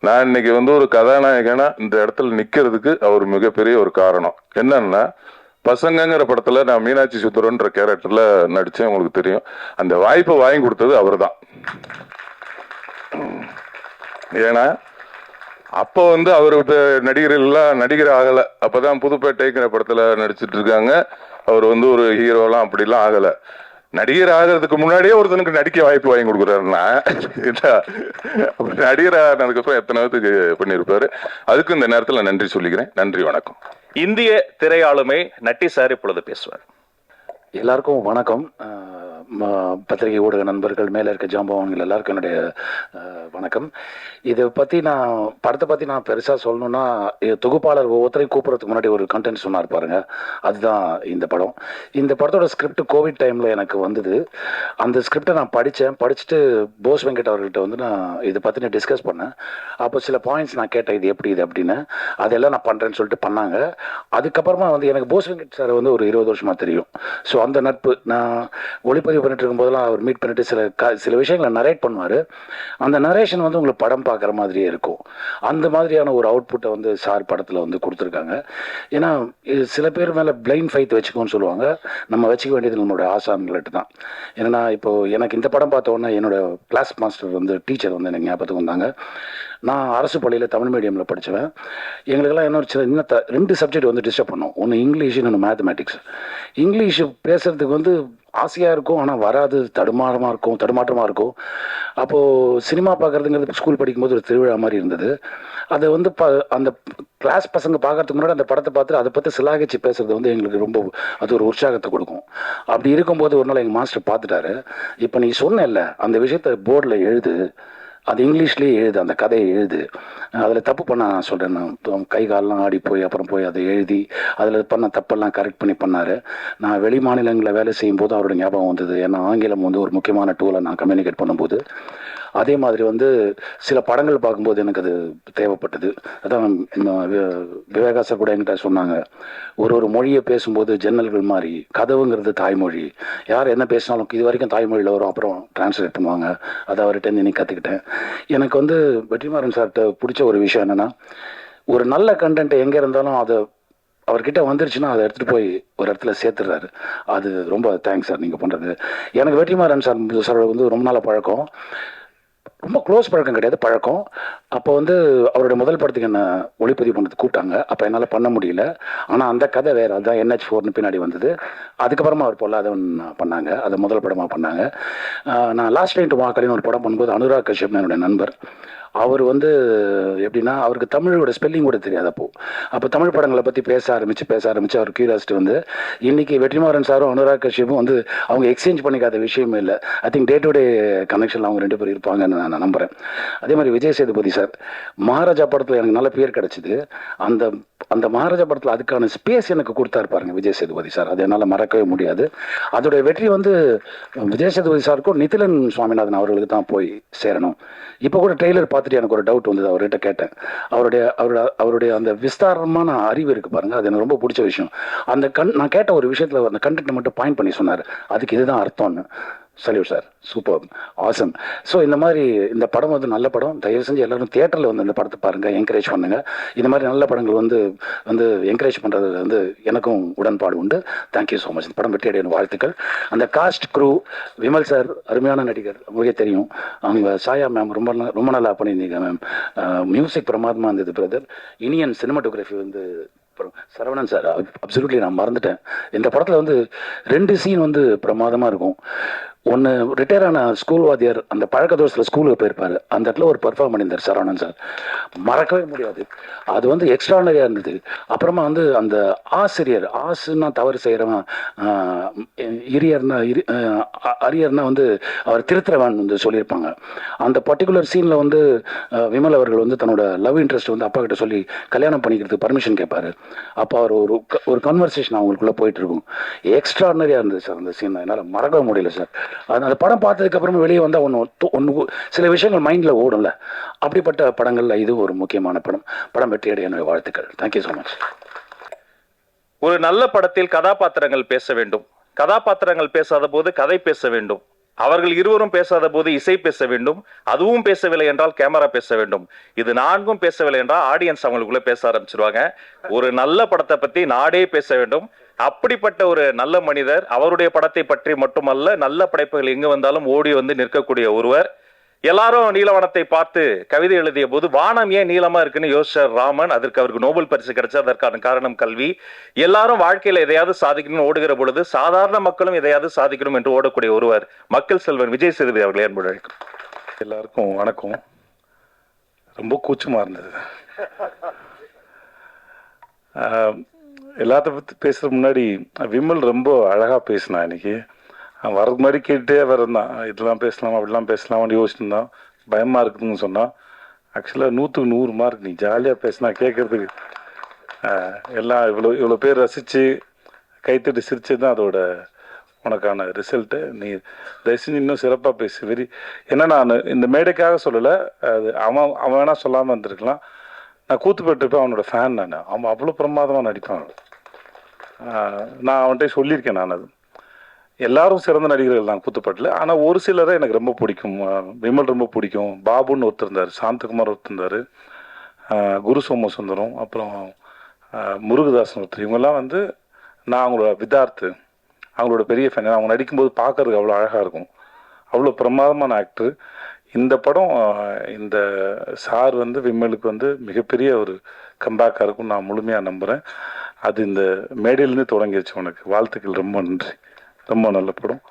நான் இன்னைக்கு வந்து ஒரு கதாநாயகனா இந்த இடத்துல நிக்கிறதுக்கு அவர் மிகப்பெரிய ஒரு காரணம். என்னன்னா, பசங்கங்கிற படத்துல நான் மீனாட்சி சுந்தரன்ற கேரக்டர்ல நடிச்சேன், உங்களுக்கு தெரியும். அந்த வாய்ப்பை வாங்கி கொடுத்தது அவர் தான். ஏன்னா அப்போ வந்து அவர் நடிகர்கள்லாம் நடிகர் ஆகலை. அப்பதான் புதுப்பேட்டைங்கிற படத்துல நடிச்சிட்டு இருக்காங்க. அவர் வந்து ஒரு ஹீரோலாம் அப்படிலாம் ஆகலை. நடிகர் ஆகிறதுக்கு முன்னாடியே ஒருத்தனுக்கு நடிக்க வாய்ப்பு வாங்கி கொடுக்குறாருன்னா நடிகர் ஆனதுக்கப்புறம் எத்தனை பேருக்கு பண்ணியிருப்பாரு. அதுக்கு இந்த நேரத்தில் நன்றி சொல்லிக்கிறேன். நன்றி, வணக்கம். இந்திய திரையாளுமை நட்டி சார் இப்பொழுது பேசுவார். எல்லாருக்கும் வணக்கம். பத்திரிகை ஊடக நண்பர்கள், மேலே இருக்க ஜாம்பவான்கள் எல்லாருக்கும் என்னுடைய வணக்கம். இதை பற்றி படத்தை பற்றி நான் பெருசாக சொல்லணும்னா, தொகுப்பாளர் ஒவ்வொருத்தரையும் கூப்பிட்றதுக்கு முன்னாடி ஒரு கண்டென்ட் சொன்னார் பாருங்க, அதுதான் இந்த படம். இந்த படத்தோட ஸ்கிரிப்ட் கோவிட் டைமில் எனக்கு வந்தது. அந்த ஸ்கிரிப்டை நான் படிச்சுட்டு போஸ் வெங்கட் அவர்கிட்ட வந்து நான் இதை பற்றி நான் டிஸ்கஸ் பண்ணேன். அப்போ சில பாயிண்ட்ஸ் நான் கேட்டேன், இது எப்படி இது அப்படின்னு. அதெல்லாம் நான் பண்ணுறேன்னு சொல்லிட்டு பண்ணாங்க. அதுக்கப்புறமா வந்து எனக்கு போஸ் வெங்கட் சார் வந்து ஒரு 20 வருஷமாக தெரியும். ஸோ அந்த நட்பு, நான் ஒளிப்பதிவு இன்டர்வியூ பண்ணிட்டு இருக்கும்போதெல்லாம் அவர் மீட் பண்ணிட்டு சில விஷயங்களை நரேட் பண்ணுவார். அந்த நரேஷன் வந்து உங்களுக்கு படம் பார்க்குற மாதிரியே இருக்கும். அந்த மாதிரியான ஒரு அவுட்புட்டை வந்து சார் படத்தில் வந்து கொடுத்துருக்காங்க. ஏன்னா சில பேர் மேலே பிளைண்ட் ஃபைத் வச்சுக்கோன்னு சொல்லுவாங்க. நம்ம வச்சுக்க வேண்டியது நம்மளோட ஆசான்கள்ட்ட தான். ஏன்னா இப்போது எனக்கு இந்த படம் பார்த்த உடனே என்னோட கிளாஸ் மாஸ்டர் வந்து டீச்சர் வந்து எனக்கு ஞாபகத்துக்கு வந்தாங்க. நான் அரசு பள்ளியில் தமிழ் மீடியமில் படித்தேன். எங்களுக்கெல்லாம் இன்னும் 2 சப்ஜெக்ட் வந்து டிஸ்டர்ப் பண்ணோம். ஒன்று இங்கிலீஷ், இன்னொன்று மேத்தமேட்டிக்ஸ். இங்கிலீஷ் பேசுகிறதுக்கு வந்து ஆசையாக இருக்கும், ஆனால் வராது, தடுமாற்றமாக இருக்கும். அப்போது சினிமா பார்க்குறதுங்கிறது ஸ்கூல் படிக்கும்போது ஒரு திருவிழா மாதிரி இருந்தது. அதை வந்து அந்த கிளாஸ் பசங்க பார்க்கறதுக்கு முன்னாடி அந்த படத்தை பார்த்துட்டு அதை பற்றி சிலாகிச்சு பேசுறது வந்து எங்களுக்கு ரொம்ப அது ஒரு உற்சாகத்தை கொடுக்கும். அப்படி இருக்கும்போது ஒரு நாள் எங்கள் மாஸ்டர் பார்த்துட்டாரு. இப்போ நீ சொன்னேல்ல அந்த விஷயத்தை போர்டில் எழுது, அது இங்கிலீஷ்லேயே எழுது, அந்த கதையை எழுது, அதில் தப்பு பண்ண நான் சொல்கிறேன், நான் கை காலெலாம் ஆடி போய் அப்புறம் அதை எழுதி அதில் பண்ண தப்பெல்லாம் கரெக்ட் பண்ணி பண்ணார். நான் வெளி மாநிலங்களில் வேலை செய்யும்போது அவரோட ஞாபகம் வந்தது. ஏன்னா ஆங்கிலம் வந்து ஒரு முக்கியமான டூலை நான் கம்யூனிகேட் பண்ணும்போது அதே மாதிரி வந்து சில படங்கள் பார்க்கும்போது எனக்கு அது தேவைப்பட்டது. அதான் விவேகா சார் கூட என்கிட்ட சொன்னாங்க, ஒரு மொழியை பேசும்போது ஜன்னல்கள் மாதிரி, கதவுங்கிறது தாய்மொழி, யார் என்ன பேசினாலும் இது வரைக்கும் தாய்மொழியில் வரும், அப்புறம் டிரான்ஸ்லேட் பண்ணுவாங்க. அதை அவர்கிட்ட இன்னைக்கு கற்றுக்கிட்டேன். எனக்கு வந்து வெற்றிமாறன் சார்கிட்ட பிடிச்ச ஒரு விஷயம் என்னென்னா, ஒரு நல்ல கண்டென்ட் எங்கே இருந்தாலும் அதை அவர்கிட்ட வந்துருச்சுன்னா அதை எடுத்துகிட்டு போய் ஒரு இடத்துல சேர்த்துடுறாரு. அது ரொம்ப தேங்க்ஸ் சார் நீங்கள் பண்ணுறது. எனக்கு வெற்றிமாறன் சார் வந்து ரொம்ப நாள் பழக்கம், ரொம்ப க்ளோஸ் பழக்கம் கிடையாது, பழக்கம். அப்போ வந்து அவருடைய முதல் படத்துக்கு என்ன ஒளிப்பதிவு பண்ணது கூப்பிட்டாங்க. அப்போ என்னால் பண்ண முடியல. ஆனால் அந்த கதை வேறு, அதுதான் NH4 பின்னாடி வந்தது. அதுக்கப்புறமா அவர் பொல்லாதவன் பண்ணாங்க, அதை முதல் படமாக பண்ணாங்க. நான் லாஸ்ட் டைம் டு மாக்கலின்னு ஒரு படம் பண்ணும்போது அனுராக் கஷ்யப் என்னுடைய நண்பர், அவர் வந்து எப்படின்னா அவருக்கு தமிழோட ஸ்பெல்லிங் கூட தெரியாது. அப்போ தமிழ் படங்களை பற்றி பேச ஆரம்பித்து அவர் கியூரியாசிட்டி வந்து இன்னைக்கு வெற்றிமாறன் சாரும் அனுராக் கஷ்யப்பும் வந்து அவங்க எக்ஸ்சேஞ்ச் பண்ணிக்காத விஷயமே இல்லை. I think day to day கனெக்ஷனில் அவங்க 2 பேரும் இருப்பாங்கன்னு நான் நம்புகிறேன். அதே மாதிரி விஜய் சேதுபதி சார் மகாராஜா படத்தில் எனக்கு நல்ல பேர் கிடச்சிது. அந்த மகாராஜா படத்தில் அதுக்கான ஸ்பேஸ் எனக்கு கொடுத்தாரு பாருங்க விஜய் சேதுபதி சார், அது என்னால் மறக்கவே முடியாது. அதோடைய வெற்றி வந்து விஜய் சேதுபதி சாருக்கும் நிதிலன் சுவாமிநாதன் அவர்களுக்கு தான் போய் சேரணும். இப்போ கூட ட்ரெய்லர் பார்த்துட்டு எனக்கு ஒரு டவுட் வந்தது, அவர்கிட்ட கேட்டேன். அவருடைய அந்த விஸ்தாரமான அறிவு இருக்கு பாருங்க, அது எனக்கு ரொம்ப பிடிச்ச விஷயம். நான் கேட்ட ஒரு விஷயத்தில் அந்த கண்டென்ட் மட்டும் பாயிண்ட் பண்ணி சொன்னார், அதுக்கு இதுதான் அர்த்தம்னு. Salute sir, super, awesome. So இந்த மாதிரி இந்த படம் வந்து நல்ல படம். தயவு செஞ்சு எல்லாரும் தியேட்டரில் வந்து இந்த படத்தை பாருங்கள், என்கரேஜ் பண்ணுங்கள். இந்த மாதிரி நல்ல படங்கள் வந்து என்கரேஜ் பண்ணுறது வந்து எனக்கும் உடன்பாடு உண்டு. Thank you so much. இந்த படம் வெற்றி அடைய வாழ்த்துக்கள். அந்த காஸ்ட் க்ரூ, விமல் சார் அருமையான நடிகர், உங்களுக்கே தெரியும். அவங்க சாயா மேம் ரொம்ப நல்லா பண்ணியிருந்தீங்க மேம். மியூசிக் பிரமாதமாக இருந்தது பிரதர். இனியன் சினிமாட்டோகிராஃபி வந்து சரவணன் சார், அப்சல்யூட்லி நான் மறந்துட்டேன். இந்த படத்தில் வந்து 2 சீன் வந்து பிரமாதமாக இருக்கும். ஒன்று ரிட்டையர் ஆன ஸ்கூல் வாத்தியார் அந்த பழக்க தோஷத்தில் ஸ்கூலுக்கு போயிருப்பார், அந்த இடத்துல ஒரு பெர்ஃபார்ம் பண்ணியிருந்தார் சரவணன் சார், மறக்கவே முடியாது. அது வந்து எக்ஸ்ட்ரானரியாக இருந்தது. அப்புறமா வந்து அந்த ஆசிரியர், ஆசுன்னா தவறு செய்கிறவன், அரியர்னா வந்து அவர் திருத்துறவன் வந்து சொல்லியிருப்பாங்க. அந்த பர்டிகுலர் சீனில் வந்து விமல் அவர்கள் வந்து தன்னோட லவ் இன்ட்ரெஸ்ட் வந்து அப்பா கிட்ட சொல்லி கல்யாணம் பண்ணிக்கிறதுக்கு பர்மிஷன் கேட்பாரு. அப்போ அவர் ஒரு கன்வர்சேஷன் அவங்களுக்குள்ளே போயிட்டு இருக்கும். எக்ஸ்ட்ரானரியாக இருந்தது சார் அந்த சீன், என்னால் மறக்கவே முடியல சார். அந்த படம் பார்த்ததுக்கு அப்புறமா வெளியே வந்தால் ஒன்று சில விஷயங்கள் மைண்டில் ஓடும்ல, அப்படிப்பட்ட படங்கள்ல இது ஒரு முக்கியமான படம் வெற்றி அடைய என்னுடைய வாழ்த்துக்கள். Thank you so much. ஒரு நல்ல படத்தில் கதாபாத்திரங்கள் பேச வேண்டும், கதாபாத்திரங்கள் பேசாத போது கதை பேச வேண்டும், அவர்கள் இருவரும் பேசாத போது இசை பேச வேண்டும், அதுவும் பேசவில்லை என்றால் கேமரா பேச வேண்டும். இது 4ம் பேசவில்லை என்றால் ஆடியன்ஸ் அவங்களுக்குள்ள பேச ஆரம்பிச்சிருவாங்க. ஒரு நல்ல படத்தை பத்தி நாடே பேச வேண்டும். அப்படிப்பட்ட ஒரு நல்ல மனிதர், அவருடைய படத்தை பற்றி மட்டுமல்ல, நல்ல படைப்புகள் எங்கு வந்தாலும் ஓடி வந்து நிற்கக்கூடிய ஒருவர். எல்லாரும் நீலவானத்தை பார்த்து கவிதை எழுதிய போது வானம் ஏன் நீளமா இருக்குன்னு யோசிச்சார் ராமன். அதற்கு அவருக்கு நோபல் பரிசு கிடைச்சா, அதற்கான காரணம் கல்வி. எல்லாரும் வாழ்க்கையில எதையாவது சாதிக்கணும்னு ஓடுகிற பொழுது சாதாரண மக்களும் எதையாவது சாதிக்கணும் என்று ஓடக்கூடிய ஒருவர் மக்கள் செல்வன் விஜய் சேதுபதி அவர்களை அன்புடன் அழைக்கிறேன். எல்லாருக்கும் வணக்கம். ரொம்ப கூச்சமா இருந்தது. எல்லாத்த பற்றி பேசுறதுக்கு முன்னாடி விமல் ரொம்ப அழகா பேசினான். இன்னைக்கு வரது மாதிரி கேட்டே வரந்தான், இதெல்லாம் பேசலாம் அப்படிலாம் பேசலாம்னு யோசிச்சுருந்தான். பயமா இருக்குதுன்னு சொன்னான். ஆக்சுவலாக 100க்கு 100 மார்க். நீ ஜாலியாக பேசினா கேட்கறதுக்கு எல்லாம் இவ்வளோ பேர் ரசித்து கைத்தட்டி சிரிச்சு தான் அதோட உனக்கான ரிசல்ட்டு. நீ தயவு செஞ்சு இன்னும் சிறப்பாக பேசு. ஏன்னா நான் இந்த மேடைக்காக சொல்லலை, அது அவன் வேணா சொல்லாமல் இருந்திருக்கலாம். நான் கூத்துப்பட்டிருப்பேன், அவனோட ஃபேன் நான். அவன் அவ்வளோ பிரமாதமாக நடிப்பான். நான் அவன்கிட்ட சொல்லியிருக்கேன். நான் அது எல்லாரும் சிறந்த நடிகர்கள் தான் குத்துப்பாட்டில். ஆனால் ஒரு சிலரை எனக்கு ரொம்ப பிடிக்கும். விமல் ரொம்ப பிடிக்கும். பாபுன்னு ஒருத்தர் இருந்தார், சாந்தகுமார் ஒருத்தர் இருந்தார், குரு சோமசுந்தரம், அப்புறம் முருகதாசன் ஒருத்தர். இவங்கெல்லாம் வந்து நான் அவங்களோட விதார்த்து, அவங்களோட பெரிய ஃபேன். அவங்க நடிக்கும்போது பார்க்கறதுக்கு அவ்வளோ அழகாக இருக்கும். அவ்வளோ பிரமாதமான ஆக்டர். இந்த படம் இந்த சார் வந்து விமலுக்கு வந்து மிகப்பெரிய ஒரு கம்பேக்காக இருக்கும் நான் முழுமையாக நம்புகிறேன். அது இந்த மேடையிலேருந்து தொடங்கிடுச்சு. உனக்கு வாழ்த்துக்கள், ரொம்ப நன்றி. ரொம்ப நல்ல படம்.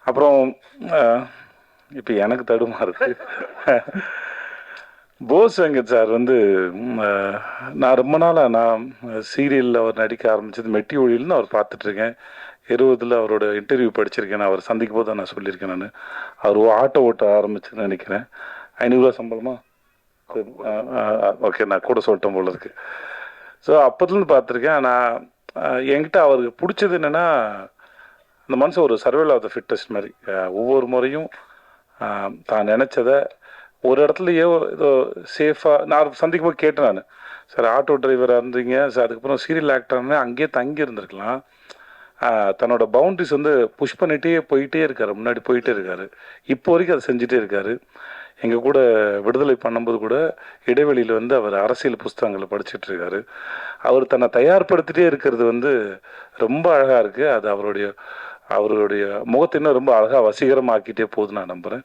அப்புறம் இப்போ எனக்கு தடுமாறுது. போஸ் வெங்கட் சார் வந்து நான் ரொம்ப நாளாக நான் சீரியலில் அவர் நடிக்க ஆரம்பித்தது மெட்டி ஒழியில்னு அவர் பார்த்துட்ருக்கேன். 20 அவரோட இன்டர்வியூ படிச்சிருக்கேன். அவர் சந்திக்கும் போது நான் சொல்லியிருக்கேன். நான் அவர் ஆட்டோ ஓட்ட ஆரம்பிச்சுன்னு நினைக்கிறேன். 500 ரூபா சம்பளமா? ஓகே, நான் கூட சொல்லிட்டேன் போல இருக்கு. ஸோ அப்போதுலேருந்து பார்த்துருக்கேன். நான் என்கிட்ட அவருக்கு பிடிச்சது என்னென்னா, அந்த மனுஷன் ஒரு சர்வைவல் ஆஃப் த ஃபிட்டஸ்ட் மாதிரி. ஒவ்வொரு முறையும் தான் நினச்சதை ஒரு இடத்துலையோ ஏதோ சேஃபாக நான் சந்திக்கும் போது கேட்டேன். நான் சார் ஆட்டோ டிரைவராக இருந்தீங்க சார், அதுக்கப்புறம் சீரியல் ஆக்டர்னு அங்கேயே தங்கி இருந்திருக்கலாம். தன்னோட பவுண்ட்ரிஸ் வந்து புஷ் பண்ணிகிட்டே போயிட்டே இருக்காரு, முன்னாடி போயிட்டே இருக்காரு. இப்போ வரைக்கும் அதை செஞ்சுட்டே இருக்காரு. எங்கள் கூட விடுதலை பண்ணும்போது கூட இடைவெளியில் வந்து அவர் அரசியல் புஸ்தகங்களை படிச்சுட்டு இருக்காரு. அவர் தன்னை தயார்படுத்திட்டே இருக்கிறது வந்து ரொம்ப அழகாக இருக்குது. அது அவருடைய முகத்தை இன்னும் ரொம்ப அழகாக வசீகரமாக்கிட்டே போகுது நான் நம்புகிறேன்.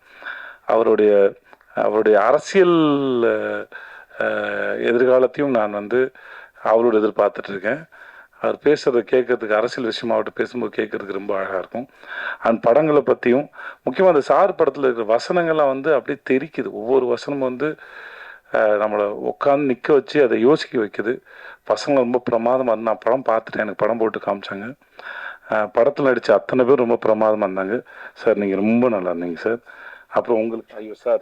அவருடைய அரசியல் எதிர்காலத்தையும் நான் வந்து அவரோட எதிர்பார்த்துட்ருக்கேன். அவர் பேசுகிறத கேட்கறதுக்கு, அரசியல் விஷயமா அவர்கிட்ட பேசும்போது கேட்கறதுக்கு ரொம்ப அழகாக இருக்கும். அந்த படங்களை பற்றியும் முக்கியமாக அந்த சார் படத்தில் இருக்கிற வசனங்கள்லாம் வந்து அப்படியே தெரிக்குது. ஒவ்வொரு வசனமும் வந்து நம்மளை உட்காந்து நிற்க வச்சு அதை யோசிக்க வைக்குது. பசங்க ரொம்ப பிரமாதமாக இருந்தால் நான் படம் பார்த்துட்டேன், எனக்கு படம் போட்டு காமிச்சாங்க. படத்தில் நடித்த அத்தனை பேர் ரொம்ப பிரமாதமாக இருந்தாங்க. சார் நீங்கள் ரொம்ப நல்லா இருந்தீங்க சார். அப்புறம் உங்களுக்கு ஐயோ சார்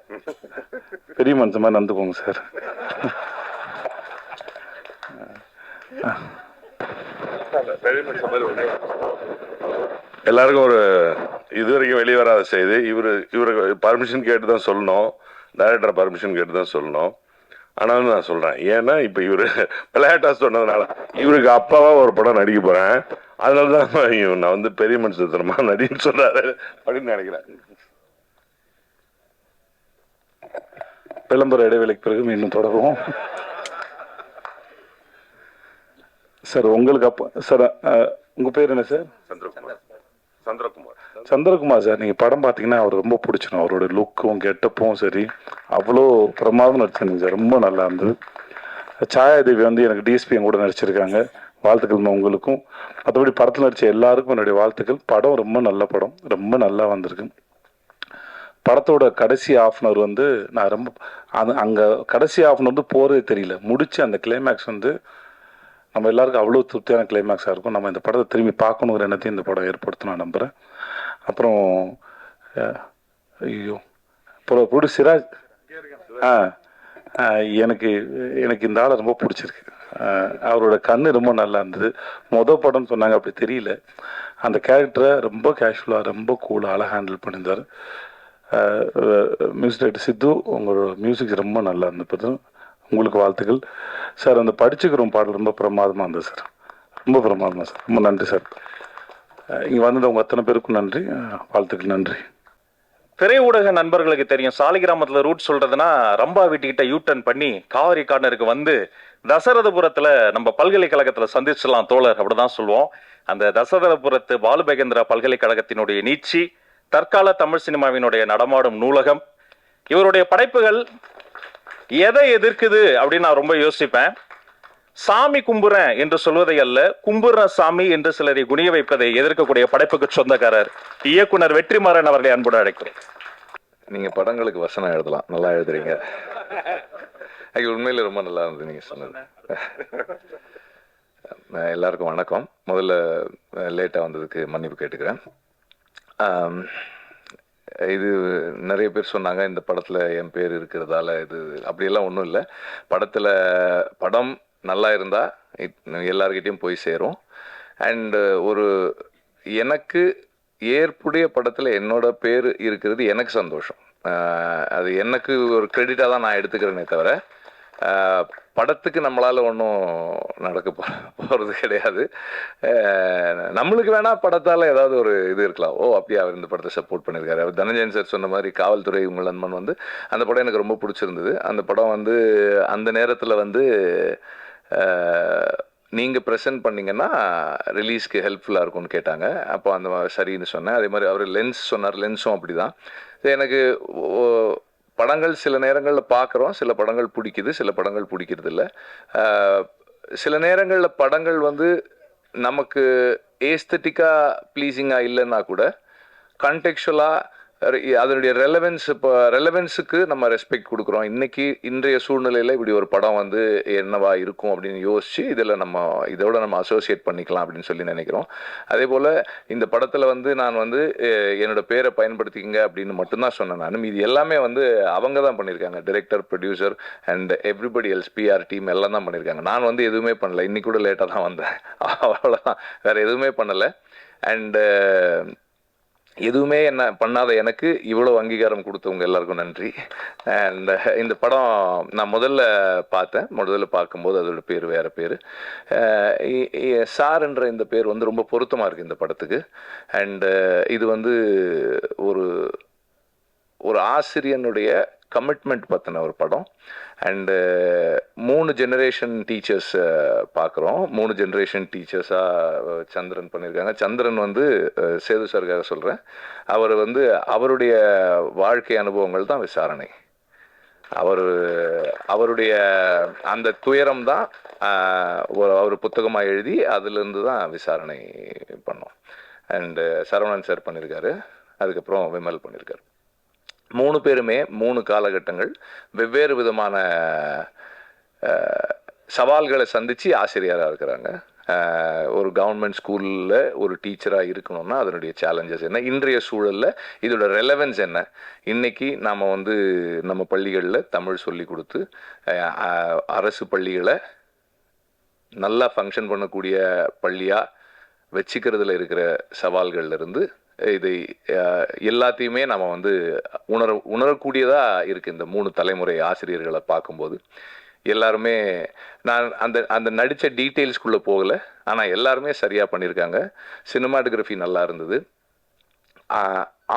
பெரிய மனுஷன் மாதிரி நடந்துக்கோங்க சார். எல்லாருக்கும் ஒரு இதுவரைக்கும் வெளியே வராத செய்தி. இவருக்கு பர்மிஷன் கேட்டு தான் சொல்லணும், டைரக்டர் பர்மிஷன் கேட்டு தான் சொல்லணும். ஆனாலும் நான் சொல்றேன், ஏன்னா இப்ப இவரு விளையாட்டா சொன்னதுனால இவருக்கு அப்பாவா ஒரு படம் நடிக்க போறேன், அதனாலதான் நான் வந்து பெரிய மனுஷத்தனமா நடின்னு சொல்றாரு அப்படின்னு நினைக்கிறேன். விளம்பர இடைவேளைக்கு பிறகு மீண்டும் தொடருவோம். சார் உங்களுக்கு அப்பா சார், உங்க பேர் என்ன சார்? சந்திரகுமார் சார். நீங்க படம் பார்த்தீங்கன்னா அவர் ரொம்ப பிடிச்சிடும். அவரோட லுக்கும் கெட்டப்பும் சரி அவ்வளோ பிரமாதம் நடிச்சிருந்தீங்க சார், ரொம்ப நல்லா இருந்தது. சாயாதேவி வந்து எனக்கு டிஎஸ்பி கூட நடிச்சிருக்காங்க, வாழ்த்துக்கள் உங்களுக்கும். மற்றபடி படத்தில் நடித்த எல்லாருக்கும் என்னுடைய வாழ்த்துக்கள். படம் ரொம்ப நல்ல படம், ரொம்ப நல்லா வந்திருக்கு. படத்தோட கடைசி ஆஃப்னர் வந்து நான் ரொம்ப அங்கே கடைசி ஆஃப்னர் வந்து போகிறதே தெரியல. முடிச்சு அந்த கிளைமேக்ஸ் வந்து நம்ம எல்லாருக்கும் அவ்வளோ திருப்தியான கிளைமேக்ஸாக இருக்கும். நம்ம இந்த படத்தை திரும்பி பார்க்கணுங்கிற எண்ணத்தையும் இந்த படம் ஏற்படுத்த நான் நம்புகிறேன். அப்புறம் ஐயோ புடி சிராஜ், எனக்கு இந்த ஆளை ரொம்ப பிடிச்சிருக்கு. அவரோட கண்ணு ரொம்ப நல்லா இருந்தது. படம்னு சொன்னாங்க, அப்படி தெரியல. அந்த கேரக்டரை ரொம்ப கேஷுவலாக ரொம்ப கூலாக அழகாக ஹேண்டில் பண்ணியிருந்தார். மியூசிக் டைரக்டர் சித்து, உங்களோட மியூசிக் ரொம்ப நல்லா இருந்தது, உங்களுக்கு வாழ்த்துக்கள் சார். அந்த படிச்சுக்கிறோம் பாடல் ரொம்ப பிரமாதமாக இருந்தது சார், ரொம்ப பிரமாதமாக சார். ரொம்ப நன்றி சார். இங்கே வந்தது உங்கள் அத்தனை பேருக்கும் நன்றி, வாழ்த்துக்கள், நன்றி. திரை ஊடக நண்பர்களுக்கு தெரியும், சாலிகிராமத்துல ரூட் சொல்றதுன்னா ரம்பா வீட்டுக்கிட்ட யூட்டர்ன் பண்ணி காவிரி கார்னருக்கு வந்து தசரதபுரத்துல நம்ம பல்கலைக்கழகத்துல சந்திச்சிடலாம் தோழர், அப்படிதான் சொல்லுவோம். அந்த தசரதபுரத்து பாலுபகேந்திரா பல்கலைக்கழகத்தினுடைய நீட்சி, தற்கால தமிழ் சினிமாவினுடைய நடமாடும் நூலகம், இவருடைய படைப்புகள் எதை எதிர்க்குது அப்படின்னு நான் ரொம்ப யோசிப்பேன். சாமி கும்புறேன் என்று சொல்வதை அல்ல, கும்புற சாமி என்று சிலரை குனிய வைப்பதை எதிர்க்கக்கூடிய படைப்புக்கு சொந்தக்காரர் இயக்குனர் வெற்றிமாறன் அவர்களை அன்புடன் அழைக்கிறேன். நீங்க படங்களுக்கு வசனம் எழுதலாம், நல்லா எழுதுறீங்க. உண்மையில ரொம்ப நல்லா இருந்தது நீங்க சொன்னது. எல்லாருக்கும் வணக்கம். முதல்ல லேட்டா வந்ததுக்கு மன்னிப்பு கேட்டுக்கிறேன். இது நிறைய பேர் சொன்னாங்க இந்த படத்தில் என் பேர் இருக்கிறதால இது அப்படியெல்லாம் ஒன்றும் இல்லை. படம் நல்லா இருந்தால் எல்லார்கிட்டையும் போய் சேரும். அண்டு எனக்கு ஏற்புடைய படத்தில் என்னோட பேர் இருக்கிறது எனக்கு சந்தோஷம். அது எனக்கு ஒரு கிரெடிட்டாக தான் நான் எடுத்துக்கிறேனே தவிர படத்துக்கு நம்மளால ஒன்றும் நடக்க போகிறது கிடையாது. நம்மளுக்கு வேணா படத்தால் ஏதாவது ஒரு இது இருக்கலாம், ஓ அப்படியே அவர் இந்த படத்தை சப்போர்ட் பண்ணியிருக்காரு. அவர் தனஞ்சயன் சார் சொன்ன மாதிரி காவல்துறை உங்கள் நண்பன் வந்து அந்த படம் எனக்கு ரொம்ப பிடிச்சிருந்தது. அந்த படம் வந்து அந்த நேரத்தில் வந்து நீங்கள் ப்ரெசென்ட் பண்ணிங்கன்னா ரிலீஸ்க்கு ஹெல்ப்ஃபுல்லாக இருக்கும்னு கேட்டாங்க. அப்போ அந்த சரின்னு சொன்னேன். அதே மாதிரி அவர் லென்ஸ் சொன்னார், லென்ஸும் அப்படி தான். எனக்கு படங்கள் சில நேரங்களில் பார்க்குறோம், சில படங்கள் பிடிக்குது, சில படங்கள் பிடிக்கிறது இல்லை. சில நேரங்களில் படங்கள் வந்து நமக்கு ஏஸ்தட்டிக்காக ப்ளீஸிங்காக இல்லைன்னா கூட கண்டெக்சுவலாக அதனுடைய ரெலவென்ஸுக்கு நம்ம ரெஸ்பெக்ட் கொடுக்குறோம். இன்றைய சூழ்நிலையில் இப்படி ஒரு படம் வந்து என்னவா இருக்கும் அப்படின்னு யோசிச்சு இதோட நம்ம அசோசியேட் பண்ணிக்கலாம் அப்படின்னு சொல்லி நினைக்கிறோம். அதே போல் இந்த படத்தில் வந்து நான் வந்து என்னோட பேரை பயன்படுத்திக்கங்க அப்படின்னு மட்டும்தான் சொன்னேன். நான் இது எல்லாமே வந்து அவங்க தான் பண்ணியிருக்காங்க, director, producer and everybody else, PR team எல்லாம் தான் பண்ணியிருக்காங்க. நான் வந்து எதுவுமே பண்ணலை, இன்னைக்கு கூட லேட்டாக தான் வந்தேன், அவ்வளோதான், வேறு எதுவுமே பண்ணலை. அண்டு எதுவுமே என்ன பண்ணாத எனக்கு இவ்வளோ அங்கீகாரம் கொடுத்தவங்க எல்லாருக்கும் நன்றி. அண்ட் இந்த படம் நான் முதல்ல பார்க்கும்போது அதோட பேர் வேறு பேர். சார்ன்ற இந்த பேர் வந்து ரொம்ப பொருத்தமாக இருக்குது இந்த படத்துக்கு. அண்டு இது வந்து ஒரு ஆசிரியனுடைய கமிட்மெண்ட் பற்றின ஒரு படம். அண்டு 3 ஜெனரேஷன் டீச்சர்ஸ் பார்க்குறோம். 3 ஜெனரேஷன் டீச்சர்ஸாக சந்திரன் பண்ணியிருக்காங்க. சந்திரன் வந்து சேது சாருக்காக சொல்கிறேன், அவர் வந்து அவருடைய வாழ்க்கை அனுபவங்கள் தான் விசாரணை. அவருடைய அந்த துயரம் தான் அவர் புத்தகமாக எழுதி அதுலேருந்து தான் விசாரணை பண்ணோம். அண்டு சரவணன் சார் பண்ணியிருக்காரு, அதுக்கப்புறம் விமல் பண்ணியிருக்காரு. 3 பேருமே 3 காலகட்டங்கள் வெவ்வேறு விதமான சவால்களை சந்தித்து ஆசிரியராக இருக்கிறாங்க. ஒரு கவர்மெண்ட் ஸ்கூலில் ஒரு டீச்சராக இருக்கணும்னா அதனுடைய சேலஞ்சஸ் என்ன, இன்றைய சூழலில் இதோட ரெலவென்ஸ் என்ன, இன்றைக்கி நாம் வந்து நம்ம பள்ளிகளில் தமிழ் சொல்லி கொடுத்து அரசு பள்ளிகளை நல்லா ஃபங்க்ஷன் பண்ணக்கூடிய பள்ளியாக வச்சுக்கிறதுல இருக்கிற சவால்கள்லேருந்து இதை எல்லாத்தையுமே நம்ம வந்து உணரக்கூடியதாக இருக்குது. இந்த 3 தலைமுறை ஆசிரியர்களை பார்க்கும்போது எல்லாருமே, நான் அந்த நடித்த டீட்டெயில்ஸ்குள்ளே போகலை, ஆனால் எல்லாருமே சரியாக பண்ணியிருக்காங்க. சினிமாட்டோகிராஃபி நல்லா இருந்தது,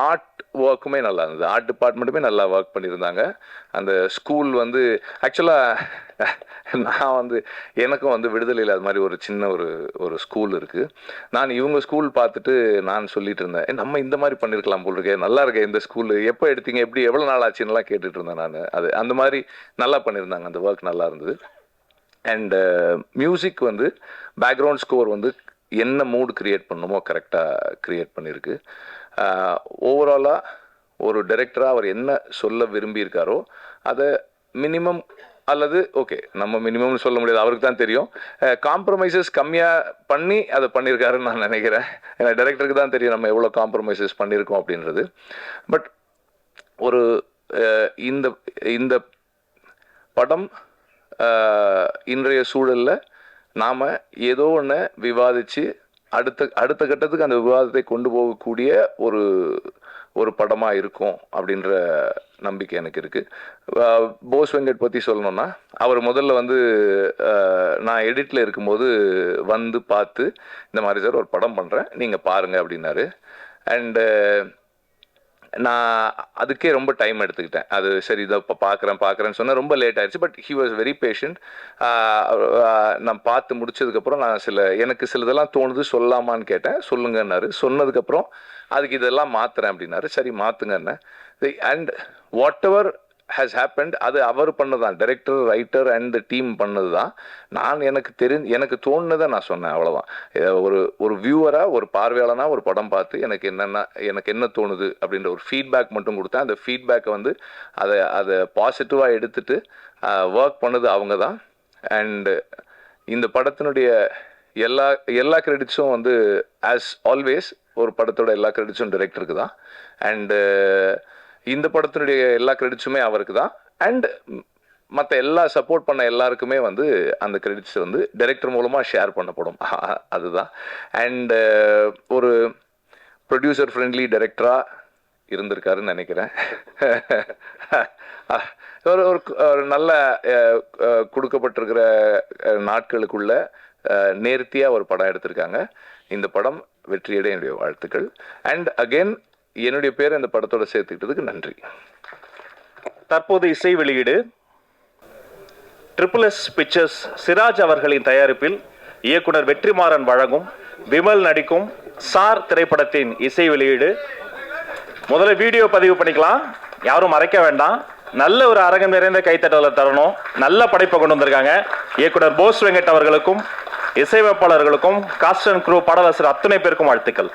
ஆர்ட் ஒர்க்குமே நல்லா இருந்தது, ஆர்ட் டிபார்ட்மெண்ட்டுமே நல்லா ஒர்க் பண்ணியிருந்தாங்க. அந்த ஸ்கூல் வந்து ஆக்சுவலாக நான் வந்து எனக்கும் வந்து விடுதலையில் அது மாதிரி ஒரு சின்ன ஒரு ஸ்கூல் இருக்குது. நான் இவங்க ஸ்கூல் பார்த்துட்டு நான் சொல்லிட்டு இருந்தேன், நம்ம இந்த மாதிரி பண்ணியிருக்கலாம் போல் இருக்கே, நல்லா இருக்கே இந்த ஸ்கூலு, எப்போ எடுத்தீங்க, எப்படி எவ்வளோ நாள் ஆச்சுன்னெலாம் கேட்டுட்டு இருந்தேன் நான். அந்த மாதிரி நல்லா பண்ணியிருந்தாங்க, அந்த ஒர்க் நல்லா இருந்தது. அண்டு மியூசிக் வந்து பேக்ரவுண்ட் ஸ்கோர் வந்து என்ன மூடு க்ரியேட் பண்ணணுமோ கரெக்டாக க்ரியேட் பண்ணியிருக்கு. ஓவராலாக ஒரு டைரக்டராக அவர் என்ன சொல்ல விரும்பியிருக்காரோ அதை மினிமம், அல்லது ஓகே நம்ம மினிமம்னு சொல்ல முடியாது, அவருக்கு தான் தெரியும், காம்ப்ரமைசஸ் கம்மியாக பண்ணி அதை பண்ணியிருக்காருன்னு நான் நினைக்கிறேன். ஏன்னா டைரக்டருக்கு தான் தெரியும் நம்ம எவ்வளோ காம்ப்ரமைசஸ் பண்ணியிருக்கோம் அப்படின்றது. பட் ஒரு இந்த படம் இன்றைய சூழலில் நாம் ஏதோ ஒன்று விவாதித்து அடுத்த கட்டத்துக்கு அந்த விவாதத்தை கொண்டு போகக்கூடிய ஒரு படமாக இருக்கும் அப்படின்ற நம்பிக்கை எனக்கு இருக்குது. போஸ் வெங்கட் பற்றி சொல்லணுன்னா, அவர் முதல்ல வந்து நான் எடிட்டில் இருக்கும்போது வந்து பார்த்து இந்த மாதிரி சார் ஒரு படம் பண்ணுறேன் நீங்கள் பாருங்கள் அப்படின்னாரு. அண்டு நான் அதுக்கே ரொம்ப டைம் எடுத்துக்கிட்டேன். அது சரி இதை இப்போ பார்க்குறேன்னு சொன்னால் ரொம்ப லேட் ஆயிடுச்சு. But he was very patient. நான் பார்த்து முடிச்சதுக்கப்புறம் எனக்கு சிலதெல்லாம் தோணுது சொல்லாமான்னு கேட்டேன், சொல்லுங்கன்னாரு. சொன்னதுக்கப்புறம் அதுக்கு இதெல்லாம் மாற்றுறேன் அப்படின்னாரு. சரி மாற்றுங்கன்னு. And whatever has happened அது அவர் பண்ணதான், டைரக்டர், ரைட்டர் அண்ட் டீம் பண்ணது தான். நான் எனக்கு தோணுனதை நான் சொன்னேன், அவ்வளோதான். ஒரு வியூவராக, ஒரு பார்வையாளனாக ஒரு படம் பார்த்து எனக்கு என்ன தோணுது அப்படின்ற ஒரு ஃபீட்பேக் மட்டும் கொடுத்தேன். அந்த ஃபீட்பேக்கை வந்து அதை பாசிட்டிவாக எடுத்துகிட்டு ஒர்க் பண்ணது அவங்க தான். அண்டு இந்த படத்தினுடைய எல்லா கிரெடிட்ஸும் வந்து ஆஸ் ஆல்வேஸ் ஒரு படத்தோட எல்லா கிரெடிட்ஸும் டைரக்டருக்கு தான். அண்டு இந்த படத்தினுடைய எல்லா கிரெடிட்ஸுமே அவருக்கு தான். அண்ட் மற்ற எல்லா சப்போர்ட் பண்ண எல்லாருக்குமே வந்து அந்த கிரெடிட்ஸ் வந்து டைரக்டர் மூலமாக ஷேர் பண்ணப்படும், அதுதான். அண்டு ஒரு ப்ரொடியூசர் ஃப்ரெண்ட்லி டைரக்டராக இருந்திருக்காருன்னு நினைக்கிறேன். ஒரு ஒரு நல்ல கொடுக்கப்பட்டிருக்கிற நாட்களுக்குள்ள நேர்த்தியாக ஒரு படம் எடுத்திருக்காங்க. இந்த படம் வெற்றியடைய என்னுடைய வாழ்த்துக்கள். அண்ட் அகெயின் என்னுடைய பேர் இந்த படத்தோட சேர்த்துக்கிட்டதுக்கு நன்றி. தற்போது இசை வெளியீடு. SSS பிக்சர்ஸ் சிராஜ் அவர்களின் தயாரிப்பில் இயக்குனர் வெற்றிமாறன் வழங்கும் விமல் நடிக்கும் சார் திரைப்படத்தின் இசை வெளியீடு. முதல்ல வீடியோ பதிவு பண்ணிக்கலாம், யாரும் மறைக்க வேண்டாம். நல்ல ஒரு அரங்கம் நிறைந்த கைத்தட்டலை தரணும். நல்ல படைப்பை கொண்டு வந்திருக்காங்க. இயக்குனர் போஸ் வெங்கட் அவர்களுக்கும் இசையமைப்பாளர்களுக்கும் காஸ்ட் அண்ட் க்ரூ பாடலாசிரியர் அத்தனை பேருக்கும் வாழ்த்துக்கள்.